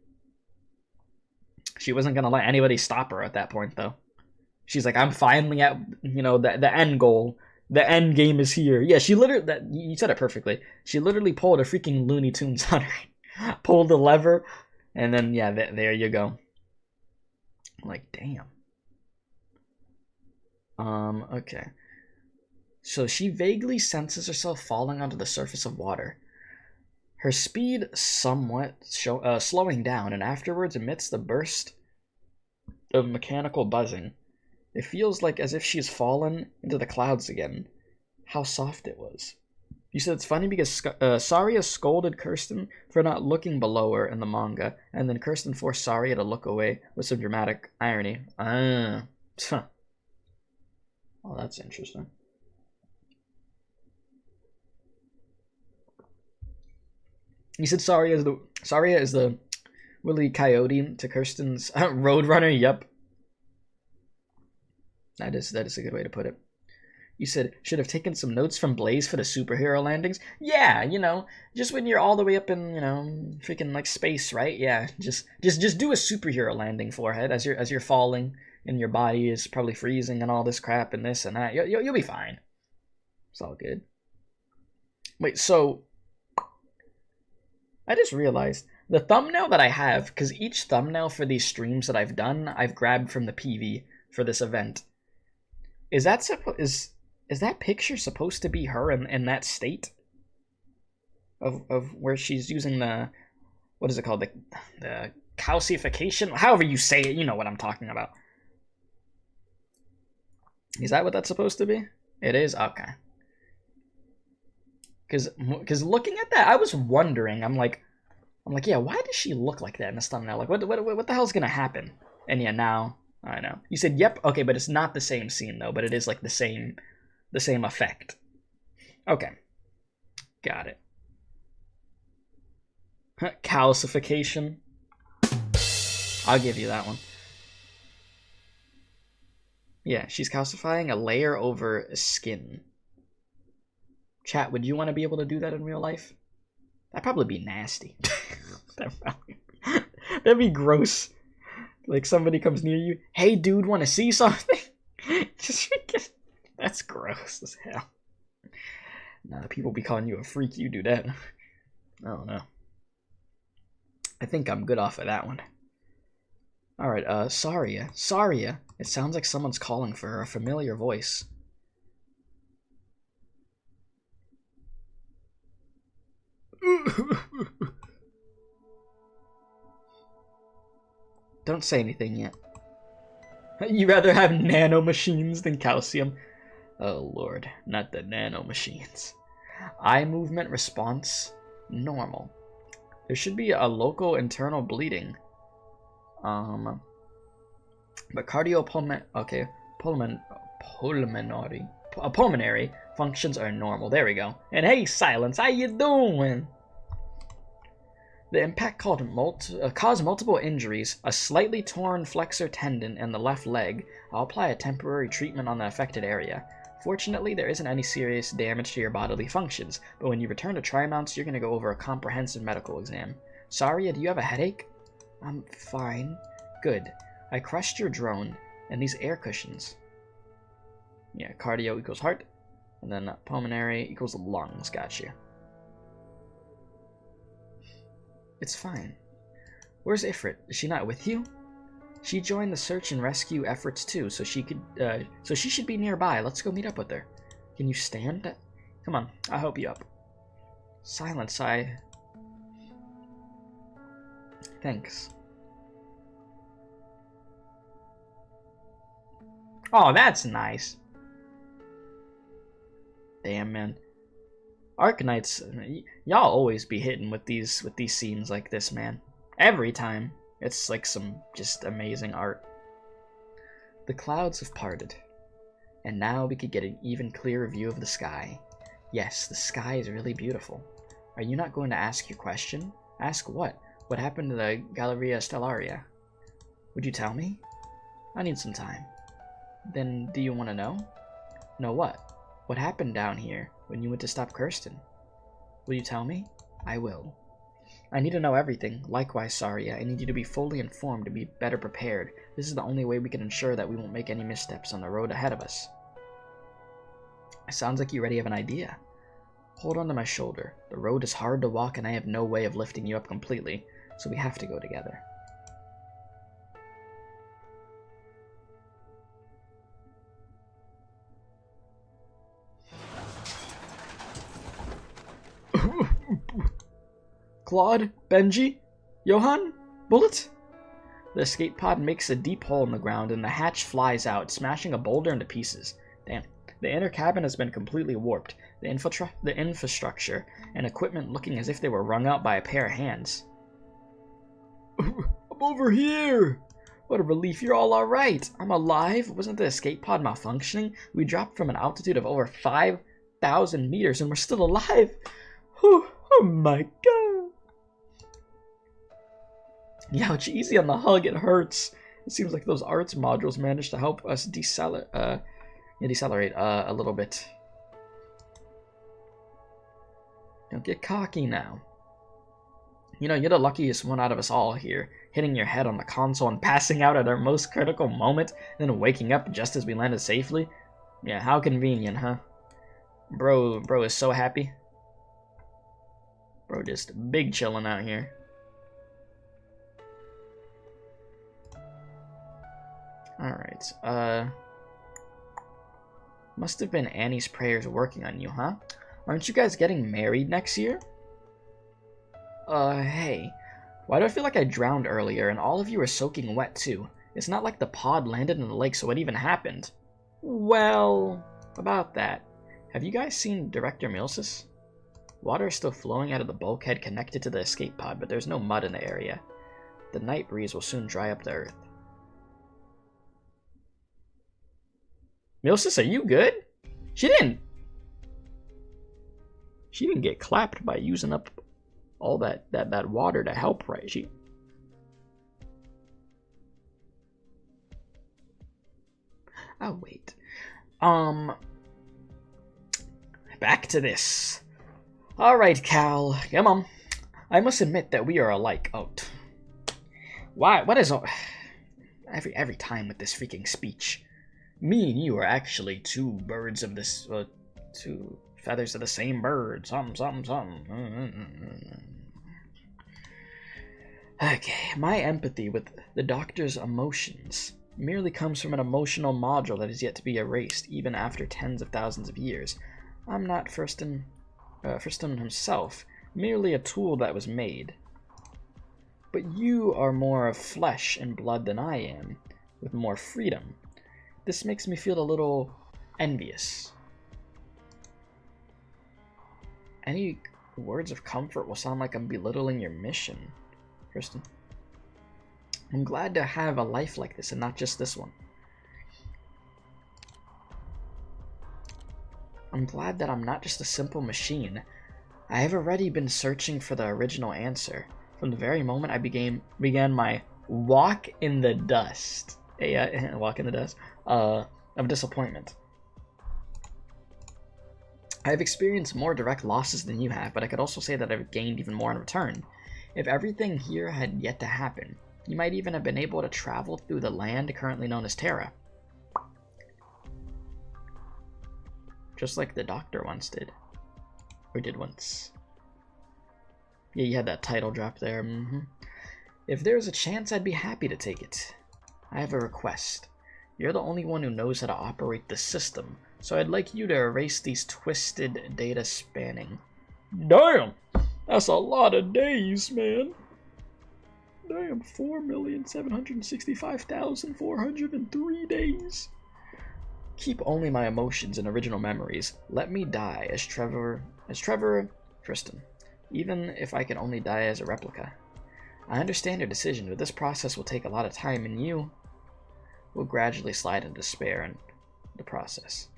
she wasn't gonna let anybody stop her at that point, though. She's like, I'm finally at, the end goal. The end game is here. Yeah, she literally, you said it perfectly. She literally pulled a freaking Looney Tunes on her. Pulled the lever, and then, yeah, there you go. Like, damn. Okay. So she vaguely senses herself falling onto the surface of water. Her speed somewhat slowing down, and afterwards, amidst the burst of mechanical buzzing, it feels like as if she's fallen into the clouds again. How soft it was. You said it's funny because Saria scolded Kirsten for not looking below her in the manga, and then Kirsten forced Saria to look away with some dramatic irony. Oh, that's interesting. You said Saria is the Willy Coyote to Kirsten's Roadrunner. Yep. That is a good way to put it. You said, should have taken some notes from Blaze for the superhero landings. Yeah, just when you're all the way up in, freaking like space, right? Yeah, just do a superhero landing, Forehead, as you're falling and your body is probably freezing and all this crap and this and that. You'll be fine. It's all good. Wait, so I just realized the thumbnail that I have, because each thumbnail for these streams that I've done, I've grabbed from the PV for this event. Is that picture supposed to be her in that state? of where she's using the, what is it called, the calcification, however you say it, you know what I'm talking about. Is that what that's supposed to be? It is? Okay. Because looking at that, I was wondering, I'm like, yeah, why does she look like that in this thumbnail? Like, what the hell's gonna happen? And yeah, now I know. You said yep, okay, but it's not the same scene though, but it is like the same effect. Okay, got it. Calcification. I'll give you that one. Yeah, she's calcifying a layer over skin. Chat, would you want to be able to do that in real life? That'd probably be nasty. That'd be gross. Like somebody comes near you, hey dude, want to see something? That's gross as hell. Nah, people be calling you a freak, you do that. I don't know. I think I'm good off of that one. Alright, Saria. Saria. It sounds like someone's calling for her, a familiar voice. Don't say anything yet. You rather have nano machines than calcium? Oh lord, not the nano machines. Eye movement response, normal. There should be a local internal bleeding. But pulmonary functions are normal. There we go. And hey, Silence, how you doing? The impact caused multiple injuries, a slightly torn flexor tendon in the left leg. I'll apply a temporary treatment on the affected area. Fortunately, there isn't any serious damage to your bodily functions, but when you return to Trimounts, you're going to go over a comprehensive medical exam. Saria, do you have a headache? I'm fine. Good. I crushed your drone, and these air cushions. Yeah, cardio equals heart, and then pulmonary equals lungs. Gotcha. It's fine. Where's Ifrit? Is she not with you? She joined the search and rescue efforts too, so she should be nearby. Let's go meet up with her. Can you stand? Come on, I'll help you up. Silence, Thanks. Oh, that's nice. Damn, man. Arknights, y'all always be hitting with these scenes like this, man. Every time. It's like some just amazing art. The clouds have parted, and now we could get an even clearer view of the sky. Yes, the sky is really beautiful. Are you not going to ask your question? Ask what? What happened to the Galleria Stellaria? Would you tell me? I need some time. Then, do you want to know? Know what? What happened down here when you went to stop Kirsten? Will you tell me? I will. I need to know everything. Likewise, Saria, I need you to be fully informed to be better prepared. This is the only way we can ensure that we won't make any missteps on the road ahead of us. It sounds like you already have an idea. Hold on to my shoulder. The road is hard to walk and I have no way of lifting you up completely, so we have to go together. Claude, Benji, Johan, Bullet? The escape pod makes a deep hole in the ground and the hatch flies out, smashing a boulder into pieces. Damn. The inner cabin has been completely warped, the infrastructure and equipment looking as if they were wrung out by a pair of hands. I'm over here! What a relief, you're all alright! I'm alive! Wasn't the escape pod malfunctioning? We dropped from an altitude of over 5,000 meters and we're still alive! Whew, oh my god! Youch, easy on the hug, it hurts. It seems like those arts modules managed to help us decelerate a little bit. Don't get cocky now. You know, you're the luckiest one out of us all here, hitting your head on the console and passing out at our most critical moment, then waking up just as we landed safely. Yeah, how convenient, huh? Bro is so happy. Bro just big chillin' out here. Alright, must have been Annie's prayers working on you, huh? Aren't you guys getting married next year? Hey. Why do I feel like I drowned earlier and all of you are soaking wet too? It's not like the pod landed in the lake, so what even happened? Well, about that. Have you guys seen Director Milsis? Water is still flowing out of the bulkhead connected to the escape pod, but there's no mud in the area. The night breeze will soon dry up the earth. Milsis, are you good? She didn't get clapped by using up all that water to help, right? Oh, wait. Back to this. Alright, Cal. Come on. I must admit that we are alike. Oh. Why? What is all... Every time with this freaking speech. Me and you are actually two birds of this... two feathers of the same bird. Something. Okay, my empathy with the Doctor's emotions merely comes from an emotional module that is yet to be erased, even after tens of thousands of years. I'm not Thurston himself, merely a tool that was made. But you are more of flesh and blood than I am, with more freedom. This makes me feel a little envious. Any words of comfort will sound like I'm belittling your mission, Kristen. I'm glad to have a life like this and not just this one. I'm glad that I'm not just a simple machine. I have already been searching for the original answer from the very moment I began my walk in the dust. Walk in the dust of disappointment. I have experienced more direct losses than you have, but I could also say that I've gained even more in return. If everything here had yet to happen, you might even have been able to travel through the land currently known as Terra. Just like the Doctor once did. Or did once. Yeah, you had that title drop there. If there's a chance, I'd be happy to take it. I have a request. You're the only one who knows how to operate the system, so I'd like you to erase these twisted data spanning. Damn! That's a lot of days, man. Damn, 4,765,403 days. Keep only my emotions and original memories. Let me die as Trevor Tristan, even if I can only die as a replica. I understand your decision, but this process will take a lot of time, and you will gradually slide into despair in the process.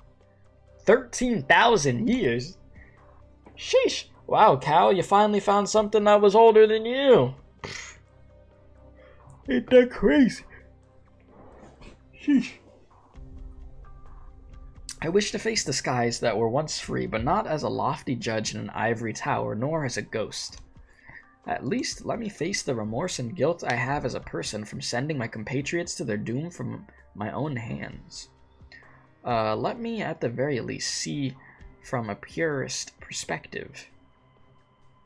13,000 years? Sheesh! Wow, Cal, you finally found something that was older than you. Ain't that crazy? Sheesh. I wish to face the skies that were once free, but not as a lofty judge in an ivory tower, nor as a ghost. At least let me face the remorse and guilt I have as a person from sending my compatriots to their doom from my own hands. Let me, at the very least, see from a purist perspective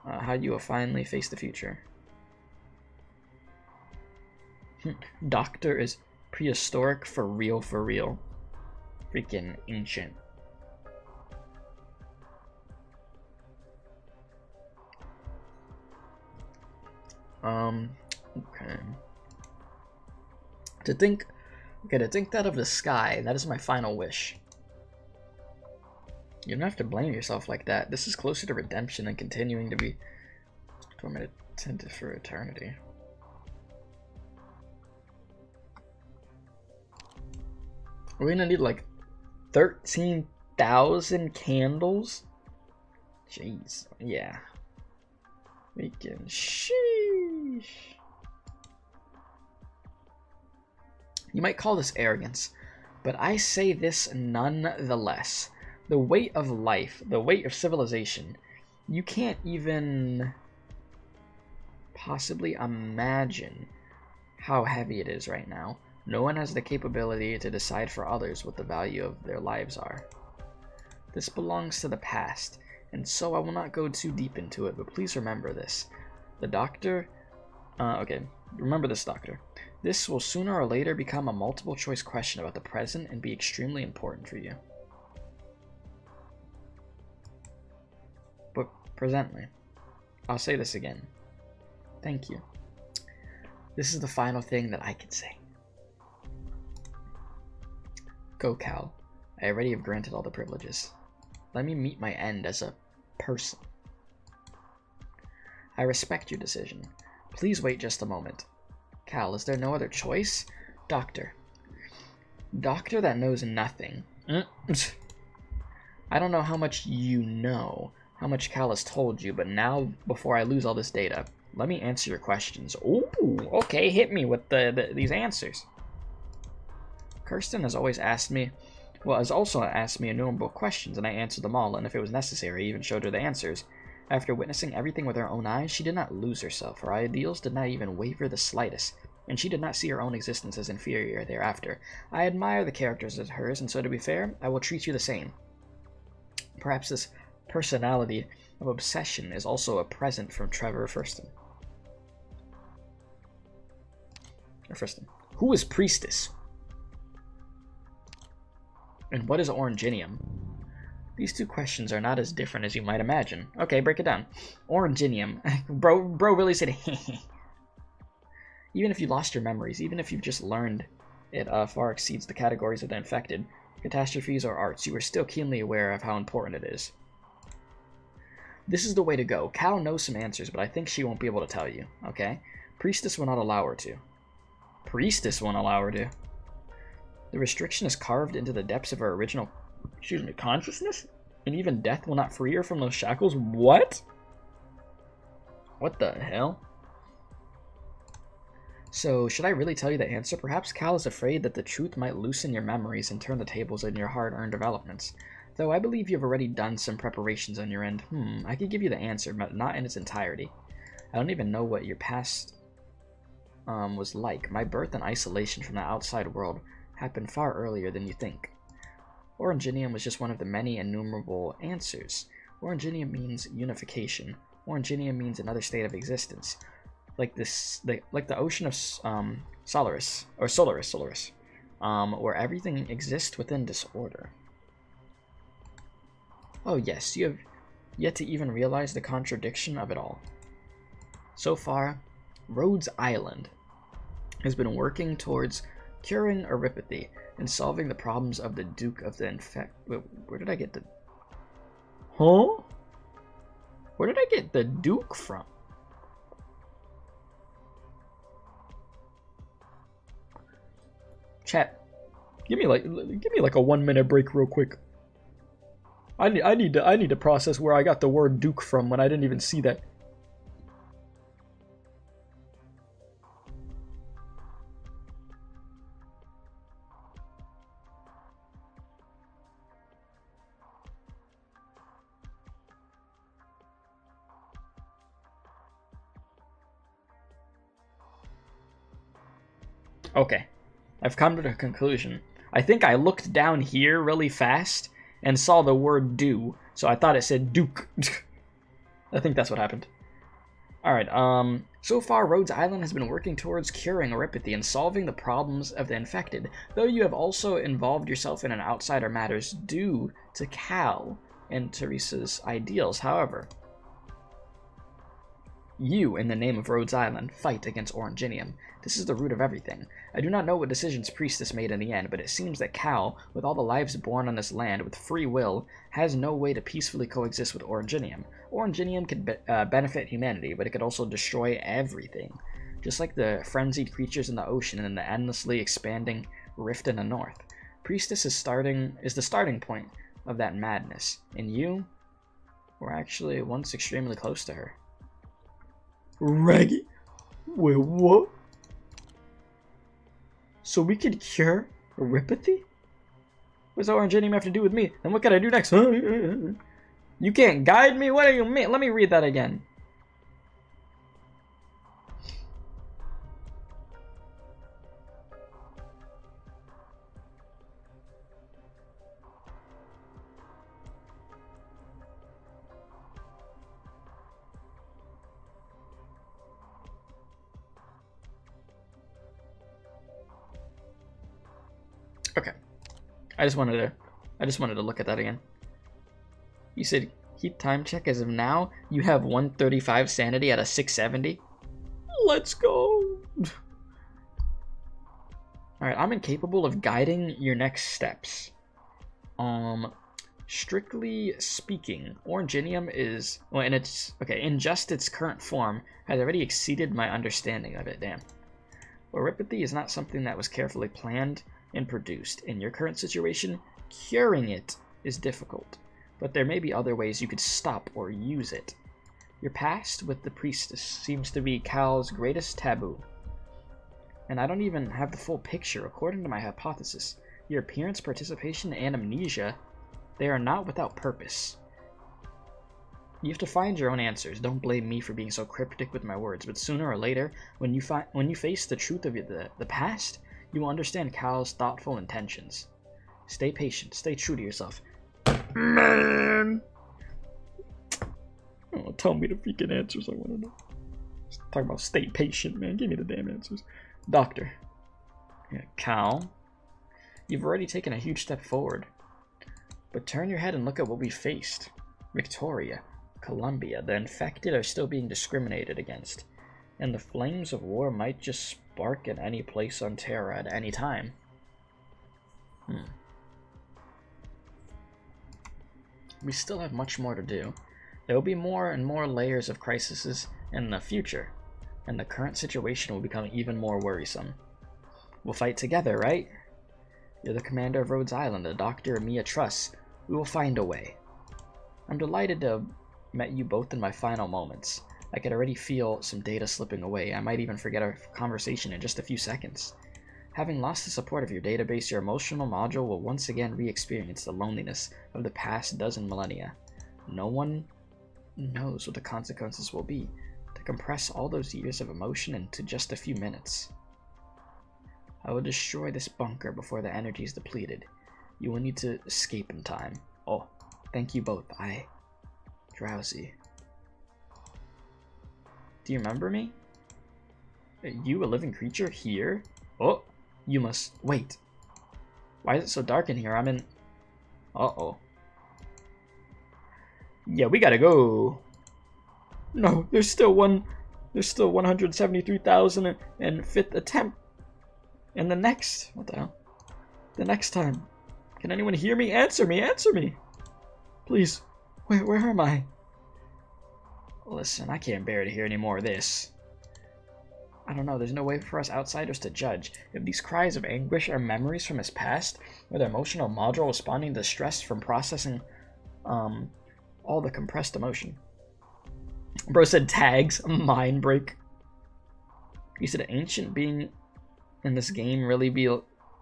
how you will finally face the future. Doctor is prehistoric for real, for real. Freaking ancient. Okay. To think that of the sky, that is my final wish. You don't have to blame yourself like that. This is closer to redemption than continuing to be tormented for eternity. We're gonna need like 13,000 candles? Jeez, yeah. We can sheesh. You might call this arrogance, but I say this nonetheless. The weight of life, the weight of civilization, you can't even possibly imagine how heavy it is right now. No one has the capability to decide for others what the value of their lives are. This belongs to the past, and so I will not go too deep into it, but please remember this. The Doctor... remember this, Doctor. This will sooner or later become a multiple choice question about the present and be extremely important for you. But presently, I'll say this again. Thank you. This is the final thing that I can say. Go, Cal. I already have granted all the privileges. Let me meet my end as a person. I respect your decision. Please wait just a moment. Cal, is there no other choice? Doctor. Doctor that knows nothing. I don't know how much you know, how much Cal has told you, but now, before I lose all this data, let me answer your questions. Ooh, okay, hit me with these answers. Kirsten has always asked me, has also asked me innumerable questions, and I answered them all, and if it was necessary, I even showed her the answers. After witnessing everything with her own eyes, she did not lose herself. Her ideals did not even waver the slightest, and she did not see her own existence as inferior thereafter. I admire the characters as hers, and so to be fair, I will treat you the same. Perhaps this personality of obsession is also a present from Trevor Furston. Who is Priestess? And what is Oranginium? These two questions are not as different as you might imagine. Okay, break it down. Oranginium. Bro really said Even if you lost your memories, even if you've just learned, it far exceeds the categories of the infected. Catastrophes or arts, you are still keenly aware of how important it is. This is the way to go. Cal knows some answers, but I think she won't be able to tell you, okay? Priestess will not allow her to. Priestess won't allow her to. The restriction is carved into the depths of her original, consciousness? And even death will not free her from those shackles? What? What the hell? So, should I really tell you the answer? Perhaps Cal is afraid that the truth might loosen your memories and turn the tables in your hard-earned developments. Though I believe you've already done some preparations on your end. I could give you the answer, but not in its entirety. I don't even know what your past was like. My birth and isolation from the outside world happened far earlier than you think. Oranginium was just one of the many innumerable answers. Oranginium means unification. Oranginium means another state of existence. Like the ocean of Solaris, where everything exists within disorder. Oh yes, you have yet to even realize the contradiction of it all. So far, Rhodes Island has been working towards curing erypathy and solving the problems of the Duke of the Where did I get the... Huh? Where did I get the Duke from? Chat, give me like a 1 minute break real quick. I need to process where I got the word Duke from when I didn't even see that. Okay. I've come to a conclusion. I think I looked down here really fast and saw the word do, so I thought it said Duke. I think that's what happened. Alright, so far Rhodes Island has been working towards curing erypathy and solving the problems of the infected, though you have also involved yourself in an outsider matters due to Cal and Teresa's ideals. However, you, in the name of Rhodes Island, fight against Oranginium. This is the root of everything. I do not know what decisions Priestess made in the end, but it seems that Cal, with all the lives born on this land with free will, has no way to peacefully coexist with Oranginium. Oranginium could benefit humanity, but it could also destroy everything. Just like the frenzied creatures in the ocean and the endlessly expanding rift in the north. Priestess is the starting point of that madness, and you were actually once extremely close to her. Reggie? Wait, what? So we could cure erypathy? What does Oranginium have to do with me? And what can I do next? You can't guide me? What do you mean? Let me read that again. Okay. I just wanted to look at that again. You said keep time check as of now. You have 135 sanity out of 670. let's go. Alright, I'm incapable of guiding your next steps. Strictly speaking, Oranginium is, well, and it's, okay, in just its current form, has already exceeded my understanding of it, damn. Oripathy is not something that was carefully planned and produced. In your current situation, curing it is difficult, but there may be other ways you could stop or use it. Your past with the priestess seems to be Cal's greatest taboo. And I don't even have the full picture. According to my hypothesis, your appearance, participation, and amnesia, they are not without purpose. You have to find your own answers. Don't blame me for being so cryptic with my words, but sooner or later, when you face the truth of the past, you will understand Cal's thoughtful intentions. Stay patient. Stay true to yourself. Man! Oh, tell me the freaking answers I want to know. Talk about stay patient, man. Give me the damn answers. Doctor. Yeah, Cal. You've already taken a huge step forward. But turn your head and look at what we faced. Victoria, Columbia, the infected are still being discriminated against. And the flames of war might just spark in any place on Terra at any time. We still have much more to do. There will be more and more layers of crises in the future, and the current situation will become even more worrisome. We'll fight together, right? You're the commander of Rhodes Island, the doctor and me a trust. We will find a way. I'm delighted to have met you both in my final moments. I could already feel some data slipping away. I might even forget our conversation in just a few seconds. Having lost the support of your database, your emotional module will once again re-experience the loneliness of the past dozen millennia. No one knows what the consequences will be to compress all those years of emotion into just a few minutes. I will destroy this bunker before the energy is depleted. You will need to escape in time. Oh, thank you both. Drowsy. Do you remember me? You, a living creature, here? Oh, you must... Wait. Why is it so dark in here? I'm in... Uh-oh. Yeah, we gotta go. No, there's still 173,005th attempt. And the next... What the hell? The next time. Can anyone hear me? Answer me! Answer me! Please. Where am I? Listen, I can't bear to hear any more of this. I don't know, there's no way for us outsiders to judge. If these cries of anguish are memories from his past, or the emotional module responding to stress from processing, all the compressed emotion. Bro said tags, mind break. He said ancient being in this game really be...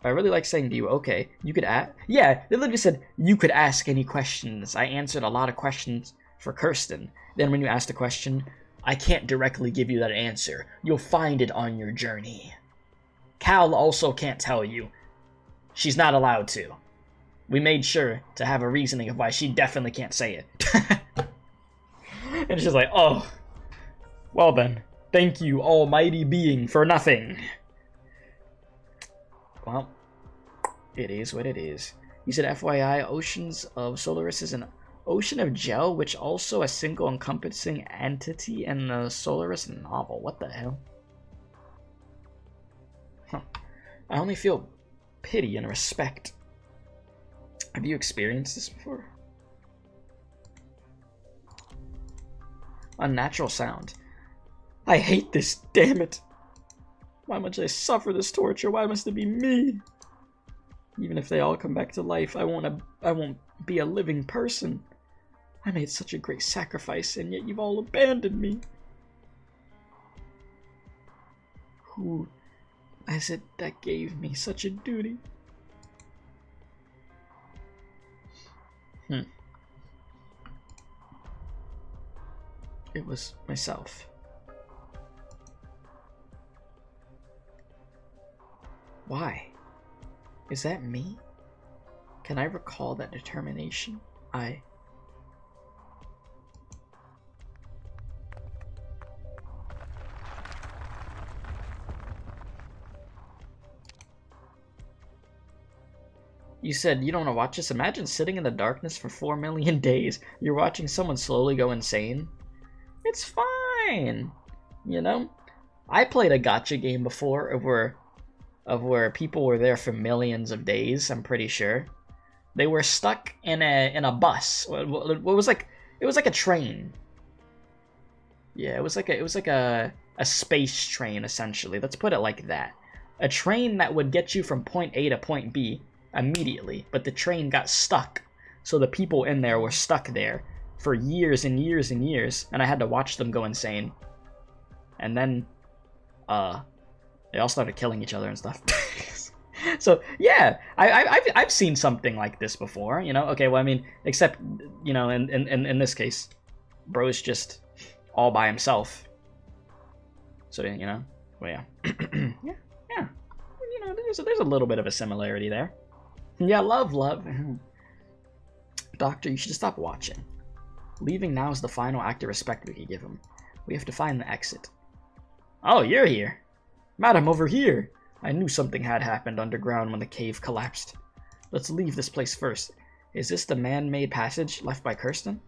I really like saying to you, okay, you could ask... Yeah, they literally said, you could ask any questions. I answered a lot of questions for Kirsten. Then when you asked a question, I can't directly give you that answer. You'll find it on your journey. Cal also can't tell you. She's not allowed to. We made sure to have a reasoning of why she definitely can't say it. And she's like, oh, well then, thank you, almighty being, for nothing. Well, it is what it is. You said FYI, Oceans of Solaris is an ocean of gel, which also a single encompassing entity in the Solaris novel. What the hell? Huh. I only feel pity and respect. Have you experienced this before? Unnatural sound. I hate this, damn it. Why must I suffer this torture? Why must it be me? Even if they all come back to life, I won't be a living person. I made such a great sacrifice, and yet you've all abandoned me. Who is it that gave me such a duty? It was myself. Why? Is that me? Can I recall that determination? You said you don't want to watch this? Imagine sitting in the darkness for 4 million days. You're watching someone slowly go insane. It's fine. You know? I played a gotcha game before of where people were there for millions of days. I'm pretty sure they were stuck in a bus. What was like? It was like a train. Yeah, it was like a space train essentially. Let's put it like that. A train that would get you from point A to point B immediately, but the train got stuck. So the people in there were stuck there for years and years and years, and I had to watch them go insane. And then, they all started killing each other and stuff. So yeah, I've seen something like this before, you know. Okay, well I mean, except you know, in this case, bro's just all by himself. So you know, well yeah, yeah, you know, there's a little bit of a similarity there. Yeah, love. Doctor, you should stop watching. Leaving now is the final act of respect we could give him. We have to find the exit. Oh, you're here. Madam, over here. I knew something had happened underground when the cave collapsed. Let's leave this place first. Is this the man-made passage left by Kirsten?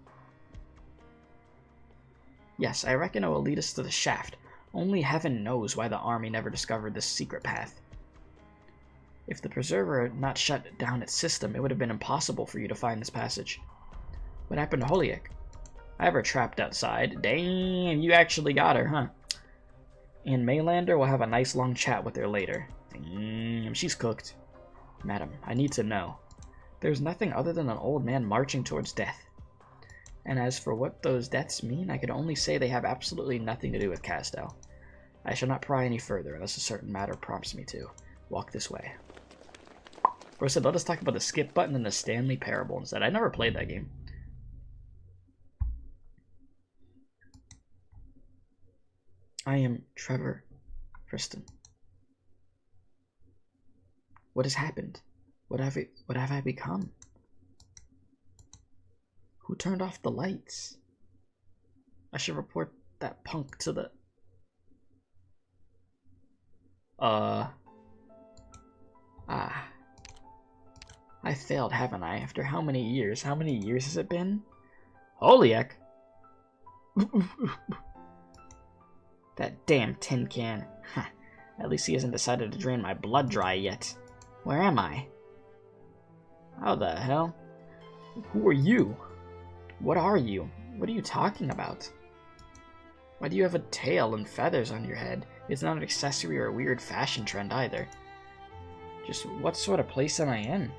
Yes, I reckon it will lead us to the shaft. Only heaven knows why the army never discovered this secret path. If the Preserver had not shut down its system, it would have been impossible for you to find this passage. What happened to Holiek? I have her trapped outside. Damn, you actually got her, huh? And Maylander will have a nice long chat with her later. Damn, she's cooked. Madam, I need to know. There's nothing other than an old man marching towards death. And as for what those deaths mean, I can only say they have absolutely nothing to do with Castel. I shall not pry any further unless a certain matter prompts me to. Walk this way. Bro said, let us talk about the skip button and the Stanley Parable instead. I never played that game. I am Trevor Kristen. What has happened? What have I become? Who turned off the lights? I should report that punk to the... I failed, haven't I? After how many years? How many years has it been? Holiek! That damn tin can. Huh. At least he hasn't decided to drain my blood dry yet. Where am I? How the hell? Who are you? What are you? What are you talking about? Why do you have a tail and feathers on your head? It's not an accessory or a weird fashion trend either. Just what sort of place am I in?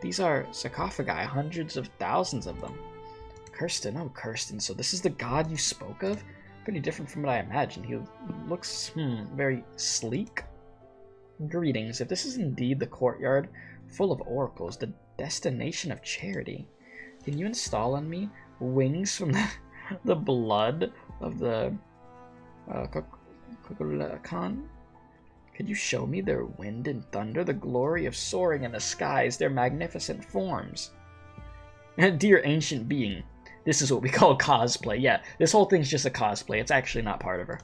These are sarcophagi, hundreds of thousands of them. Kirsten, oh Kirsten, so this is the god you spoke of? Pretty different from what I imagined. He looks, very sleek. Greetings, if this is indeed the courtyard full of oracles, the destination of charity, can you install on me wings from the blood of the Kukulkan? Could you show me their wind and thunder, the glory of soaring in the skies, their magnificent forms? Dear ancient being, this is what we call cosplay. Yeah, this whole thing's just a cosplay. It's actually not part of her.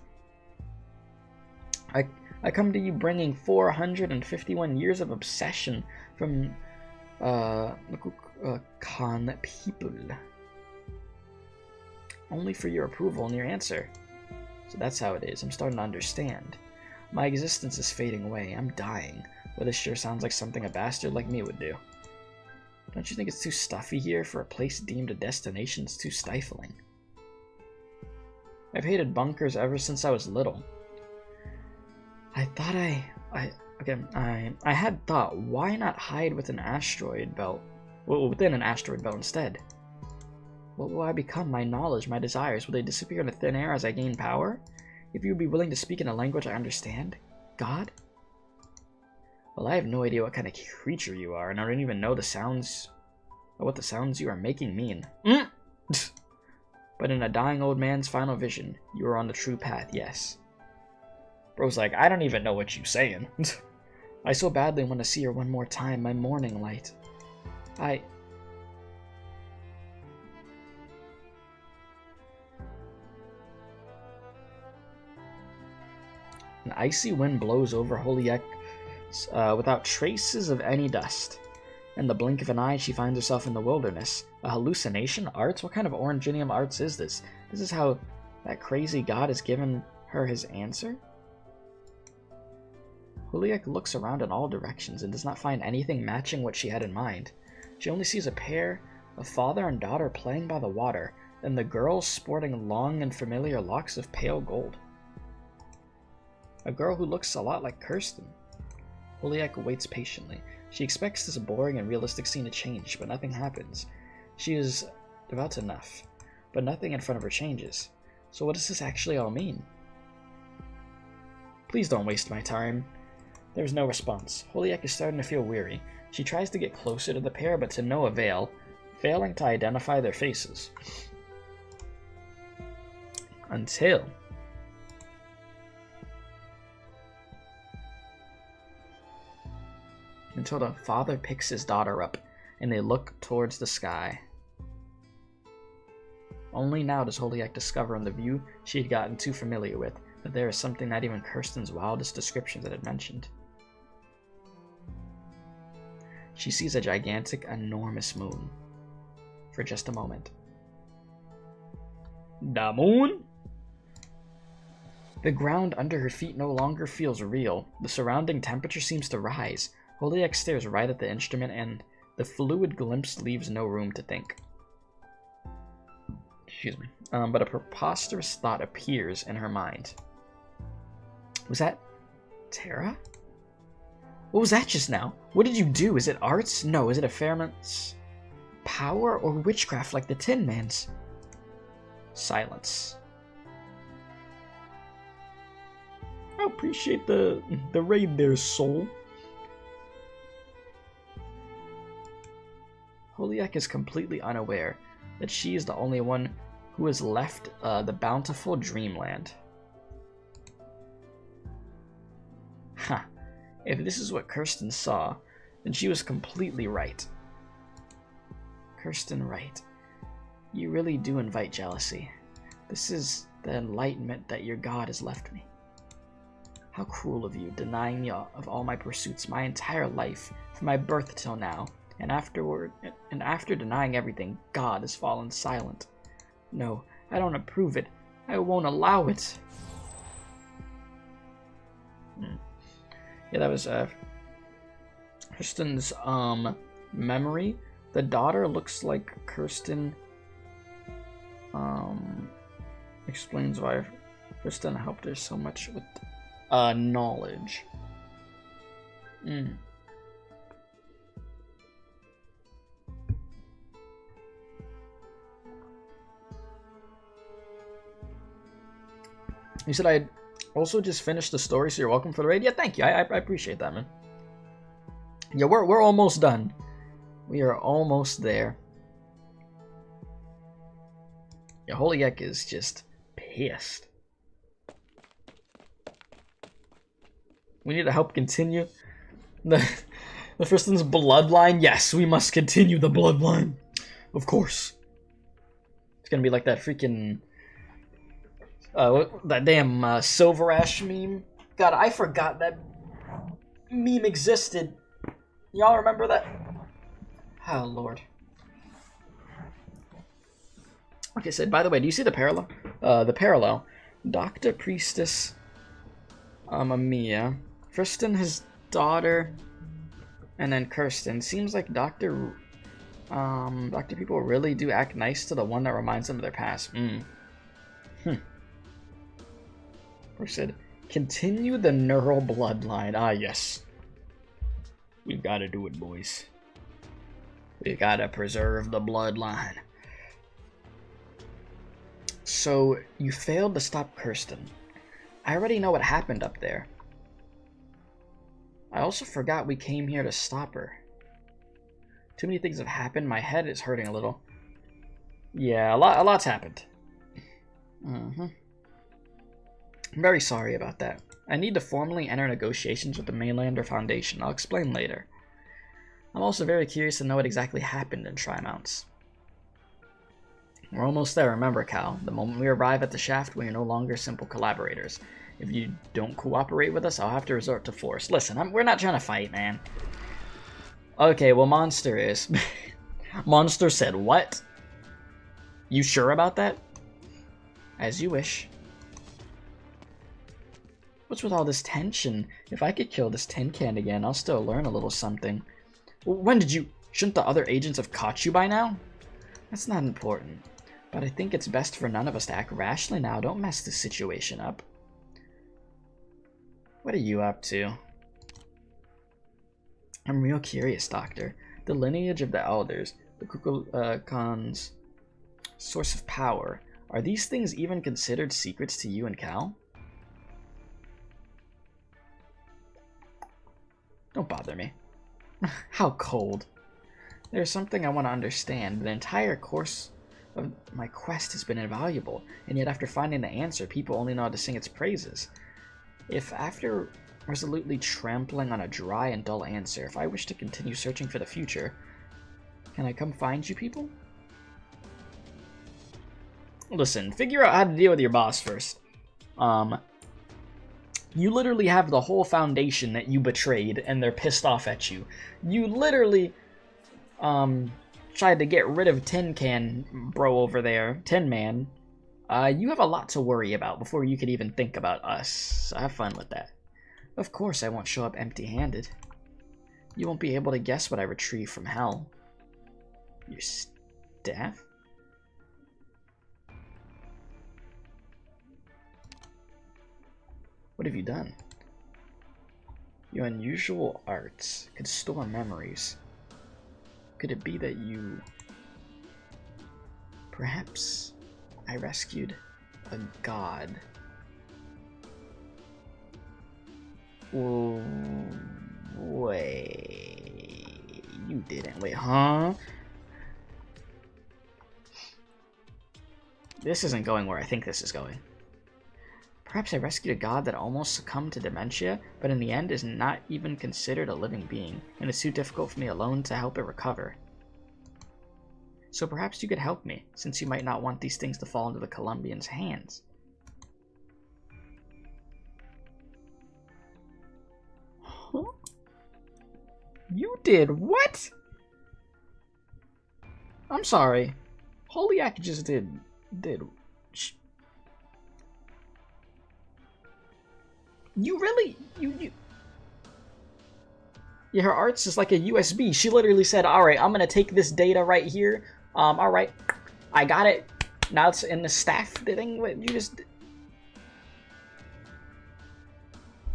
I come to you bringing 451 years of obsession from Khan people. Only for your approval and your answer. So that's how it is. I'm starting to understand. My existence is fading away. I'm dying. Well, this sure sounds like something a bastard like me would do. Don't you think it's too stuffy here for a place deemed a destination? It's too stifling. I've hated bunkers ever since I was little. I thought I had thought, why not hide with an asteroid belt? Well, within an asteroid belt instead. What will I become? My knowledge, my desires, will they disappear into thin air as I gain power? If you would be willing to speak in a language I understand? God? Well, I have no idea what kind of creature you are, and I don't even know the sounds, or what the sounds you are making mean. But in a dying old man's final vision, you are on the true path, yes. Bro's like, I don't even know what you're saying. I so badly want to see her one more time, my morning light. An icy wind blows over Holiek without traces of any dust. In the blink of an eye, she finds herself in the wilderness. A hallucination? Arts? What kind of oranginium arts is this? This is how that crazy god has given her his answer? Huliak looks around in all directions and does not find anything matching what she had in mind. She only sees a pair of father and daughter playing by the water, and the girl sporting long and familiar locks of pale gold. A girl who looks a lot like Kirsten. Huliak waits patiently. She expects this boring and realistic scene to change, but nothing happens. She is about to enough, but nothing in front of her changes. So what does this actually all mean? Please don't waste my time. There's no response. Huliak is starting to feel weary. She tries to get closer to the pair, but to no avail, failing to identify their faces. Until the father picks his daughter up, and they look towards the sky. Only now does Huliak discover in the view she had gotten too familiar with that there is something not even Kirsten's wildest descriptions had mentioned. She sees a gigantic, enormous moon. For just a moment. The moon? The ground under her feet no longer feels real. The surrounding temperature seems to rise. Huliak stares right at the instrument, and the fluid glimpse leaves no room to think. Excuse me. But a preposterous thought appears in her mind. Was that Terra? What was that just now? What did you do? Is it arts? No. Is it a Fairmont's power or witchcraft like the Tin Man's? Silence. I appreciate the raid there, soul. Huliak is completely unaware that she is the only one who has left the bountiful dreamland. Ha! If this is what Kirsten saw, then she was completely right. Kirsten Wright, you really do invite jealousy. This is the enlightenment that your god has left me. How cruel of you, denying me of all my pursuits my entire life, from my birth till now, and after denying everything, God has fallen silent. No, I don't approve it. I won't allow it. Yeah, that was Kirsten's memory. The daughter looks like Kirsten. Explains why Kirsten helped her so much with knowledge. You said I'd also just finished the story, so you're welcome for the raid. Yeah, thank you. I appreciate that, man. Yeah, we're almost done. We are almost there. Yeah, Huliak is just pissed. We need to help continue the Kirsten's bloodline. Yes, we must continue the bloodline. Of course. It's gonna be like that freaking that damn Silver Ash meme. God, I forgot that meme existed. Y'all remember that? Oh, Lord. Okay, so by the way, do you see the parallel? The parallel. Dr. Priestess Amia. Kirsten, his daughter, and then Kirsten. Seems like Dr. people really do act nice to the one that reminds them of their past. Or said, continue the neural bloodline. Ah, yes. We've got to do it, boys. We've got to preserve the bloodline. So, you failed to stop Kirsten. I already know what happened up there. I also forgot we came here to stop her. Too many things have happened. My head is hurting a little. Yeah, a lot's happened. I'm very sorry about that. I need to formally enter negotiations with the Mainlander Foundation. I'll explain later. I'm also very curious to know what exactly happened in Tri-Mounts. We're almost there, remember, Cal. The moment we arrive at the shaft, we are no longer simple collaborators. If you don't cooperate with us, I'll have to resort to force. Listen, we're not trying to fight, man. Okay, well, Monster is. Monster said what? You sure about that? As you wish. What's with all this tension? If I could kill this tin can again, I'll still learn a little something. When did you... Shouldn't the other agents have caught you by now? That's not important. But I think it's best for none of us to act rashly now. Don't mess this situation up. What are you up to? I'm real curious, Doctor. The lineage of the Elders, the Kukulkan's source of power. Are these things even considered secrets to you and Cal? Don't bother me. How cold. There's something I want to understand. The entire course of my quest has been invaluable, and yet after finding the answer, people only know how to sing its praises. If after resolutely trampling on a dry and dull answer, if I wish to continue searching for the future, can I come find you people? Listen, figure out how to deal with your boss first. You literally have the whole foundation that you betrayed, and they're pissed off at you. You literally, tried to get rid of Tin Can Bro over there, Tin Man. You have a lot to worry about before you could even think about us, so have fun with that. Of course I won't show up empty-handed. You won't be able to guess what I retrieved from hell. Your staff? What have you done? Your unusual arts could store memories. Could it be that you... Perhaps I rescued a god? Oh, wait... You didn't. Wait, huh? This isn't going where I think this is going. Perhaps I rescued a god that almost succumbed to dementia, but in the end is not even considered a living being, and it's too difficult for me alone to help it recover. So perhaps you could help me, since you might not want these things to fall into the Colombians' hands. Huh? You did what? I'm sorry. Holiak just did... You really... You... Yeah, her arts is like a USB. She literally said, alright, I'm gonna take this data right here. Alright, I got it. Now it's in the staff thing. What you just...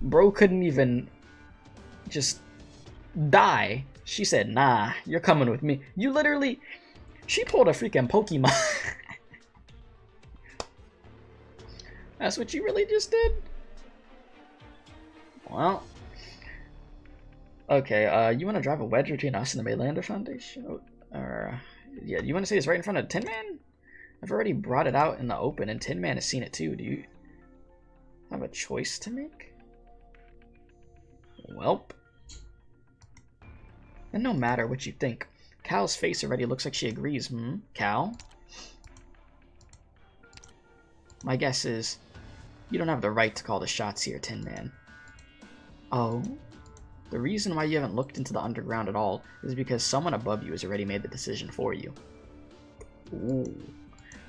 Bro couldn't even just die. She said, nah, you're coming with me. You literally... She pulled a freaking Pokemon. That's what you really just did? Well... Okay, you want to drive a wedge between us and the Maylander Foundation? Or, yeah, you want to say it's right in front of Tin Man? I've already brought it out in the open, and Tin Man has seen it too. Do you have a choice to make? Welp. And no matter what you think, Cal's face already looks like she agrees, Cal? My guess is, you don't have the right to call the shots here, Tin Man. Oh? The reason why you haven't looked into the underground at all is because someone above you has already made the decision for you. Ooh.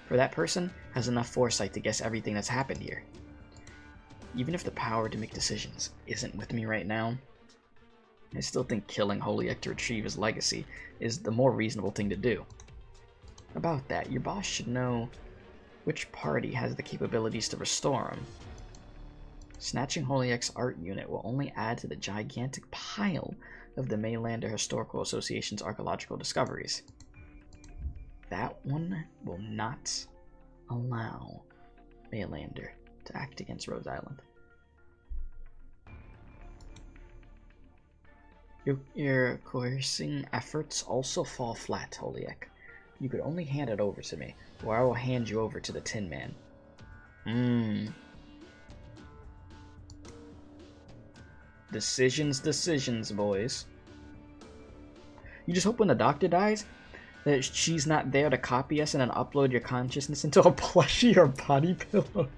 For that person has enough foresight to guess everything that's happened here. Even if the power to make decisions isn't with me right now, I still think killing Holiak to retrieve his legacy is the more reasonable thing to do. About that, your boss should know which party has the capabilities to restore him. Snatching Holiak's art unit will only add to the gigantic pile of the Maylander Historical Association's archaeological discoveries. That one will not allow Maylander to act against Rose Island. Your coercing efforts also fall flat, Holiak. You could only hand it over to me, or I will hand you over to the Tin Man. Decisions, boys. You just hope when the doctor dies that she's not there to copy us and then upload your consciousness into a plushie or body pillow.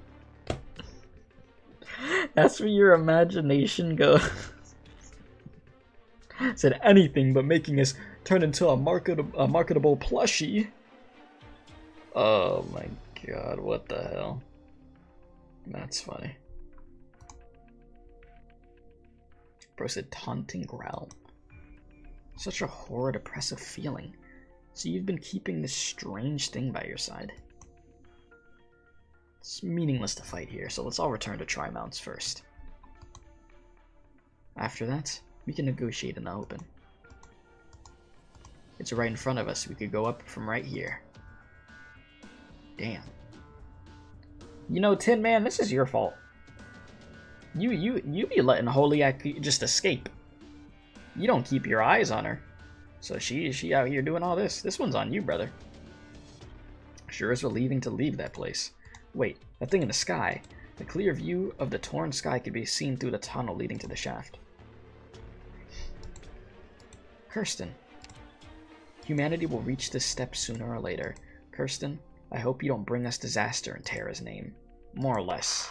That's where your imagination goes. Said anything but making us turn into a marketable plushie. Oh my god, what the hell? That's funny. Bro said taunting growl. Such a horrid, oppressive feeling. So you've been keeping this strange thing by your side. It's meaningless to fight here, so let's all return to Tri-Mounts first. After that, we can negotiate in the open. It's right in front of us. We could go up from right here. Damn. You know, Tin Man, this is your fault. You be letting Holiak just escape. You don't keep your eyes on her. So she out here doing all this. This one's on you, brother. Sure is relieving to leave that place. Wait, that thing in the sky. The clear view of the torn sky could be seen through the tunnel leading to the shaft. Kirsten. Humanity will reach this step sooner or later. Kirsten, I hope you don't bring us disaster in Terra's name. More or less.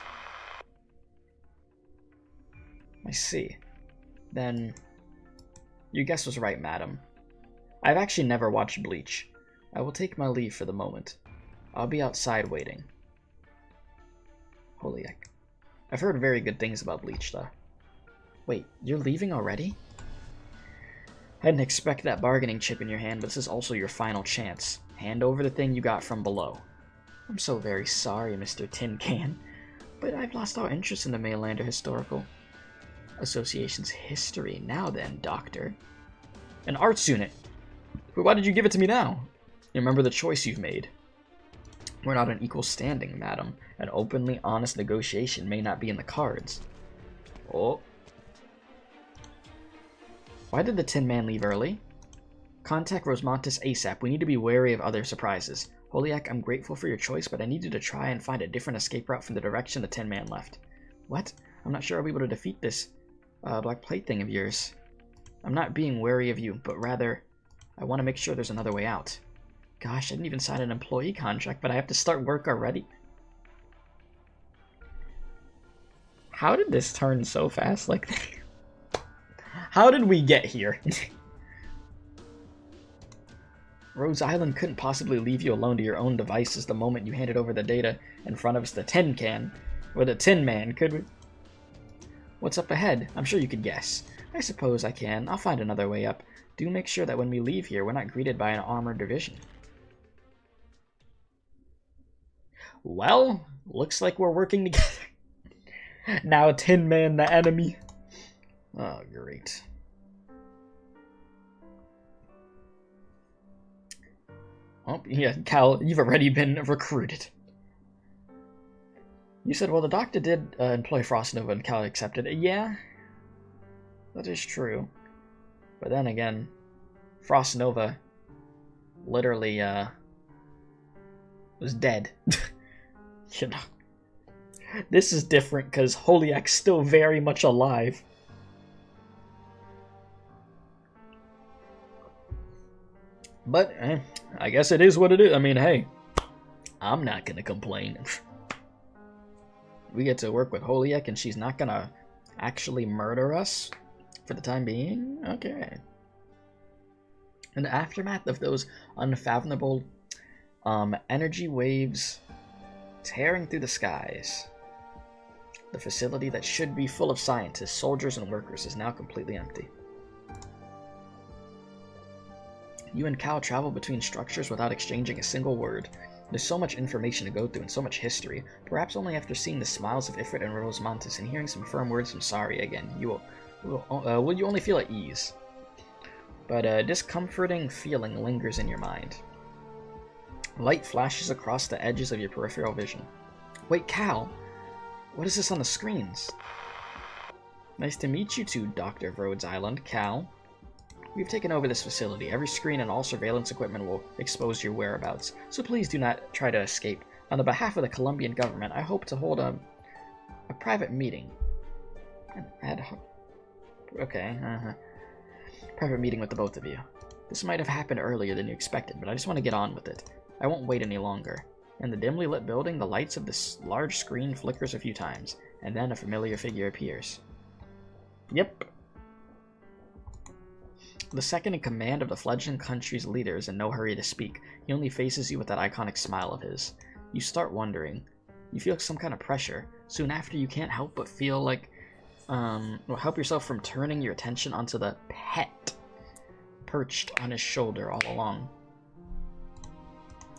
I see. Then, your guess was right, madam. I've actually never watched Bleach. I will take my leave for the moment. I'll be outside waiting. Holy heck. I've heard very good things about Bleach, though. Wait, you're leaving already? I didn't expect that bargaining chip in your hand, but this is also your final chance. Hand over the thing you got from below. I'm so very sorry, Mr. Tin Can, but I've lost all interest in the Mainlander Historical Association's history. Now then, Doctor. An arts unit? But why did you give it to me now? You remember the choice you've made. We're not on equal standing, madam. An openly honest negotiation may not be in the cards. Oh. Why did the Tin Man leave early? Contact Rosmontis ASAP. We need to be wary of other surprises. Holiak, I'm grateful for your choice, but I need you to try and find a different escape route from the direction the Tin Man left. What? I'm not sure I'll be able to defeat this black plate thing of yours. I'm not being wary of you, but rather, I want to make sure there's another way out. Gosh, I didn't even sign an employee contract, but I have to start work already. How did this turn so fast like that? How did we get here? Rhodes Island couldn't possibly leave you alone to your own devices the moment you handed over the data in front of us, the Tin Can, or the Tin Man, could we? What's up ahead? I'm sure you could guess. I suppose I can. I'll find another way up. Do make sure that when we leave here, we're not greeted by an armored division. Well, looks like we're working together. Now Tin Man the enemy. Oh, great. Oh, yeah, Cal, you've already been recruited. You said, well, the doctor did employ Frost Nova and Cal accepted it. Yeah, that is true. But then again, Frost Nova literally was dead. You know, this is different because Holiak's still very much alive. But I guess it is what it is. I mean, hey, I'm not gonna complain. We get to work with Holiak and she's not gonna actually murder us for the time being? Okay. In the aftermath of those unfathomable energy waves tearing through the skies, the facility that should be full of scientists, soldiers, and workers is now completely empty. You and Cal travel between structures without exchanging a single word. There's so much information to go through and so much history. Perhaps only after seeing the smiles of Ifrit and Rosmontis and hearing some firm words from Sari again, will you only feel at ease. But a discomforting feeling lingers in your mind. Light flashes across the edges of your peripheral vision. Wait, Cal! What is this on the screens? Nice to meet you two, Dr. of Rhodes Island. Cal. We've taken over this facility. Every screen and all surveillance equipment will expose your whereabouts, so please do not try to escape. On the behalf of the Colombian government, I hope to hold a private meeting. An ad hoc... Okay, private meeting with the both of you. This might have happened earlier than you expected, but I just want to get on with it. I won't wait any longer. In the dimly lit building, the lights of this large screen flickers a few times, and then a familiar figure appears. Yep. The second in command of the fledgling country's leader is in no hurry to speak. He only faces you with that iconic smile of his. You start wondering. You feel some kind of pressure. Soon after, you can't help but feel like Well, help yourself from turning your attention onto the pet perched on his shoulder all along.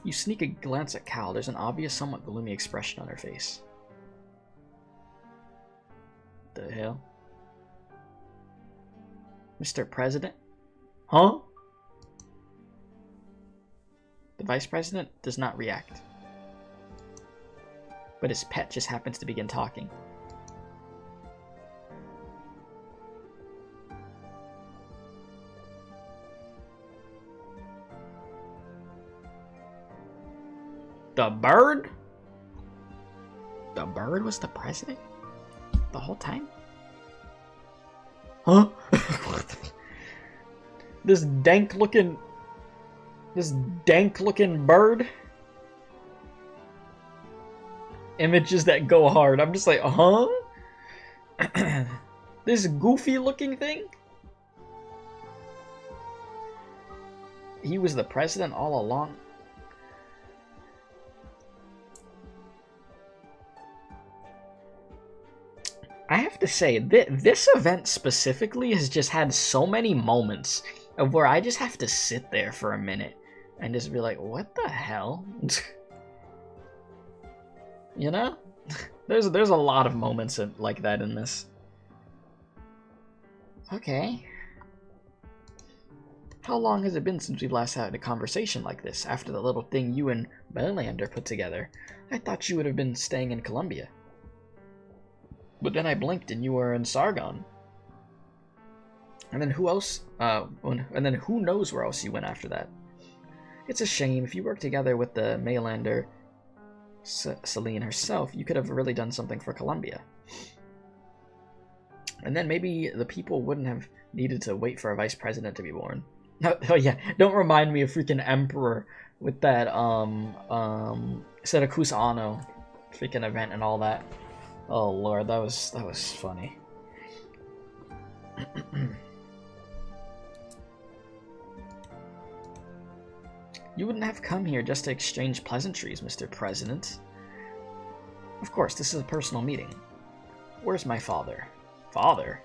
You sneak a glance at Cal. There's an obvious, somewhat gloomy expression on her face. The hell? Mr. President? Huh? The Vice President does not react. But his pet just happens to begin talking. The bird? The bird was the president? The whole time? Huh? This dank looking bird? Images that go hard. I'm just like, huh? This goofy looking thing? He was the president all along. I have to say, this event specifically has just had so many moments of where I just have to sit there for a minute and just be like, what the hell? You know? There's a lot of moments like that in this. Okay. How long has it been since we've last had a conversation like this, after the little thing you and Belander put together? I thought you would have been staying in Columbia. But then I blinked and you were in Sargon. And then who else? And then who knows where else you went after that? It's a shame. If you worked together with the Maylander, Celine herself, you could have really done something for Columbia. And then maybe the people wouldn't have needed to wait for a vice president to be born. Oh yeah, don't remind me of freaking Emperor with that Syracuse Anno freaking event and all that. Oh lord, that was funny. You wouldn't have come here just to exchange pleasantries, Mr. President. Of course, this is a personal meeting. Where's my father? Father?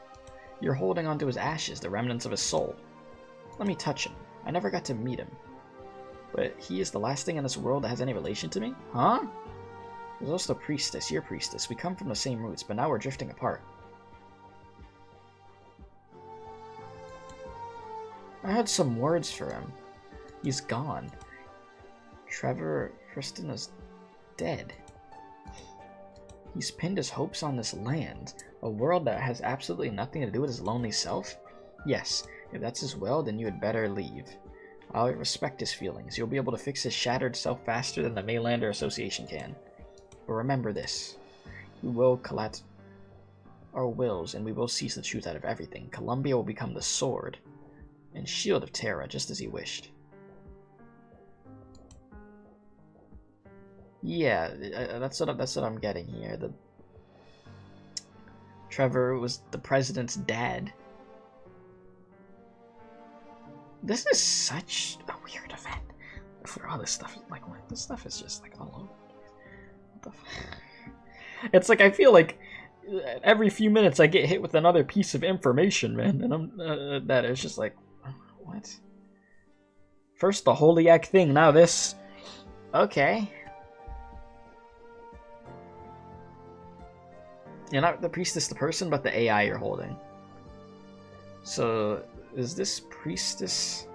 You're holding onto his ashes, the remnants of his soul. Let me touch him. I never got to meet him. But he is the last thing in this world that has any relation to me? Huh? There's also the priestess, your priestess. We come from the same roots, but now we're drifting apart. I had some words for him. He's gone. Trevor Kristen is dead. He's pinned his hopes on this land, a world that has absolutely nothing to do with his lonely self. Yes, if that's his will, then you had better leave. I'll respect his feelings. You'll be able to fix his shattered self faster than the Maylander Association can. But remember this. We will collect our wills, and we will seize the truth out of everything. Columbia will become the sword and shield of Terra, just as he wished. Yeah, that's what I'm getting here. Trevor was the president's dad. This is such a weird event. For all this stuff, like, this stuff is just like all over. What the it's like I feel like every few minutes I get hit with another piece of information, man, and I'm that is just like, what? First the Holiak thing, now this. Okay. You're not the priestess, the person, but the AI you're holding. So, is this priestess...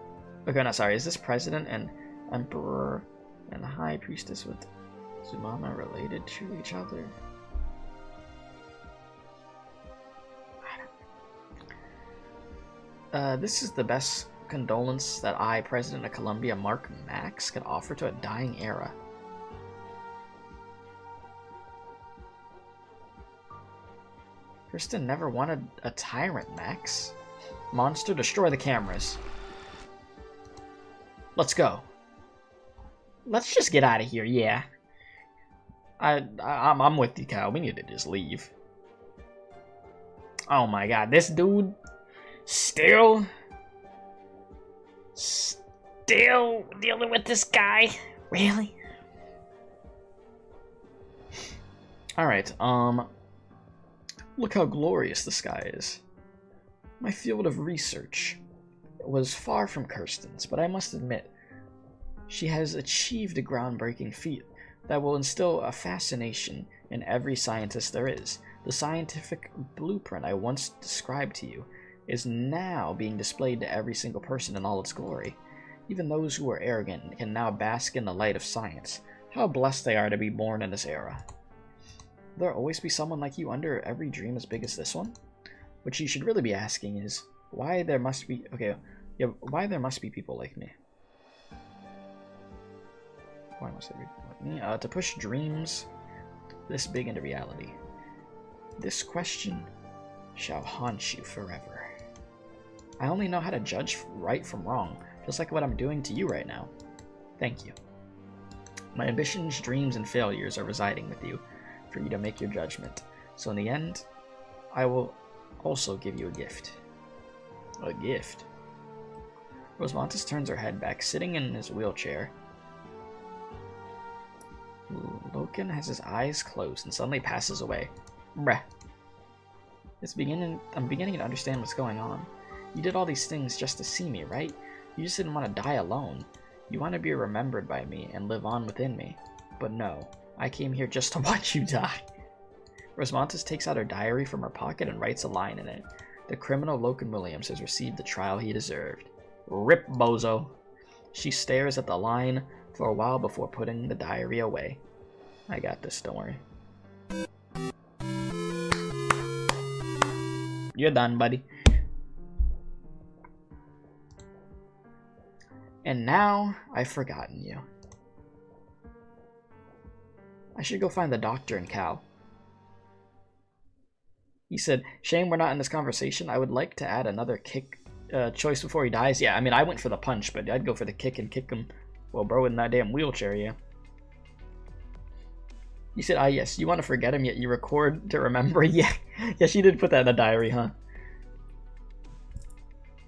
Okay, no, sorry. Is this president and emperor and high priestess with Zumama related to each other? This is the best condolence that I, President of Columbia, Mark Max, could offer to a dying era. Kristen never wanted a tyrant, Max. Monster, destroy the cameras. Let's go. Let's just get out of here, yeah. I'm with you, Kyle. We need to just leave. Oh my god, this dude still dealing with this guy? Really? Look how glorious the sky is. My field of research was far from Kirsten's, but I must admit, she has achieved a groundbreaking feat that will instill a fascination in every scientist there is. The scientific blueprint I once described to you is now being displayed to every single person in all its glory. Even those who are arrogant can now bask in the light of science. How blessed they are to be born in this era. Will there always be someone like you under every dream as big as this one? What you should really be asking is, why there must be... Okay, yeah, why there must be people like me. Why must there be people like me? To push dreams this big into reality. This question shall haunt you forever. I only know how to judge right from wrong, just like what I'm doing to you right now. Thank you. My ambitions, dreams, and failures are residing with you, for you to make your judgment. So in the end, I will also give you a gift. A gift? Rosmontis turns her head back, sitting in his wheelchair. Loken has his eyes closed and suddenly passes away. Bruh. I'm beginning to understand what's going on. You did all these things just to see me, right? You just didn't want to die alone. You want to be remembered by me and live on within me. But no, I came here just to watch you die. Rosmontis takes out her diary from her pocket and writes a line in it. The criminal Loken Williams has received the trial he deserved. Rip, bozo. She stares at the line for a while before putting the diary away. I got this, don't worry. You're done, buddy. And now, I've forgotten you. I should go find the doctor and Cal. He said, shame we're not in this conversation. I would like to add another kick choice before he dies. Yeah, I mean, I went for the punch, but I'd go for the kick and kick him. Well, bro, in that damn wheelchair, yeah. You said, ah, yes, you want to forget him, yet you record to remember. Yeah, yeah, she did put that in the diary, huh?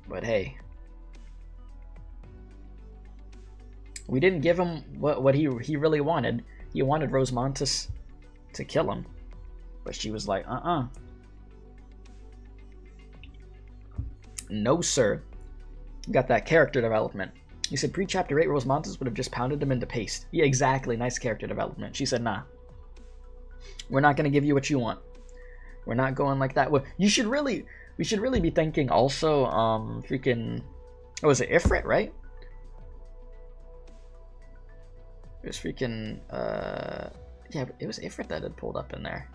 But hey. We didn't give him what he really wanted. He wanted Rosmontis to kill him. But she was like, No, sir. Got that character development. He said pre-chapter 8, Rosmontis would have just pounded him into paste. Yeah, exactly. Nice character development. She said, nah. We're not going to give you what you want. We're not going like that. Well, we should really be thanking also, freaking, what was it, Ifrit, right? It was freaking, yeah, it was Ifrit that had pulled up in there.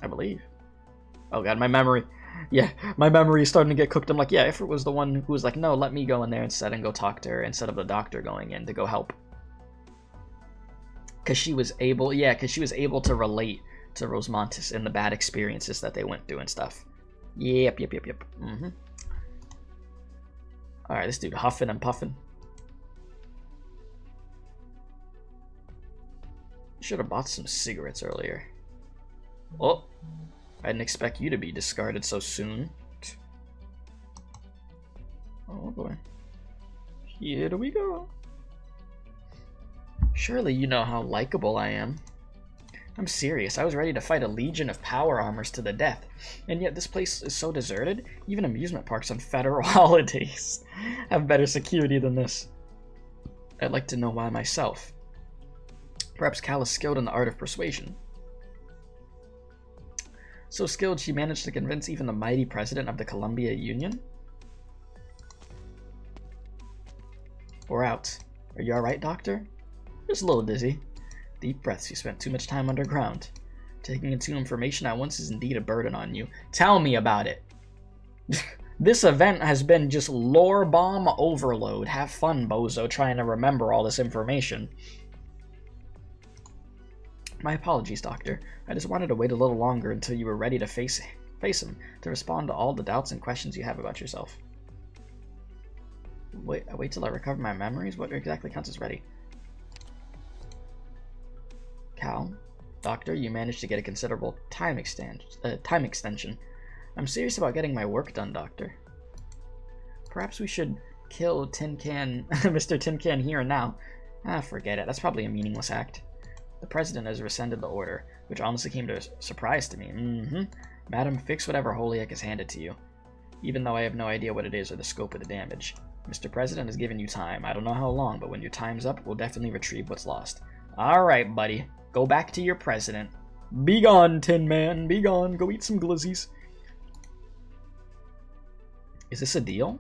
I believe. Oh god, my memory. Yeah, my memory is starting to get cooked. I'm like, yeah, Ifrit was the one who was like, no, let me go in there instead and go talk to her instead of the doctor going in to go help. Because she was able, yeah, because she was able to relate to Rosmontis and the bad experiences that they went through and stuff. Yep. Mm-hmm. Alright, this dude huffing and puffing. Should have bought some cigarettes earlier. Oh, I didn't expect you to be discarded so soon. Oh boy. Here we go. Surely you know how likable I am. I'm serious. I was ready to fight a legion of power armors to the death. And yet this place is so deserted. Even amusement parks on federal holidays have better security than this. I'd like to know why myself. Perhaps Cal is skilled in the art of persuasion. So skilled she managed to convince even the mighty president of the Columbia Union? We're out. Are you alright, Doctor? Just a little dizzy. Deep breaths, you spent too much time underground. Taking in information at once is indeed a burden on you. Tell me about it! This event has been just lore bomb overload. Have fun, bozo, trying to remember all this information. My apologies, Doctor. I just wanted to wait a little longer until you were ready to face him, to respond to all the doubts and questions you have about yourself. Wait till I recover my memories? What exactly counts as ready? Cal, Doctor, you managed to get a considerable time extension. I'm serious about getting my work done, Doctor. Perhaps we should kill Tin Can, Mr. Tin Can here and now. Ah, forget it. That's probably a meaningless act. The President has rescinded the order. which honestly came to a surprise to me. Madam, fix whatever Holiak has handed to you, even though I have no idea what it is or the scope of the damage. Mr. President has given you time. I don't know how long, but when your time's up, we'll definitely retrieve what's lost. Alright, buddy. Go back to your president. Be gone, Tin Man. Be gone. Go eat some glizzies. Is this a deal?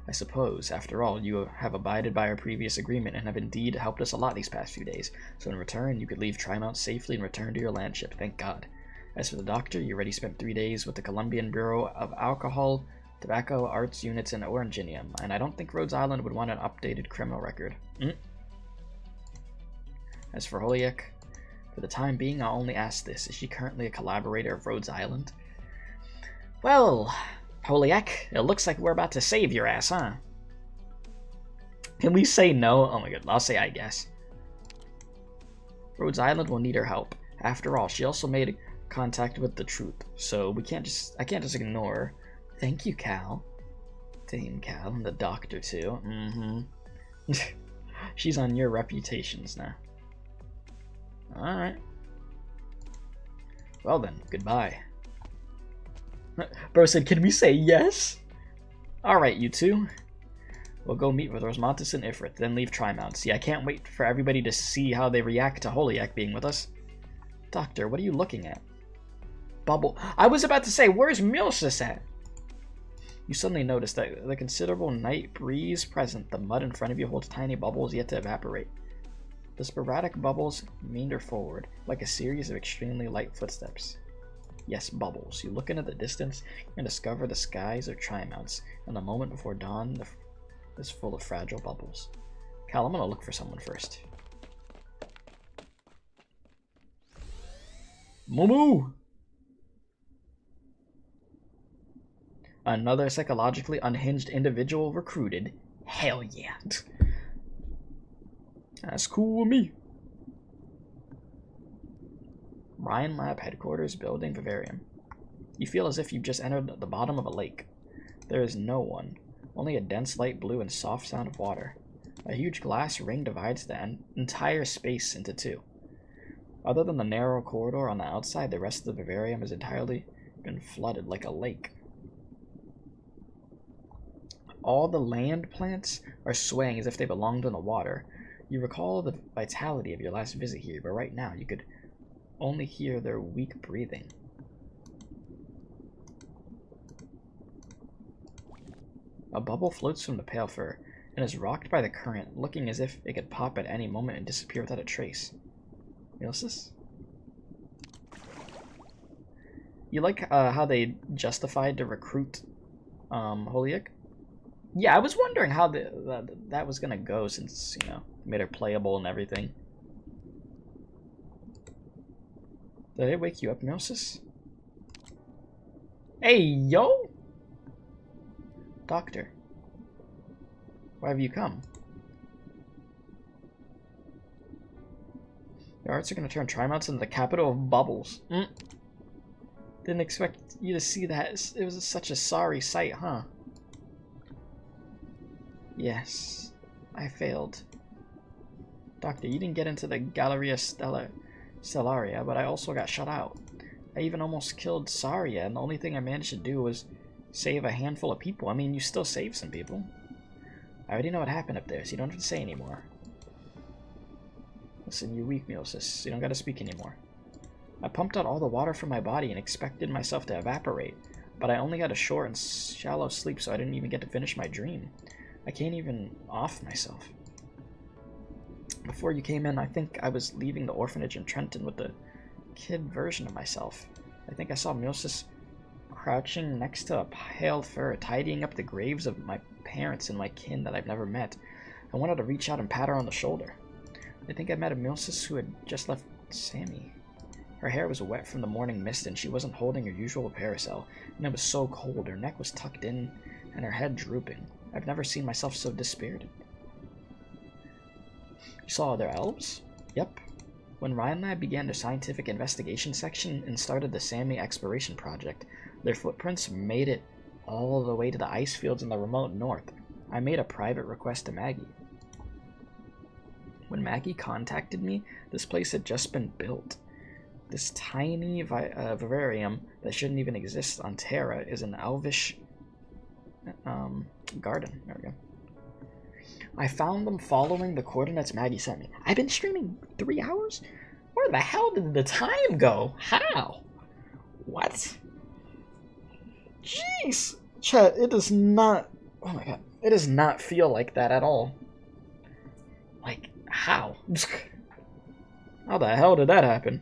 I suppose. After all, you have abided by our previous agreement and have indeed helped us a lot these past few days. So in return, you could leave Trimount safely and return to your landship. Thank God. As for the doctor, you already spent 3 days with the Colombian Bureau of Alcohol, Tobacco, Arts Units, and Oranginium, and I don't think Rhodes Island would want an updated criminal record. As for Holiak, for the time being, I'll only ask this. Is she currently a collaborator of Rhodes Island? Well, Holiak, it looks like we're about to save your ass, huh? Can we say no? Oh my god, I'll say I guess. Rhodes Island will need her help. After all, she also made contact with the truth, so I can't just ignore her. Thank you, Cal. Dame Cal, and the doctor too. She's on your reputations now. Alright. Well then, goodbye. Bro said, can we say yes? Alright, you two. We'll go meet with Rosmantis and Ifrit, then leave Trimount. See, I can't wait for everybody to see how they react to Holiak being with us. Doctor, what are you looking at? Bubble. I was about to say, where's Milsus at? You suddenly notice that the considerable night breeze present, the mud in front of you holds tiny bubbles yet to evaporate. The sporadic bubbles meander forward, like a series of extremely light footsteps. Yes, bubbles. You look into the distance and discover the skies are Trimounts, and the moment before dawn is full of fragile bubbles. Cal, I'm gonna look for someone first. Moo! Another psychologically unhinged individual recruited. Hell yeah. That's cool with me. Ryan Lab Headquarters Building, Vivarium. You feel as if you've just entered the bottom of a lake. There is no one, only a dense light blue and soft sound of water. A huge glass ring divides the entire space into two. Other than the narrow corridor on the outside, the rest of the vivarium has entirely been flooded like a lake. All the land plants are swaying as if they belonged in the water. You recall the vitality of your last visit here, but right now you could only hear their weak breathing. A bubble floats from the pale fur and is rocked by the current, looking as if it could pop at any moment and disappear without a trace. Milsus? You like how they justified to recruit Holiak? Yeah, I was wondering how that was gonna go, since, you know, made her playable and everything. Did I wake you up, Milsus? Hey, yo! Doctor. Why have you come? The arts are gonna turn Trimounts into the capital of bubbles. Didn't expect you to see that. It was such a sorry sight, huh? Yes, I failed. Doctor, you didn't get into the Galleria Stellaria, but I also got shut out. I even almost killed Saria, and the only thing I managed to do was save a handful of people. I mean, you still saved some people. I already know what happened up there, so you don't have to say anymore. Listen, you're weak, Milsus, so you don't gotta speak anymore. I pumped out all the water from my body and expected myself to evaporate, but I only had a short and shallow sleep, so I didn't even get to finish my dream. I can't even off myself. Before you came in, I think I was leaving the orphanage in Trenton with the kid version of myself. I think I saw Milsus crouching next to a pale fur, tidying up the graves of my parents and my kin that I've never met. I wanted to reach out and pat her on the shoulder. I think I met a Milsus who had just left Sammy. Her hair was wet from the morning mist, and she wasn't holding her usual parasol, and it was so cold. Her neck was tucked in, and her head drooping. I've never seen myself so dispirited. You saw other elves? Yep. When Rhinelab began their scientific investigation section and started the Sammy exploration project, their footprints made it all the way to the ice fields in the remote north. I made a private request to Maggie. When Maggie contacted me, this place had just been built. This tiny vivarium that shouldn't even exist on Terra is an elvish garden. There we go. I found them following the coordinates Maggie sent me. I've been streaming 3 hours? Where the hell did the time go? How? What? Jeez! Chat, it does not... Oh my god. It does not feel like that at all. Like, how? How the hell did that happen?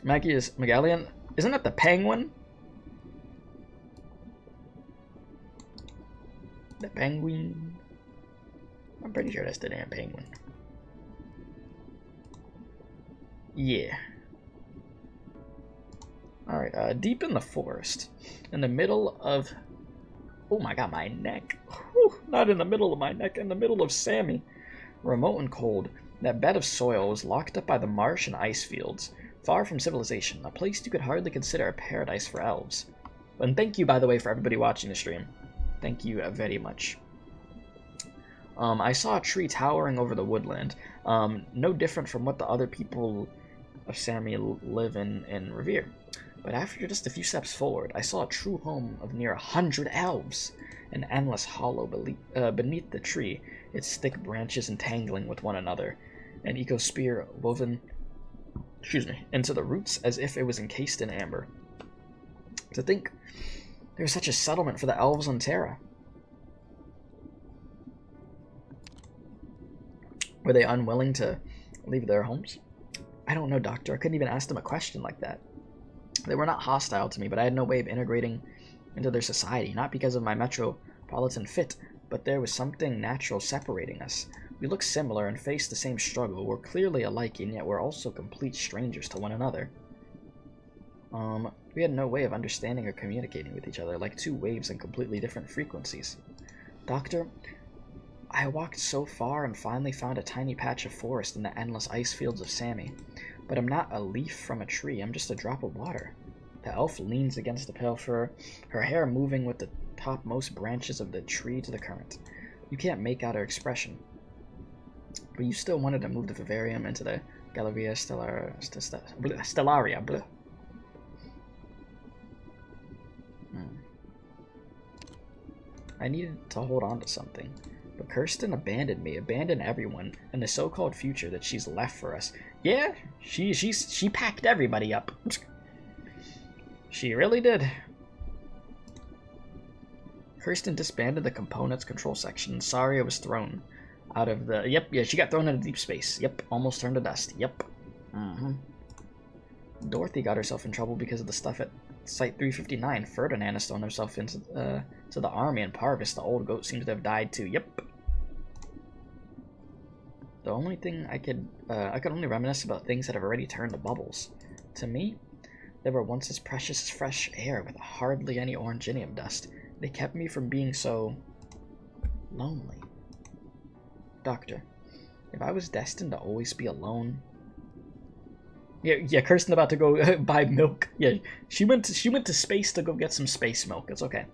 Maggie is Megalian. Isn't that the penguin? The penguin. I'm pretty sure that's the damn penguin. Yeah. Alright, deep in the forest. In the middle of... Oh my god, my neck. Whew, not in the middle of my neck, in the middle of Sammy. Remote and cold, that bed of soil was locked up by the marsh and ice fields. Far from civilization, a place you could hardly consider a paradise for elves. And thank you, by the way, for everybody watching the stream. Thank you very much. I saw a tree towering over the woodland. No different from what the other people of Sammy live in and revere. But after just a few steps forward, I saw a true home of near 100 elves. An endless hollow beneath the tree, its thick branches entangling with one another. An ecosphere woven into the roots as if it was encased in amber. To think there was such a settlement for the elves on Terra. Were they unwilling to leave their homes? I don't know, Doctor. I couldn't even ask them a question like that. They were not hostile to me, but I had no way of integrating into their society, not because of my metropolitan fit, but there was something natural separating us. We looked similar and faced the same struggle. We're clearly alike, and yet we're also complete strangers to one another. We had no way of understanding or communicating with each other, like two waves in completely different frequencies. Doctor, I walked so far and finally found a tiny patch of forest in the endless ice fields of Sammy. But I'm not a leaf from a tree, I'm just a drop of water. The elf leans against the pale fir, her hair moving with the topmost branches of the tree to the current. You can't make out her expression. But you still wanted to move the vivarium into the Galleria Stellaria. Blah. I needed to hold on to something. But Kirsten abandoned me, abandoned everyone, and the so-called future that she's left for us. Yeah, she packed everybody up. She really did. Kirsten disbanded the components control section. Sorry I was thrown out of the... Yep, yeah, she got thrown into deep space. Yep, almost turned to dust. Yep. Dorothy got herself in trouble because of the stuff at Site 359. Ferdinand has thrown himself into to the army, and Parvis, the old goat, seems to have died too. Yep. The only thing I could only reminisce about things that have already turned to bubbles. To me, they were once as precious as fresh air with hardly any oranginium dust. They kept me from being so lonely. Doctor, if I was destined to always be alone... Yeah, Kirsten about to go buy milk. Yeah, she went to space to go get some space milk. It's okay.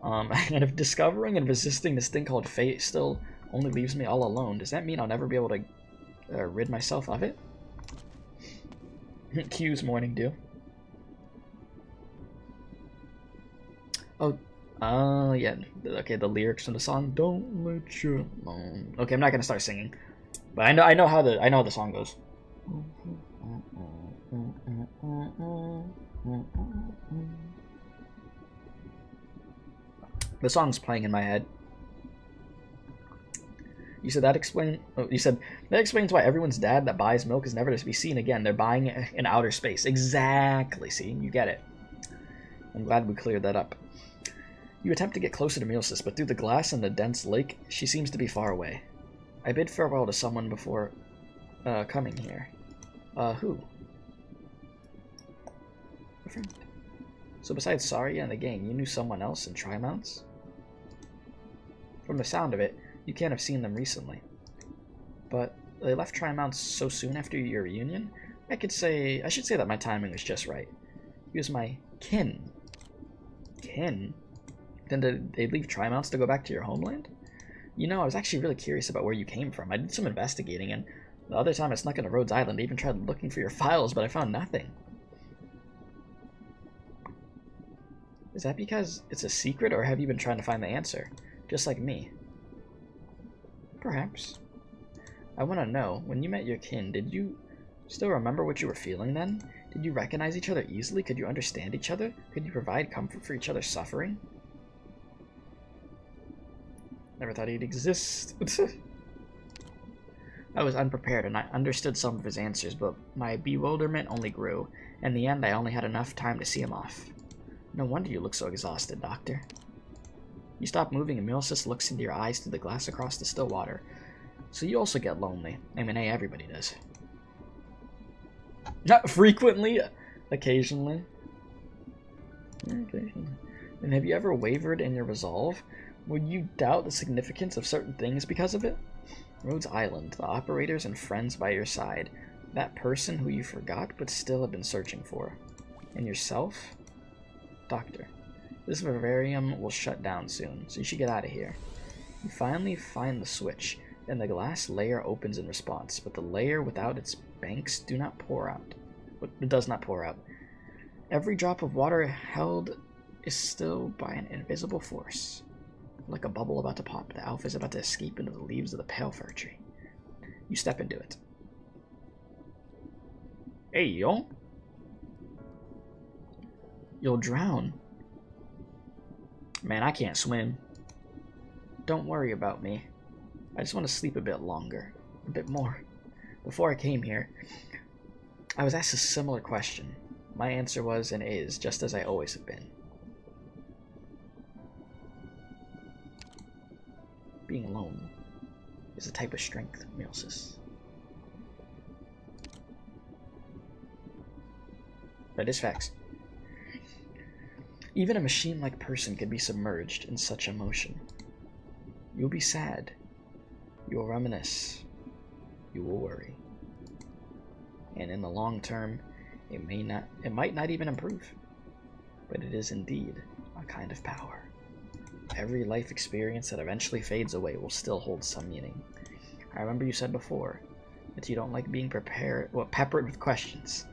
And if discovering and resisting this thing called fate still only leaves me all alone, does that mean I'll never be able to rid myself of it? Q's morning dew. Oh, yeah. Okay, the lyrics from the song. Don't let you alone. Okay, I'm not gonna start singing, but I know how the song goes. The song's playing in my head. You said that explains why everyone's dad that buys milk is never to be seen again. They're buying it in outer space. Exactly. See, you get it. I'm glad we cleared that up. You attempt to get closer to Milsis, but through the glass and the dense lake, she seems to be far away. I bid farewell to someone before coming here. Who? A friend. So besides Saria and the gang, you knew someone else in Trimounts? From the sound of it, you can't have seen them recently. But they left Trimounts so soon after your reunion? I should say that my timing was just right. He was my kin. Kin? Then did they leave Trimounts to go back to your homeland? You know, I was actually really curious about where you came from. I did some investigating, and The other time I snuck into Rhodes Island, I even tried looking for your files, but I found nothing. Is that because it's a secret, or have you been trying to find the answer? Just like me. Perhaps. I want to know, when you met your kin, did you still remember what you were feeling then? Did you recognize each other easily? Could you understand each other? Could you provide comfort for each other's suffering? Never thought he'd exist. I was unprepared, and I understood some of his answers, but my bewilderment only grew. In the end, I only had enough time to see him off. No wonder you look so exhausted, Doctor. You stop moving, and Milsis looks into your eyes through the glass across the still water. So you also get lonely. I mean, hey, everybody does. Not frequently, occasionally. Occasionally. And have you ever wavered in your resolve? Would you doubt the significance of certain things because of it? Rhodes Island, the operators and friends by your side. That person who you forgot but still have been searching for. And yourself? Doctor, this vivarium will shut down soon, so you should get out of here. You finally find the switch, and the glass layer opens in response, but the layer without its banks do not pour out. It does not pour out. Every drop of water held is still by an invisible force. Like a bubble about to pop, the alpha is about to escape into the leaves of the pale fir tree. You step into it. Hey, yo. You'll drown. Man, I can't swim. Don't worry about me. I just want to sleep a bit longer. A bit more. Before I came here, I was asked a similar question. My answer was and is just as I always have been. Being alone is a type of strength, Milsis. That is facts. Even a machine-like person could be submerged in such emotion. You'll be sad. You will reminisce. You will worry. And in the long term, it might not even improve. But it is indeed a kind of power. Every life experience that eventually fades away will still hold some meaning. I remember you said before that you don't like being peppered with questions.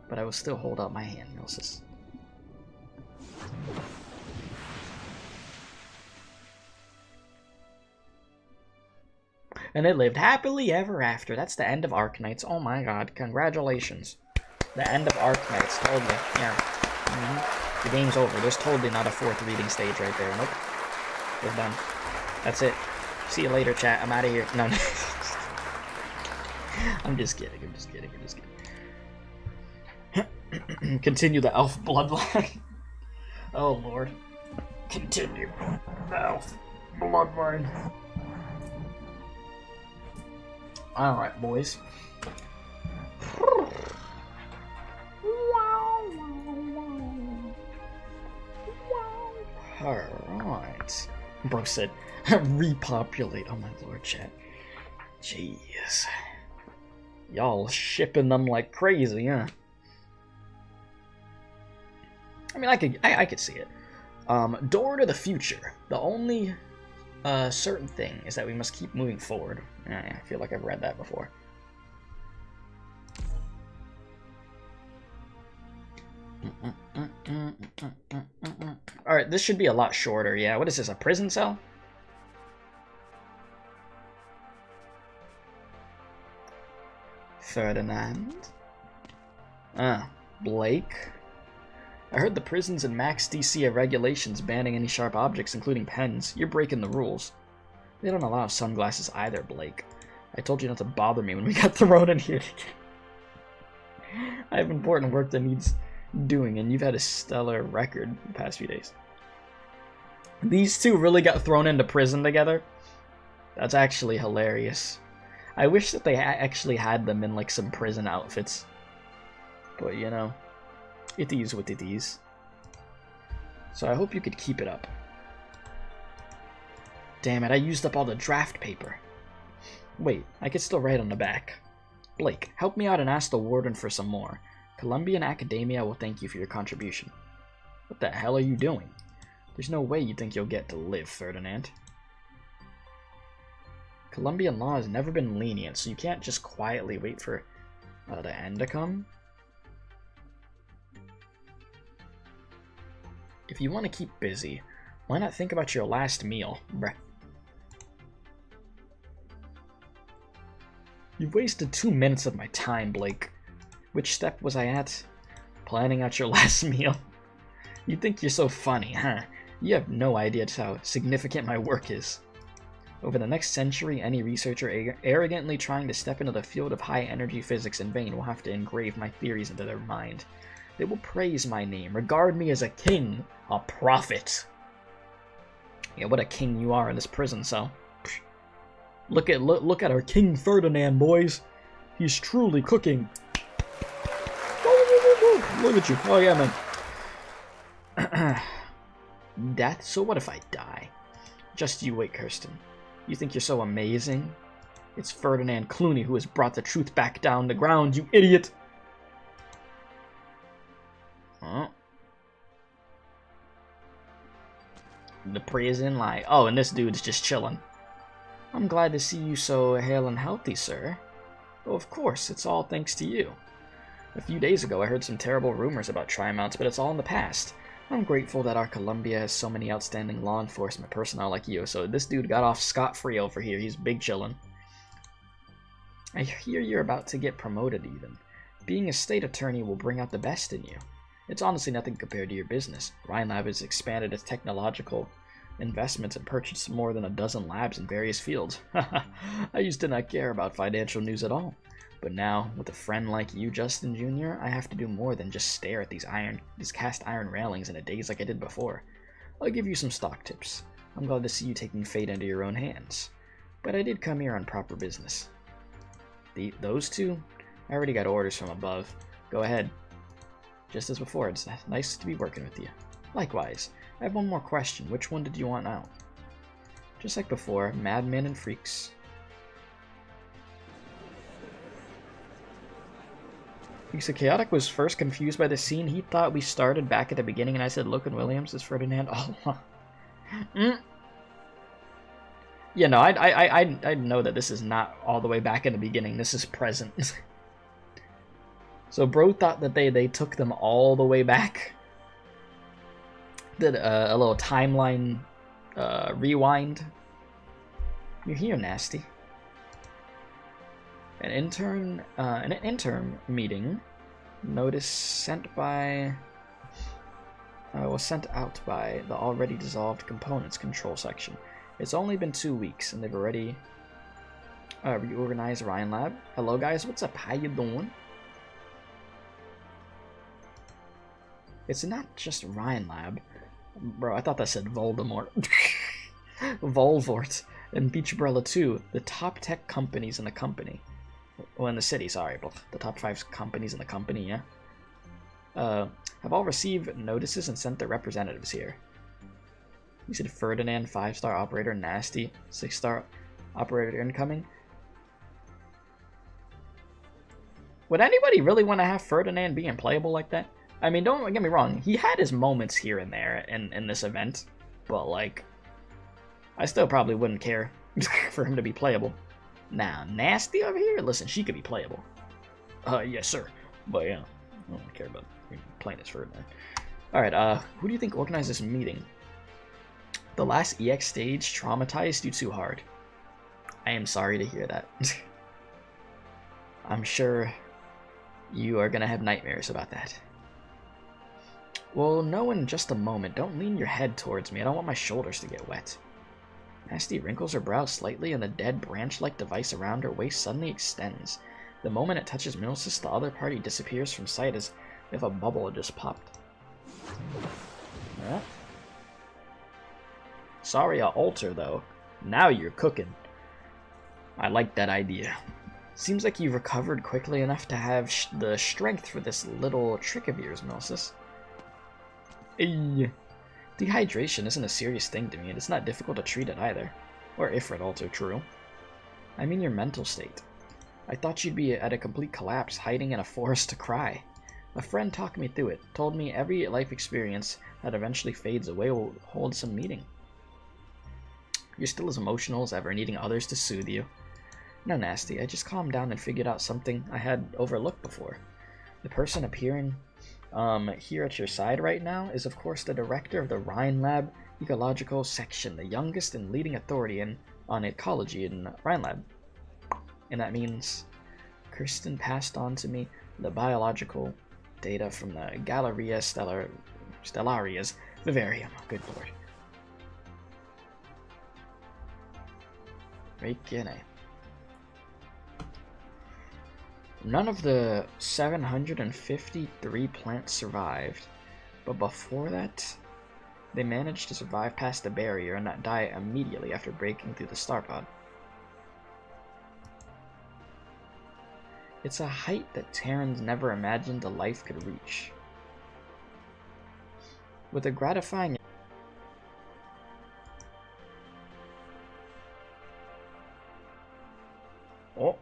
But I will still hold out my hand, Milsis. And they lived happily ever after. That's the end of Arknights. Oh my god, congratulations. The end of Arknights, totally. Yeah. The game's over. There's totally not a fourth reading stage right there. Nope. We're done. That's it. See you later, chat. I'm out of here. No. I'm just kidding. I'm just kidding. Continue the elf bloodline. Oh lord. Continue the elf bloodline. Alright, boys. Alright. Bro said, repopulate. Oh my lord, chat. Jeez. Y'all shipping them like crazy, huh? I mean, I could see it. Door to the future. The only certain thing is that we must keep moving forward. I feel like I've read that before. Alright, this should be a lot shorter. Yeah, what is this, a prison cell? Ferdinand? Blake? I heard the prisons and max DC have regulations banning any sharp objects, including pens. You're breaking the rules. They don't allow sunglasses either, Blake. I told you not to bother me when we got thrown in here. I have important work that needs doing, and you've had a stellar record the past few days. These two really got thrown into prison together? That's actually hilarious. I wish that they actually had them in like some prison outfits. But you know, it is what it is. So I hope you could keep it up. Damn it, I used up all the draft paper. Wait, I could still write on the back. Blake, help me out and ask the warden for some more. Columbian Academia will thank you for your contribution. What the hell are you doing? There's no way you think you'll get to live, Ferdinand. Colombian law has never been lenient, so you can't just quietly wait for the end to come. If you want to keep busy, why not think about your last meal, bruh? You've wasted 2 minutes of my time, Blake. Which step was I at? Planning out your last meal. You think you're so funny, huh? You have no idea just how significant my work is. Over the next century, any researcher arrogantly trying to step into the field of high-energy physics in vain will have to engrave my theories into their mind. They will praise my name, regard me as a king, a prophet. Yeah, what a king you are in this prison cell. Look at our King Ferdinand, boys. He's truly cooking. Look at you. Oh yeah, man. Death? So what if I die? Just you wait, Kirsten. You think you're so amazing? It's Ferdinand Clooney who has brought the truth back down the ground, you idiot! Huh? The prison lie. Oh, and this dude's just chilling. I'm glad to see you so hale and healthy, sir. Oh, of course, it's all thanks to you. A few days ago, I heard some terrible rumors about Tri-Mounts, but it's all in the past. I'm grateful that our Columbia has so many outstanding law enforcement personnel like you, so this dude got off scot-free over here. He's big chillin'. I hear you're about to get promoted, even. Being a state attorney will bring out the best in you. It's honestly nothing compared to your business. Rhinelab has expanded its technological investments and purchased more than a dozen labs in various fields. I used to not care about financial news at all. But now, with a friend like you, Justin Jr., I have to do more than just stare at these cast iron railings in a daze like I did before. I'll give you some stock tips. I'm glad to see you taking fate into your own hands. But I did come here on proper business. Those two? I already got orders from above. Go ahead. Just as before, it's nice to be working with you. Likewise. I have one more question. Which one did you want now? Just like before, madmen and freaks. So Chaotic was first confused by the scene. He thought we started back at the beginning, and I said, Logan Williams is Ferdinand. Oh, yeah, no, I know that this is not all the way back in the beginning. This is present. So bro thought that they took them all the way back. Did a little timeline rewind. You're here, Nasty. An intern meeting notice sent by was sent out by the already dissolved components control section. It's only been 2 weeks and they've already reorganized Rhinelab. Hello guys, what's up? How you doing? It's not just Rhinelab. Bro, I thought that said Voldemort. Volvort and Beach Umbrella 2, the top tech companies in the company. Well, in the city, sorry, but the top 5 companies in the company, yeah? Have all received notices and sent their representatives here. You said Ferdinand, 5-star operator, Nasty, 6-star operator incoming. Would anybody really want to have Ferdinand being playable like that? I mean, don't get me wrong, he had his moments here and there in this event, but, like, I still probably wouldn't care for him to be playable. Now, Nasty over here? Listen, she could be playable. Yes, sir. But, yeah, I don't care about playing as Ferdinand. Alright, who do you think organized this meeting? The last EX stage traumatized you too hard. I am sorry to hear that. I'm sure you are gonna have nightmares about that. Well, no, in just a moment. Don't lean your head towards me. I don't want my shoulders to get wet. Nasty wrinkles her brow slightly, and the dead branch-like device around her waist suddenly extends. The moment it touches Milsis, the other party disappears from sight as if a bubble had just popped. Yeah. Sorry, I'll alter, though. Now you're cooking. I like that idea. Seems like you've recovered quickly enough to have the strength for this little trick of yours, Milsis. Dehydration isn't a serious thing to me, and it's not difficult to treat it either. Or Ifrit, also true. I mean your mental state. I thought you'd be at a complete collapse, hiding in a forest to cry. A friend talked me through it, told me every life experience that eventually fades away will hold some meaning. You're still as emotional as ever, needing others to soothe you. No, Nasty, I just calmed down and figured out something I had overlooked before. The person appearing here at your side right now is, of course, the director of the Rhine Lab Ecological Section, the youngest and leading authority on ecology in Rhine Lab. And that means Kirsten passed on to me the biological data from the Galleria Stellaria's vivarium. Good lord. Reikene. None of the 753 plants survived, but before that, they managed to survive past the barrier and not die immediately after breaking through the star pod. It's a height that Terrans never imagined a life could reach. With a gratifying... Oh.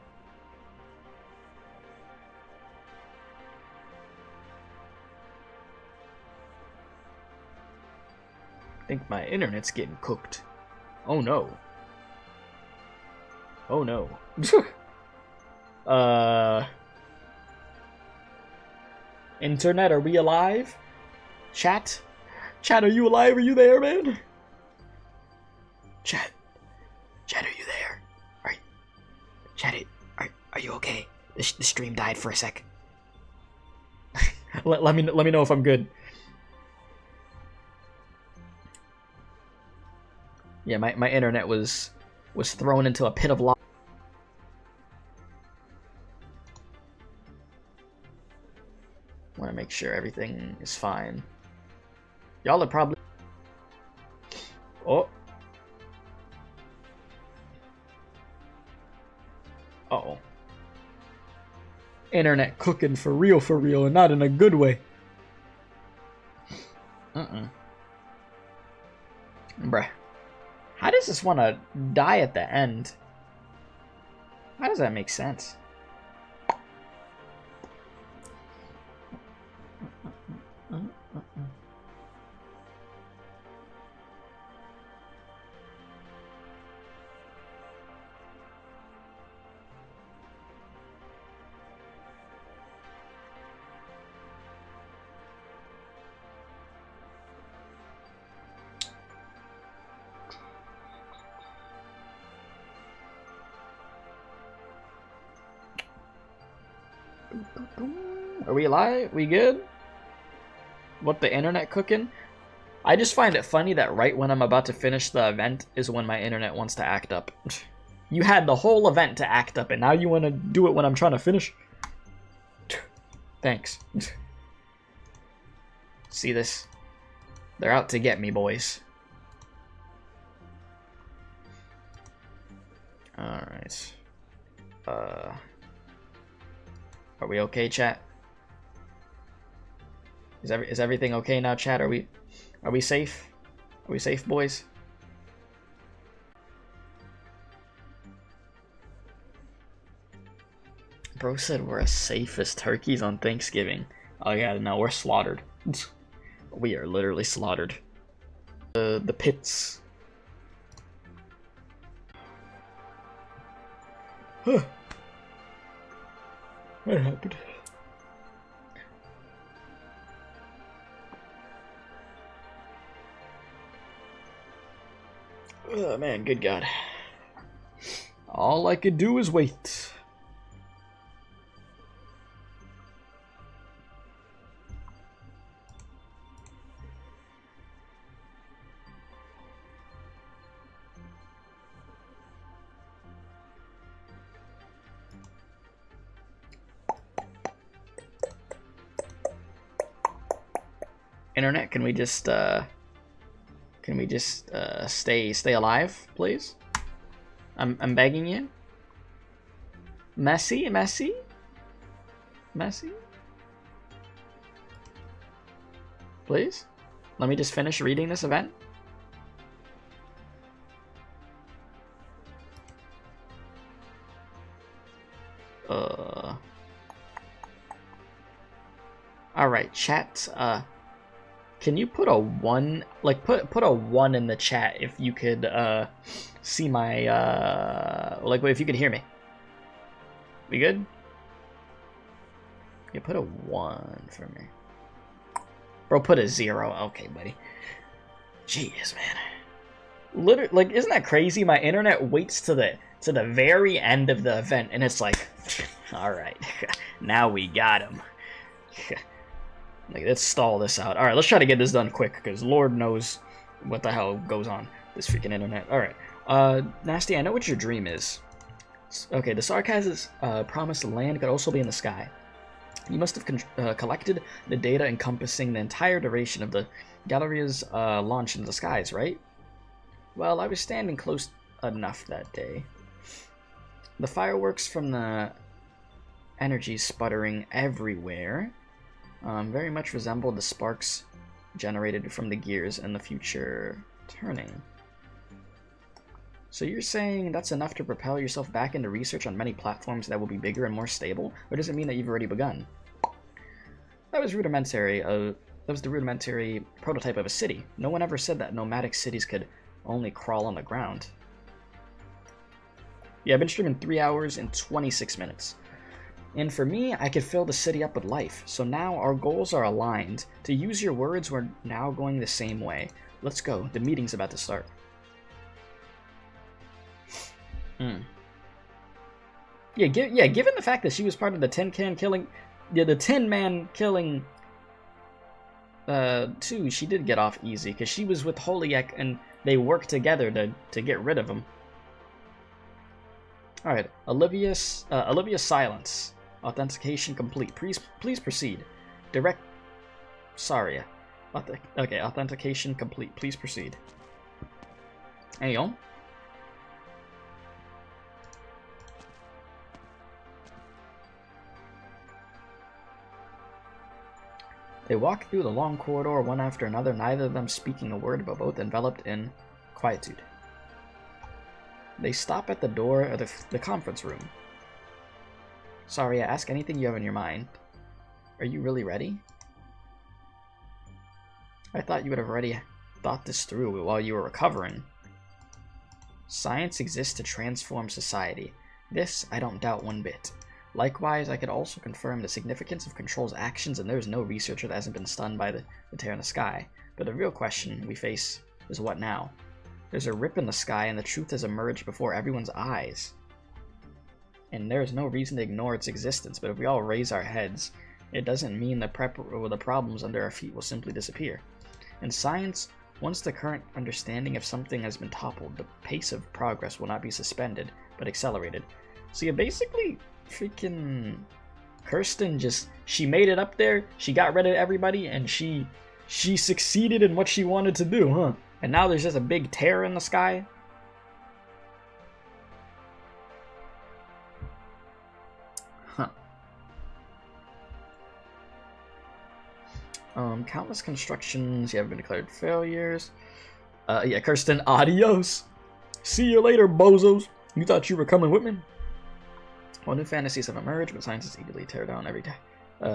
I think my internet's getting cooked. Oh no. Oh no. Internet, are we alive? Chat? Chat, are you alive? Are you there, man? Chat. Chat, are you there? Chat, are you okay? The stream died for a sec. let me know if I'm good. Yeah, my internet was thrown into a pit of lava. Want to make sure everything is fine. Y'all are probably... Oh. Uh-oh. Internet cooking for real, and not in a good way. Bruh. How does this want to die at the end? How does that make sense? Are we alive? We good? What, the internet cooking? I just find it funny that right when I'm about to finish the event is when my internet wants to act up. You had the whole event to act up, and now you want to do it when I'm trying to finish? Thanks. See this? They're out to get me, boys. Alright. Are we okay, chat? Is everything okay now, chat? Are we safe? Are we safe, boys? Bro said we're as safe as turkeys on Thanksgiving. Oh yeah, no, we're slaughtered. We are literally slaughtered. The pits. Huh. What happened? Oh man, good God. All I could do is wait. Internet, can we just stay alive, please? I'm begging you. Messy. Please? Let me just finish reading this event. Alright, chat, Can you put a 1, like put a 1 in the chat if you could see my like if you could hear me? We good? Yeah, put a 1 for me. Bro, put a 0. Okay, buddy. Jeez, man. Literally, like, isn't that crazy? My internet waits to the very end of the event, and it's like, all right, now we got him. Like, let's stall this out. All right, let's try to get this done quick, because Lord knows what the hell goes on this freaking internet. All right, Nasty, I know what your dream is. Okay, the Sarkaz's promised land could also be in the sky. You must have collected the data encompassing the entire duration of the Galeria's launch into the skies, right? Well, I was standing close enough that day. The fireworks from the energy sputtering everywhere very much resembled the sparks generated from the gears and the future turning. So you're saying that's enough to propel yourself back into research on many platforms that will be bigger and more stable? Or does it mean that you've already begun? That was rudimentary. That was the rudimentary prototype of a city. No one ever said that nomadic cities could only crawl on the ground. Yeah, I've been streaming 3 hours and 26 minutes. And for me, I could fill the city up with life. So now our goals are aligned. To use your words, we're now going the same way. Let's go. The meeting's about to start. Yeah, given the fact that she was part of the the 10-man killing 2, she did get off easy, because she was with Holiek and they worked together to get rid of him. Alright, Olivia Silence. Authentication complete. Please proceed. Direct... Saria. Okay, authentication complete. Please proceed. Hang on. They walk through the long corridor one after another, neither of them speaking a word, but both enveloped in quietude. They stop at the door of the conference room. Saria, ask anything you have in your mind. Are you really ready? I thought you would have already thought this through while you were recovering. Science exists to transform society. This I don't doubt one bit. Likewise, I could also confirm the significance of Control's actions, and there is no researcher that hasn't been stunned by the tear in the sky. But the real question we face is what now? There's a rip in the sky, and the truth has emerged before everyone's eyes. And there's no reason to ignore its existence, but if we all raise our heads, it doesn't mean the problems under our feet will simply disappear. In science, once the current understanding of something has been toppled, the pace of progress will not be suspended, but accelerated. So yeah, basically, freaking Kirsten she made it up there, she got rid of everybody, and she succeeded in what she wanted to do, huh? And now there's just a big tear in the sky? Huh. Countless constructions have been declared failures. Yeah, Kirsten, adios. See you later, bozos. You thought you were coming with me? Well, new fantasies have emerged, but scientists eagerly tear down every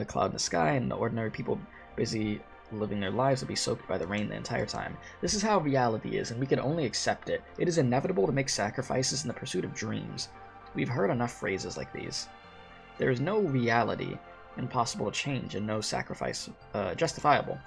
cloud in the sky, and the ordinary people busy living their lives will be soaked by the rain the entire time. This is how reality is, and we can only accept it. It is inevitable to make sacrifices in the pursuit of dreams. We've heard enough phrases like these. There is no reality impossible to change, and no sacrifice justifiable.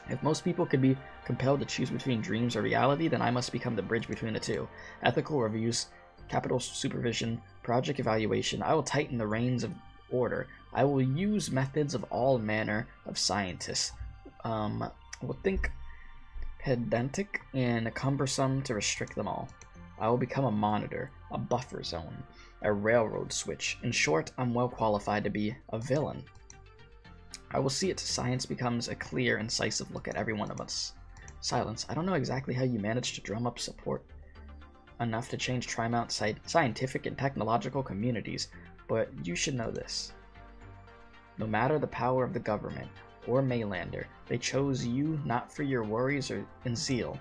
If most people could be compelled to choose between dreams or reality, then I must become the bridge between the two. Ethical reviews, capital supervision, project evaluation. I will tighten the reins of order. I will use methods of all manner of scientists. Will think pedantic and cumbersome to restrict them all. I will become a monitor, a buffer zone, a railroad switch. In short, I'm well qualified to be a villain. I will see it to science becomes a clear, incisive look at every one of us. Silence. I don't know exactly how you managed to drum up support enough to change Trimount scientific and technological communities, but you should know this. No matter the power of the government or Maylander, they chose you not for your worries and zeal.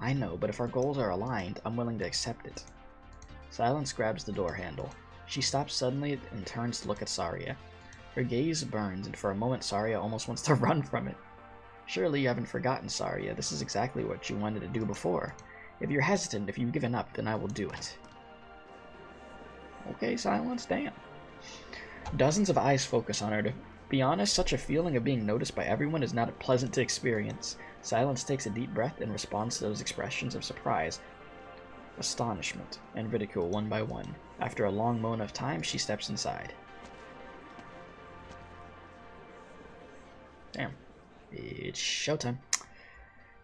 I know, but if our goals are aligned, I'm willing to accept it. Silence grabs the door handle. She stops suddenly and turns to look at Saria. Her gaze burns, and for a moment Saria almost wants to run from it. Surely you haven't forgotten, Saria. This is exactly what you wanted to do before. If you're hesitant, if you've given up, then I will do it. Okay, Silence, damn. Dozens of eyes focus on her. To be honest, such a feeling of being noticed by everyone is not pleasant to experience. Silence takes a deep breath and responds to those expressions of surprise, astonishment, and ridicule one by one. After a long moment of time, she steps inside. Damn. It's showtime.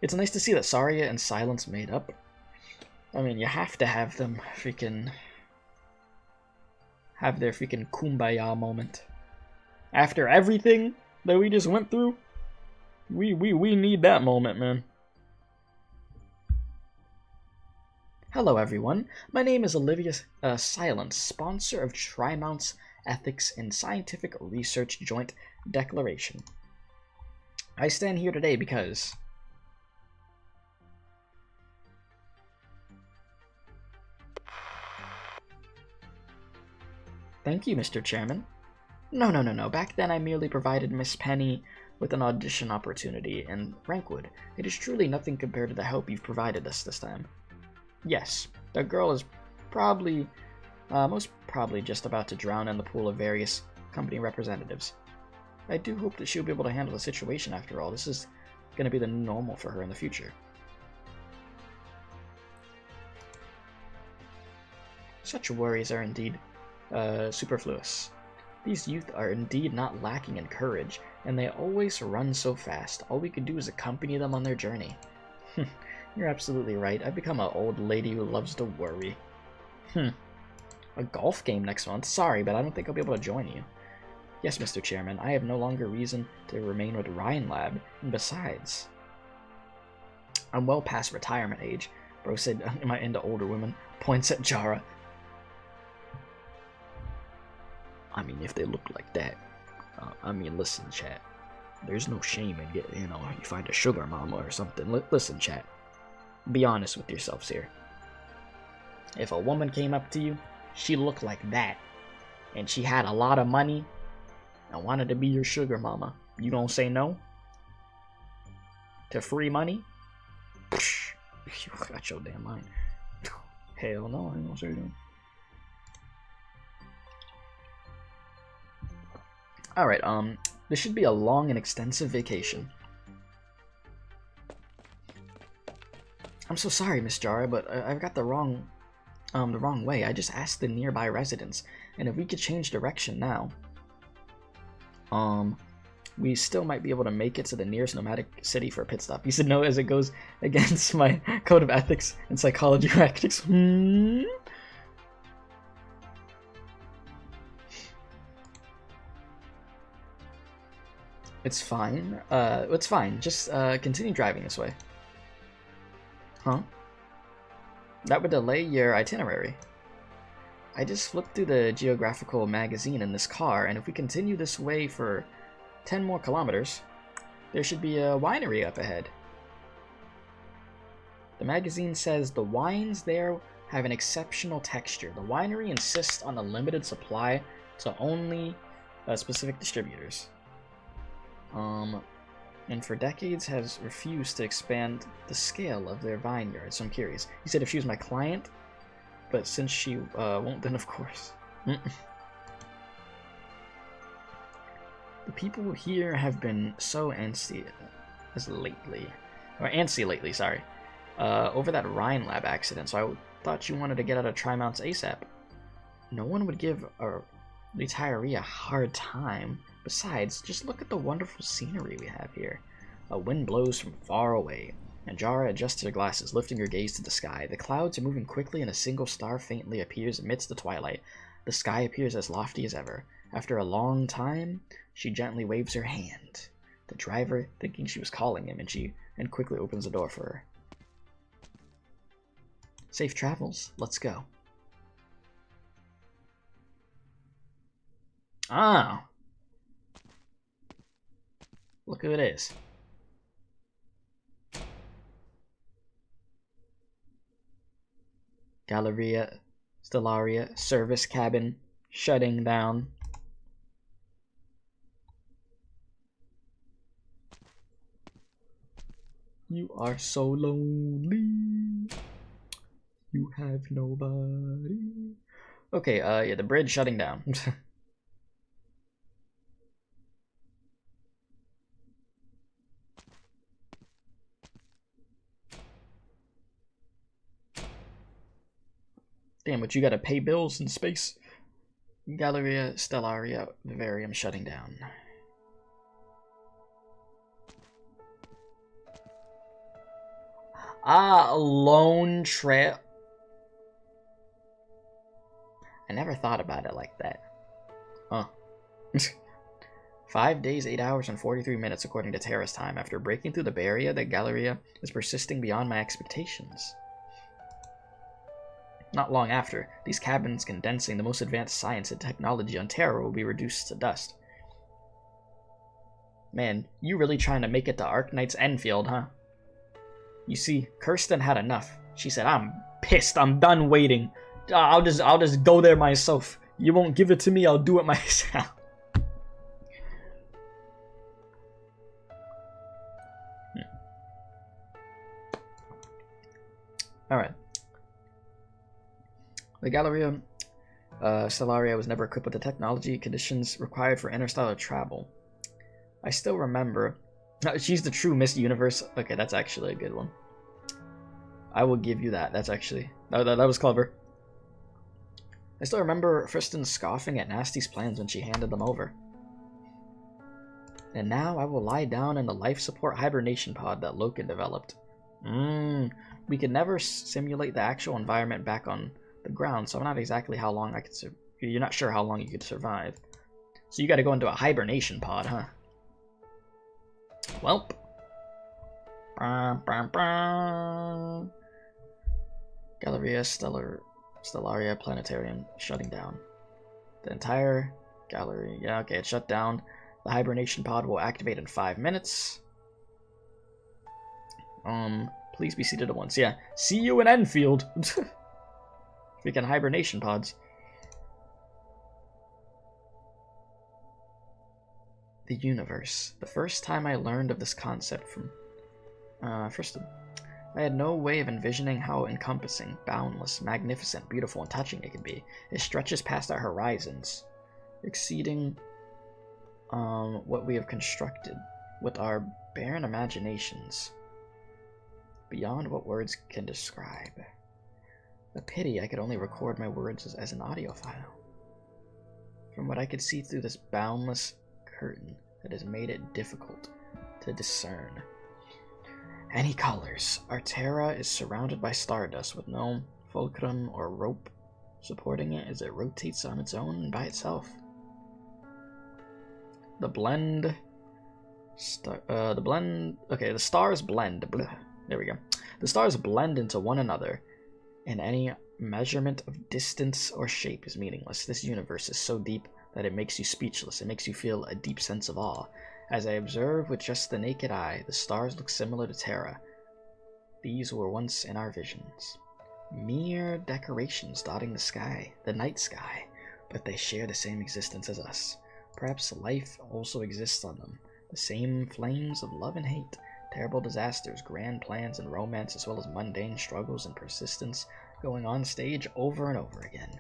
It's nice to see that Saria and Silence made up. I mean, you have to have them freaking... have their freaking kumbaya moment. After everything that we just went through, we need that moment, man. Hello everyone, my name is Olivia Silence, sponsor of Trimount's Ethics and Scientific Research Joint Declaration. I stand here today because... Thank you, Mr. Chairman. No. Back then I merely provided Miss Penny with an audition opportunity in Rankwood. It is truly nothing compared to the help you've provided us this time. Yes, the girl is probably, most probably just about to drown in the pool of various company representatives. I do hope that she'll be able to handle the situation after all. This is going to be the new normal for her in the future. Such worries are indeed superfluous. These youth are indeed not lacking in courage, and they always run so fast. All we can do is accompany them on their journey. You're absolutely right. I've become an old lady who loves to worry. A golf game next month? Sorry, but I don't think I'll be able to join you. Yes, Mr. Chairman, I have no longer reason to remain with Ryan Lab, and besides, I'm well past retirement age. Bro said, am I into older women? Points at Jara. I mean, if they look like that. I mean, listen, chat. There's no shame in getting, you find a sugar mama or something. Listen, chat. Be honest with yourselves here. If a woman came up to you, she looked like that, and she had a lot of money, and wanted to be your sugar mama, you don't say no? To free money? Psh, you got your damn mind. Hell no, I ain't gonna say no. Alright, this should be a long and extensive vacation. I'm so sorry, Miss Jara, but I've got the wrong way. I just asked the nearby residents, and if we could change direction now, we still might be able to make it to the nearest nomadic city for a pit stop. You said no as it goes against my code of ethics and psychology practice. It's fine. It's fine. Just continue driving this way. Huh? That would delay your itinerary. I just flipped through the geographical magazine in this car, and if we continue this way for 10 more kilometers, there should be a winery up ahead. The magazine says the wines there have an exceptional texture. The winery insists on a limited supply to only specific distributors. And for decades has refused to expand the scale of their vineyard. So I'm curious. He said if she was my client, but since she won't, then of course. The people here have been so antsy lately, sorry, over that Ryan Lab accident, so I thought you wanted to get out of Trimount's ASAP. No one would give a retiree a hard time. Besides, just look at the wonderful scenery we have here. A wind blows from far away, and Jara adjusts her glasses, lifting her gaze to the sky. The clouds are moving quickly, and a single star faintly appears amidst the twilight. The sky appears as lofty as ever. After a long time, she gently waves her hand. The driver, thinking she was calling him, and quickly opens the door for her. Safe travels. Let's go. Ah! Look who it is. Galleria Stellaria, service cabin, shutting down. You are so lonely. You have nobody. Okay, yeah, the bridge shutting down. Damn, but you gotta pay bills in space. Galleria Stellaria Vivarium shutting down. Ah, lone trail. I never thought about it like that. Huh. 5 days, 8 hours, and 43 minutes according to Terra's time. After breaking through the barrier, the Galleria is persisting beyond my expectations. Not long after, these cabins condensing the most advanced science and technology on Terra will be reduced to dust. Man, you really trying to make it to Arknights Enfield, huh? You see, Kirsten had enough. She said, "I'm pissed. I'm done waiting. I'll just go there myself. You won't give it to me. I'll do it myself." All right. The Galleria Stellaria was never equipped with the technology conditions required for interstellar travel. I still remember. She's the true Miss Universe. Okay, that's actually a good one. I will give you that. That's actually... That was clever. I still remember Friston scoffing at Nasty's plans when she handed them over. And now I will lie down in the life support hibernation pod that Loken developed. We could never simulate the actual environment back on the ground, so I'm not exactly how long I could you're not sure how long you could survive. So you gotta go into a hibernation pod, huh? Welp. Galleria Stellaria Planetarium shutting down. The entire gallery. Yeah, okay, it's shut down. The hibernation pod will activate in 5 minutes. Please be seated at once. Yeah, see you in Enfield. Freaking hibernation pods. The universe. The first time I learned of this concept from Friston, I had no way of envisioning how encompassing, boundless, magnificent, beautiful, and touching it could be. It stretches past our horizons, exceeding what we have constructed with our barren imaginations, beyond what words can describe. A pity I could only record my words as an audio file. From what I could see through this boundless curtain that has made it difficult to discern any colors, our Terra is surrounded by stardust with no fulcrum or rope supporting it as it rotates on its own and by itself. The stars blend. There we go. The stars blend into one another, and any measurement of distance or shape is meaningless. This universe is so deep that it makes you speechless. It makes you feel a deep sense of awe. As I observe with just the naked eye, the stars look similar to Terra. These were once in our visions. Mere decorations dotting the sky, the night sky, but they share the same existence as us. Perhaps life also exists on them. The same flames of love and hate, terrible disasters, grand plans and romance, as well as mundane struggles and persistence going on stage over and over again.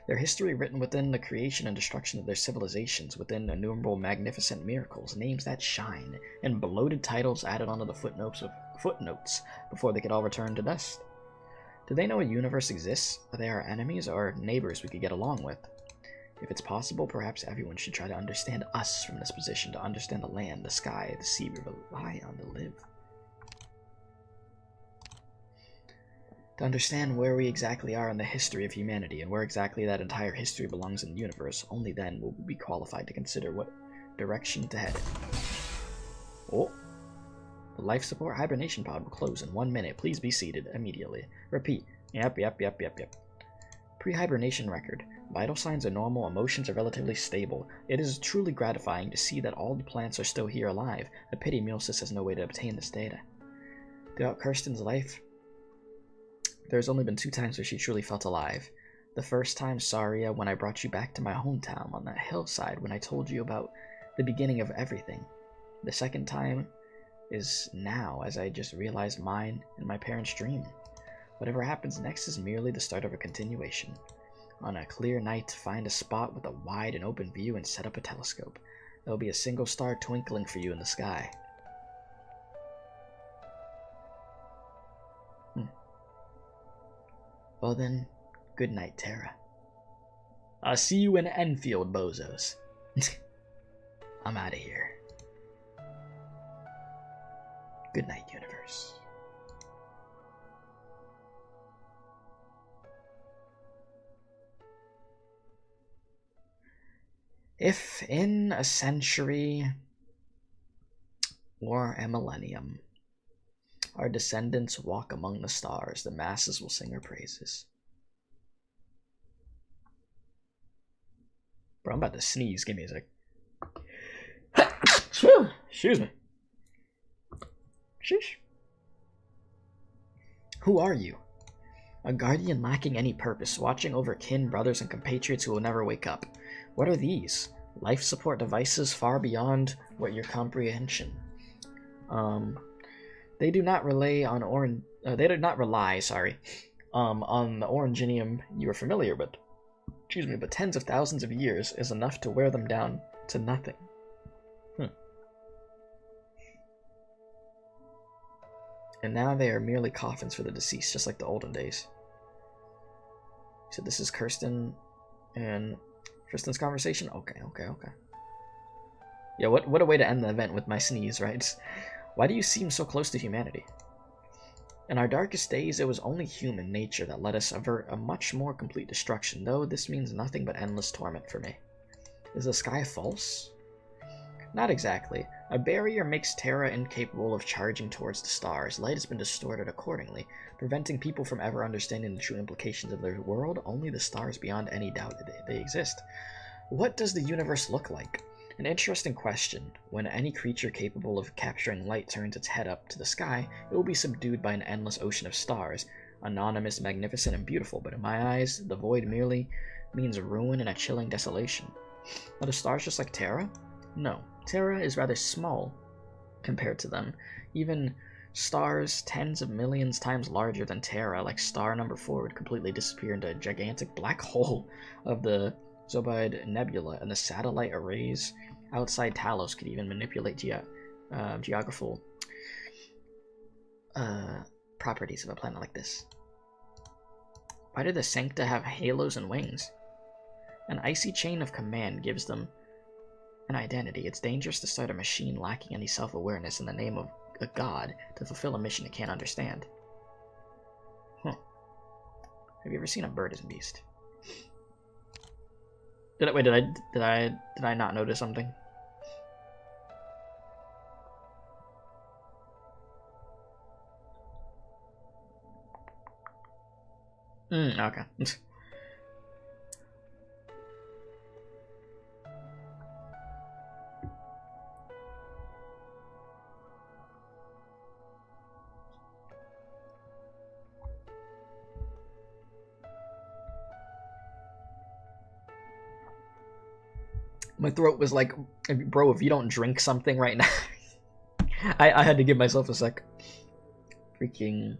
Their history written within the creation and destruction of their civilizations, within innumerable magnificent miracles, names that shine, and bloated titles added onto the footnotes before they could all return to dust. Do they know a universe exists? Are they our enemies or neighbors we could get along with? If it's possible, perhaps everyone should try to understand us from this position, to understand the land, the sky, the sea we rely on to live. To understand where we exactly are in the history of humanity, and where exactly that entire history belongs in the universe. Only then will we be qualified to consider what direction to head in. Oh. The life support hibernation pod will close in 1 minute. Please be seated immediately. Repeat. Yep. Pre-hibernation record. Vital signs are normal, emotions are relatively stable. It is truly gratifying to see that all the plants are still here alive. A pity Milsis has no way to obtain this data. Throughout Kirsten's life, there's only been 2 times where she truly felt alive. The first time, Saria, when I brought you back to my hometown on that hillside when I told you about the beginning of everything. The second time, is now, as I just realized mine and my parents' dream. Whatever happens next is merely the start of a continuation. On a clear night, find a spot with a wide and open view and set up a telescope. There will be a single star twinkling for you in the sky. Well then, good night, Terra. I'll see you in Enfield, bozos. I'm out of here. Good night, universe. If in a century or a millennium our descendants walk among the stars, the masses will sing her praises. Bro, I'm about to sneeze. Give me a sec. Excuse me. Sheesh. Who are you? A guardian lacking any purpose, watching over kin, brothers, and compatriots who will never wake up. What are these? Life support devices far beyond what your comprehension. They do not rely on on the oranginium you are familiar with. Excuse me, but tens of thousands of years is enough to wear them down to nothing. And now they are merely coffins for the deceased, just like the olden days. So this is Kirsten's conversation? Okay. Yeah, what a way to end the event with my sneeze, right? Why do you seem so close to humanity? In our darkest days, it was only human nature that let us avert a much more complete destruction, though this means nothing but endless torment for me. Is the sky false? Not exactly. A barrier makes Terra incapable of charging towards the stars. Light has been distorted accordingly, preventing people from ever understanding the true implications of their world. Only the stars beyond any doubt that they exist. What does the universe look like? An interesting question. When any creature capable of capturing light turns its head up to the sky, it will be subdued by an endless ocean of stars, anonymous, magnificent, and beautiful, but in my eyes, the void merely means ruin and a chilling desolation. Are the stars just like Terra? No. Terra is rather small compared to them. Even stars tens of millions times larger than Terra, like star number 4, would completely disappear into a gigantic black hole of the Zobide Nebula, and the satellite arrays outside Talos could even manipulate geographical properties of a planet like this. Why do the Sancta have halos and wings? An icy chain of command gives them an identity. It's dangerous to start a machine lacking any self-awareness in the name of a god to fulfill a mission it can't understand. Have you ever seen a bird as a beast? Did I not notice something? Okay. My throat was like, bro, if you don't drink something right now. I had to give myself a sec. Freaking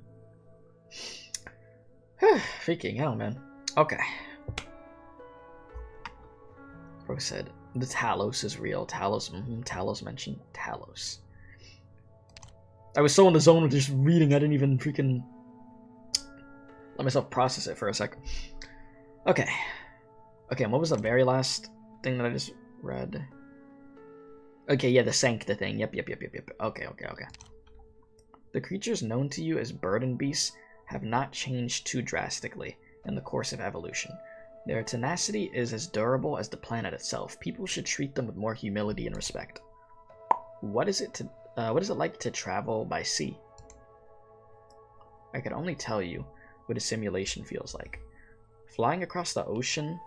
hell, man. Okay. Bro said, the Talos is real. Talos, Talos mentioned Talos. I was so in the zone with just reading, I didn't even freaking let myself process it for a sec. Okay. And what was the very last thing that I just read? Okay, yeah, the Sancta thing. Yep. Okay. The creatures known to you as burden beasts have not changed too drastically in the course of evolution. Their tenacity is as durable as the planet itself. People should treat them with more humility and respect. What is it like to travel by sea? I can only tell you what a simulation feels like. Flying across the ocean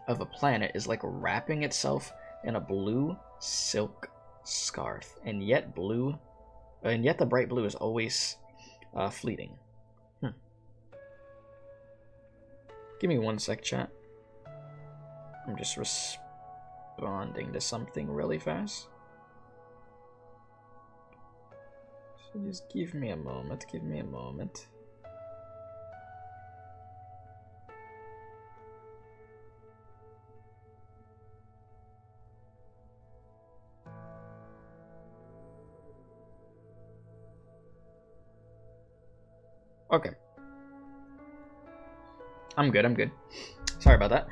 of a planet is like wrapping itself in a blue silk scarf, and yet the bright blue is always fleeting. Give me one sec, chat. I'm just responding to something really fast. Just give me a moment. Give me a moment. Okay. I'm good. Sorry about that.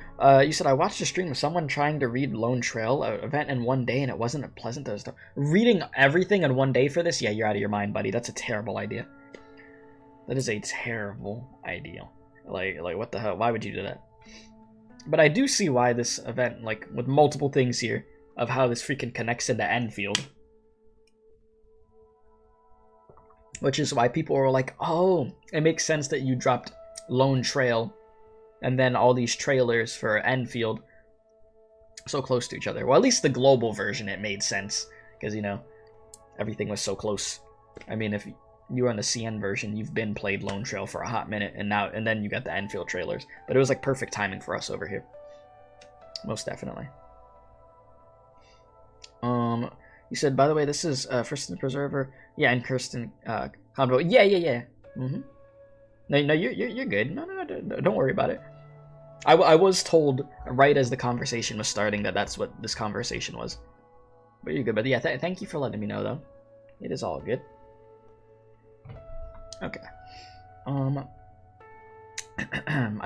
You said I watched a stream of someone trying to read Lone Trail event in one day and it wasn't pleasant. Reading everything in one day for this? Yeah, you're out of your mind, buddy. That's a terrible idea. That is a terrible idea. Like what the hell? Why would you do that? But I do see why this event, like, with multiple things here, of how this freaking connects into Enfield. Which is why people were like, oh, it makes sense that you dropped Lone Trail and then all these trailers for Enfield so close to each other. Well, at least the global version, it made sense. Because, you know, everything was so close. I mean, if you were on the CN version, you've been played Lone Trail for a hot minute, and then you got the Enfield trailers. But it was like perfect timing for us over here. Most definitely. You said, by the way, this is First and Preserver. Yeah, and Kirsten Convo. Yeah. Mm-hmm. No, you're good. No, don't worry about it. I was told right as the conversation was starting that that's what this conversation was. But you're good. But yeah, thank you for letting me know, though. It is all good. Okay. I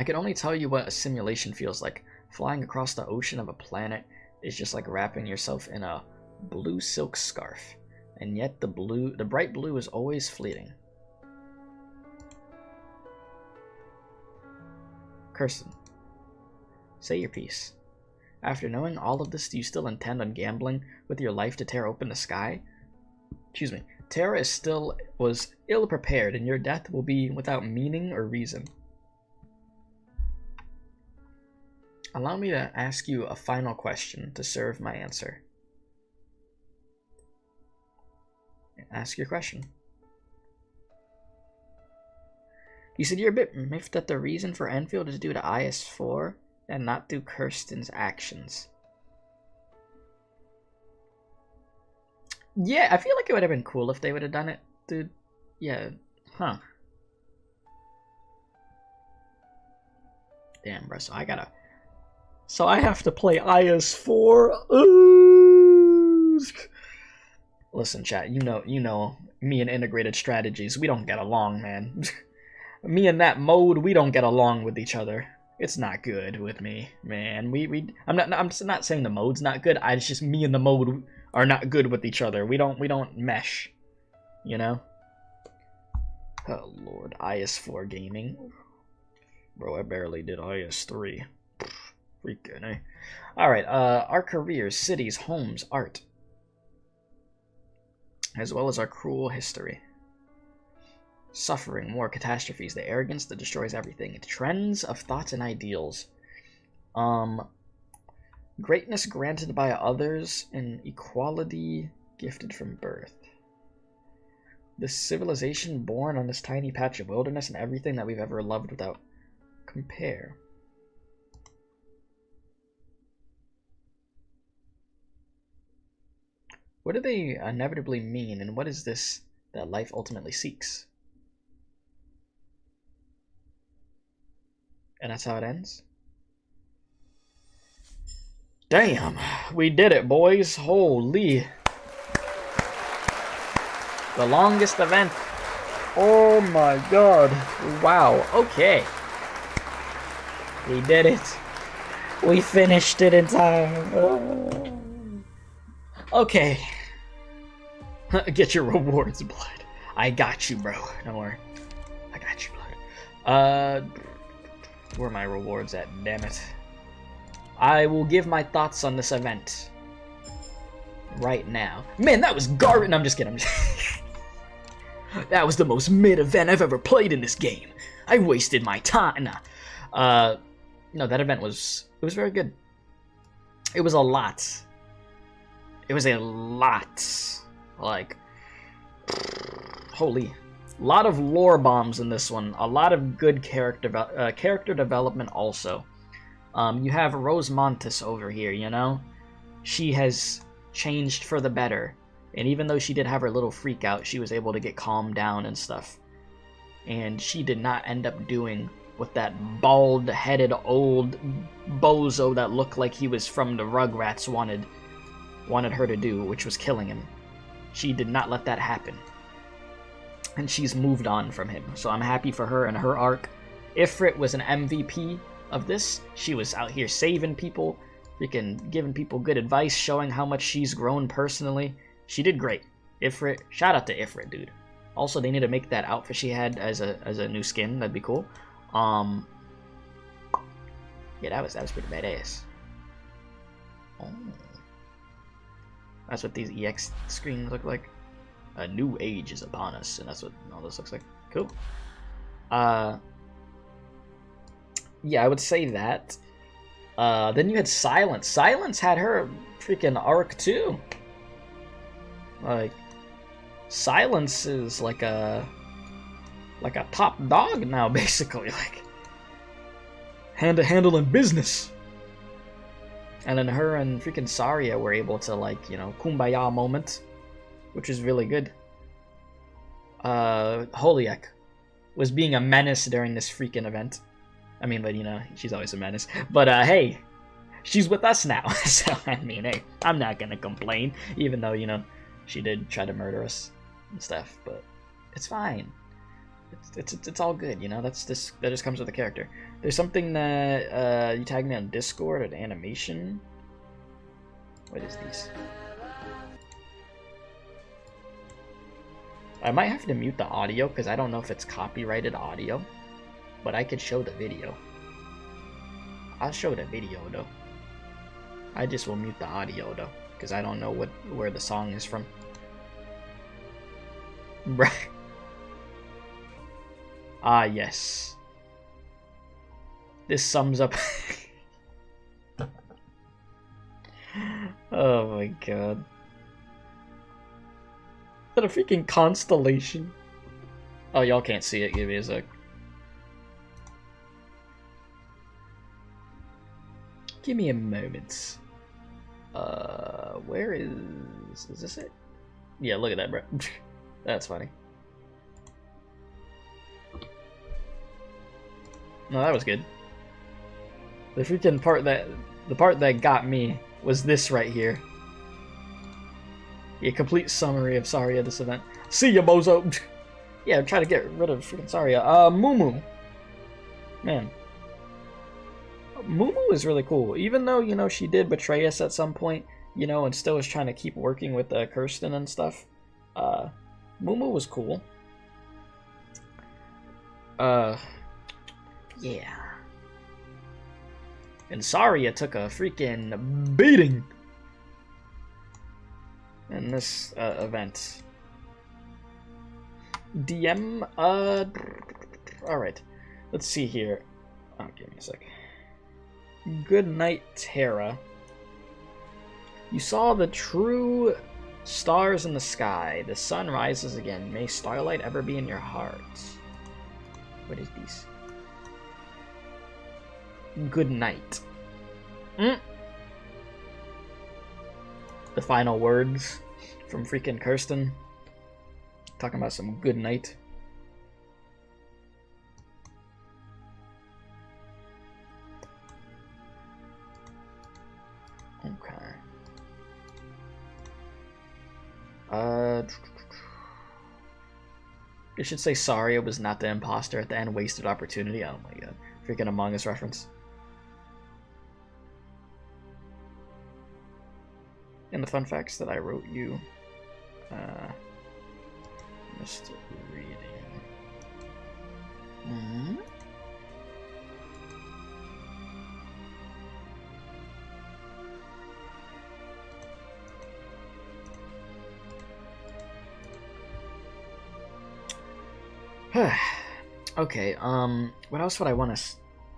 can only tell you what a simulation feels like. Flying across the ocean of a planet is just like wrapping yourself in a blue silk scarf. And yet the bright blue is always fleeting. Kirsten, say your piece. After knowing all of this, do you still intend on gambling with your life to tear open the sky? Excuse me. Terra was ill-prepared, and your death will be without meaning or reason. Allow me to ask you a final question to serve my answer. Ask your question. You said you're a bit miffed that the reason for Enfield is due to IS-4 and not through Kirsten's actions. Yeah, I feel like it would have been cool if they would have done it, dude. Yeah, huh. Damn, bro, so I have to play IS-4? Ooh. Listen, chat, you know, me and integrated strategies, we don't get along, man. Me and that mode, we don't get along with each other. It's not good with me, man. I'm just not saying the mode's not good. It's just me and the mode are not good with each other. We don't mesh, you know? Oh lord, IS-4 gaming. Bro, I barely did IS-3. Freaking, eh? Alright, our careers, cities, homes, art. As well as our cruel history. Suffering, war, catastrophes, the arrogance that destroys everything. Trends of thoughts and ideals. Greatness granted by others and equality gifted from birth. This civilization born on this tiny patch of wilderness and everything that we've ever loved without compare. What do they inevitably mean, and what is this that life ultimately seeks? And that's how it ends? Damn, we did it, boys. Holy. The longest event. Oh my god. Wow, okay. We did it. We finished it in time. Okay. Get your rewards, blood. I got you, bro. Don't worry. I got you, blood. Where are my rewards at? Damn it. I will give my thoughts on this event right now. Man, that was garbage. No, I'm just kidding. That was the most mid event I've ever played in this game. I wasted my time. Nah. No, that event was very good. It was a lot. It was a lot. Like, holy. A lot of lore bombs in this one. A lot of good character development also. You have Rose Montes over here, you know? She has changed for the better. And even though she did have her little freak out, she was able to get calmed down and stuff. And she did not end up doing what that bald-headed old bozo that looked like he was from the Rugrats wanted her to do, which was killing him. She did not let that happen. And she's moved on from him. So I'm happy for her and her arc. Ifrit was an MVP of this. She was out here saving people, freaking giving people good advice, showing how much she's grown personally. She did great. Ifrit, shout out to Ifrit, dude. Also, they need to make that outfit she had as a new skin. That'd be cool. Yeah, that was pretty badass. Oh. That's what these EX screens look like. A new age is upon us, and that's what all this looks like. Cool. Yeah, I would say that. Then you had Silence. Silence had her freaking arc too. Like, Silence is like a top dog now, basically. Like, handling business. And then her and freaking Saria were able to, like, you know, kumbaya moment, which is really good. Holiak was being a menace during this freaking event. I mean, but, you know, she's always a menace. But, hey, she's with us now. So, I mean, hey, I'm not gonna complain, even though, you know, she did try to murder us and stuff, but it's fine. It's all good, you know. That just comes with the character. There's something that you tagged me on Discord, an animation. What is these? I might have to mute the audio because I don't know if it's copyrighted audio, but I could show the video. I'll show the video though. I just will mute the audio though because I don't know where the song is from. Right. Ah, yes. This sums up... Oh my god. Is that a freaking constellation? Oh, y'all can't see it. Give me a sec. Give me a moment. Where is this it? Yeah, look at that, bro. That's funny. No, that was good. The freaking part that got me was this right here. A complete summary of Saria this event. See ya, bozo! Yeah, try to get rid of freaking Saria. Mumu. Man. Mumu is really cool. Even though, you know, she did betray us at some point, you know, and still was trying to keep working with Kirsten and stuff. Mumu was cool. Yeah. And Saria took a freaking beating in this event. DM, alright. Let's see here. Oh, give me a sec. Good night, Terra. You saw the true stars in the sky. The sun rises again. May starlight ever be in your heart. What is this? Good night. The final words from freaking Kirsten. Talking about some good night. Okay. It should say Saria was not the imposter at the end. Wasted opportunity. Oh my god. Freaking Among Us reference. And the fun facts that I wrote you. Just reading. Okay, what else would I want to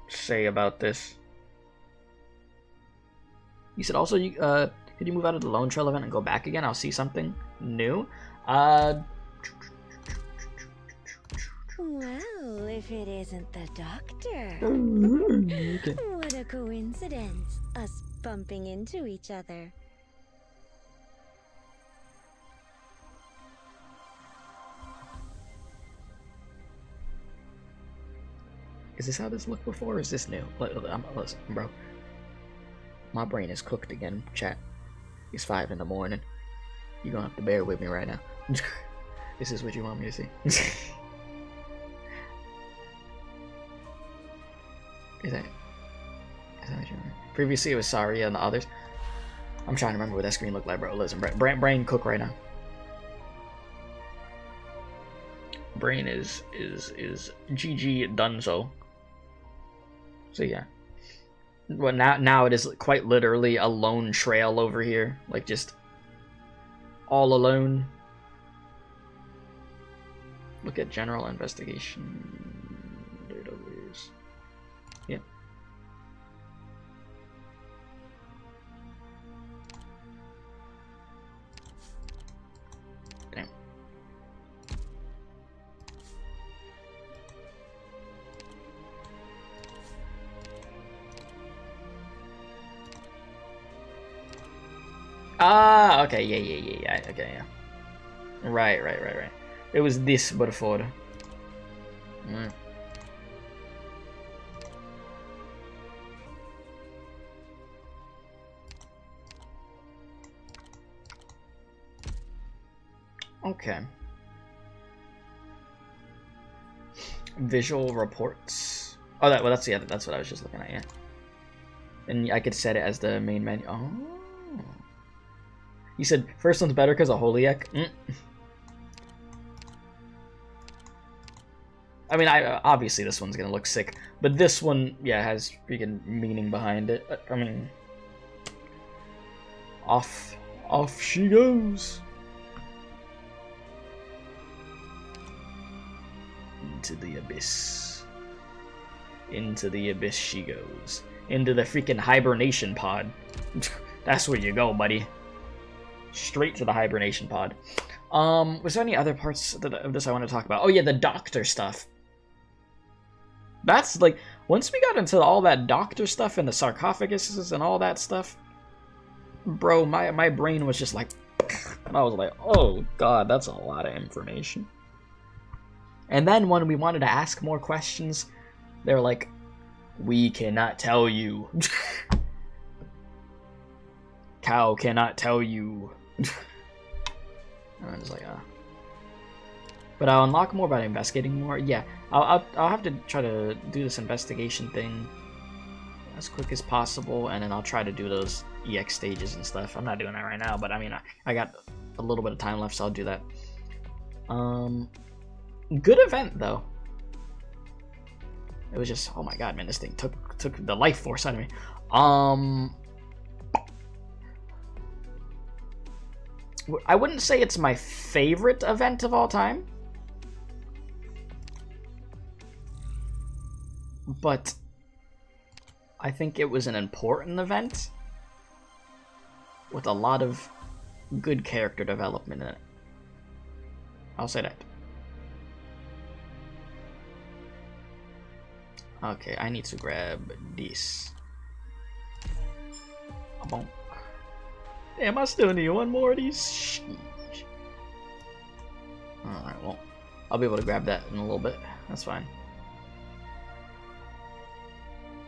say about this? You said also, could you move out of the Lone Trail event and go back again? I'll see something new. Well, if it isn't the doctor. Okay. What a coincidence, us bumping into each other. Is this how this looked before, or is this new? Listen, bro. My brain is cooked again, chat. It's 5 in the morning. You're gonna have to bear with me right now. This is what you want me to see. Is that what you want? Previously it was Saria and the others. I'm trying to remember what that screen looked like, bro. Listen, brain cook right now. Brain is GG Dunzo. So yeah. Well, now it is quite literally a lone trail over here, like just all alone. Look at general investigation. There it is. Yep. Damn. Ah, okay, yeah, okay, yeah. Right. It was this before. Mm. Okay. Visual reports. Oh, that's what I was just looking at, yeah. And I could set it as the main menu. Oh. You said first one's better because of Holiek? I mean, obviously this one's gonna look sick, but this one, yeah, has freaking meaning behind it. I mean, off she goes. Into the abyss. Into the abyss she goes. Into the freaking hibernation pod. That's where you go, buddy. Straight to the hibernation pod. Was there any other parts of this I want to talk about? Oh yeah, the doctor stuff. That's like, once we got into all that doctor stuff and the sarcophaguses and all that stuff, bro, my brain was just like, and I was like, oh god, that's a lot of information. And then when we wanted to ask more questions, they were like, we cannot tell you. Cow cannot tell you. And I was like, But I'll unlock more by investigating more. Yeah, I'll have to try to do this investigation thing as quick as possible, and then I'll try to do those EX stages and stuff. I'm not doing that right now, but I mean, I got a little bit of time left, so I'll do that. Good event though. It was just, oh my god, man, this thing took the life force out of me. I wouldn't say it's my favorite event of all time, but I think it was an important event with a lot of good character development in it. I'll say that. Okay, I need to grab this. Bonk. Damn, I still need one more of these. Sheesh. Alright, well, I'll be able to grab that in a little bit. That's fine.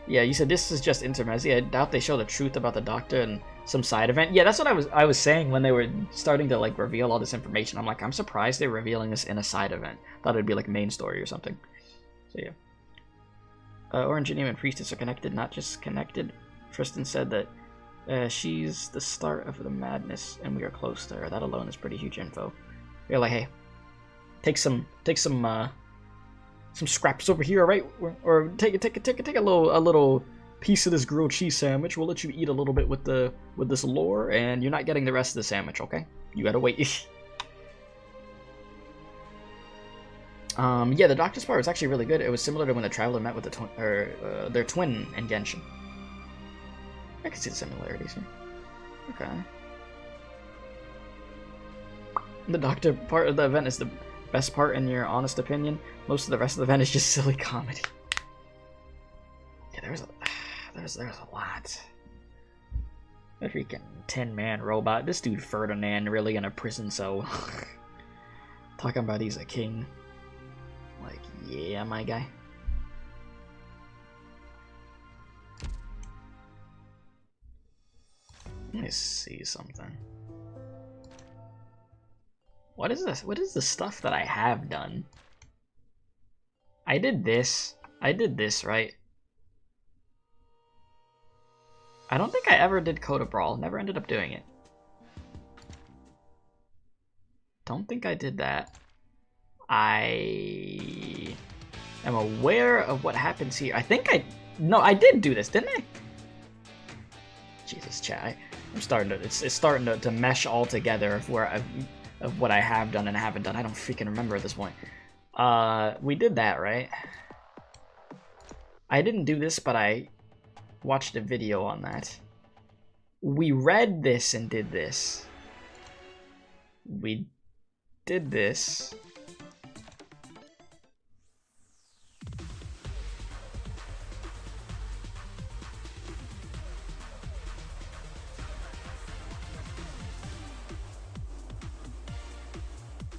Yeah, you said this is just intermezzi. I doubt they show the truth about the doctor and some side event. Yeah, that's what I was saying when they were starting to like reveal all this information. I'm like, I'm surprised they're revealing this in a side event. Thought it'd be like main story or something. So yeah. Orange and Priestess are connected, not just connected. Tristan said that she's the start of the madness, and we are close to her. That alone is pretty huge info. You're like, hey, take some scraps over here, right? Or take a little piece of this grilled cheese sandwich. We'll let you eat a little bit with this lore, and you're not getting the rest of the sandwich, okay? You gotta wait. Yeah, the doctor's part was actually really good. It was similar to when the Traveler met with the their twin in Genshin. I can see the similarities here. Okay. The doctor part of the event is the best part in your honest opinion. Most of the rest of the event is just silly comedy. Yeah, there's a lot. A freaking 10-man robot. This dude Ferdinand really in a prison cell. Talking about he's a king. Like, yeah, my guy. Let me see something. What is this? What is the stuff that I have done? I did this. I did this, right? I don't think I ever did Coda Brawl. Never ended up doing it. Don't think I did that. I am aware of what happens here. I think no, I did do this, didn't I? Jesus, chat. I'm starting to. It's starting to mesh all together of what I have done and haven't done. I don't freaking remember at this point. We did that, right? I didn't do this, but I watched a video on that. We read this and did this. We did this.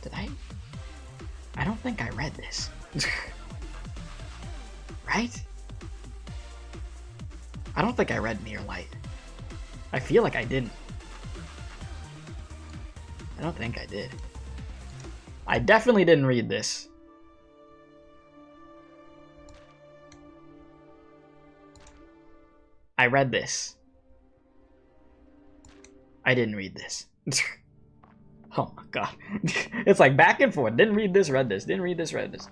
Did I? I don't think I read this. Right? I don't think I read Near Light. I feel like I didn't. I don't think I did. I definitely didn't read this. I read this. I didn't read this. Oh my god. It's like back and forth. Didn't read this, read this. Didn't read this, read this.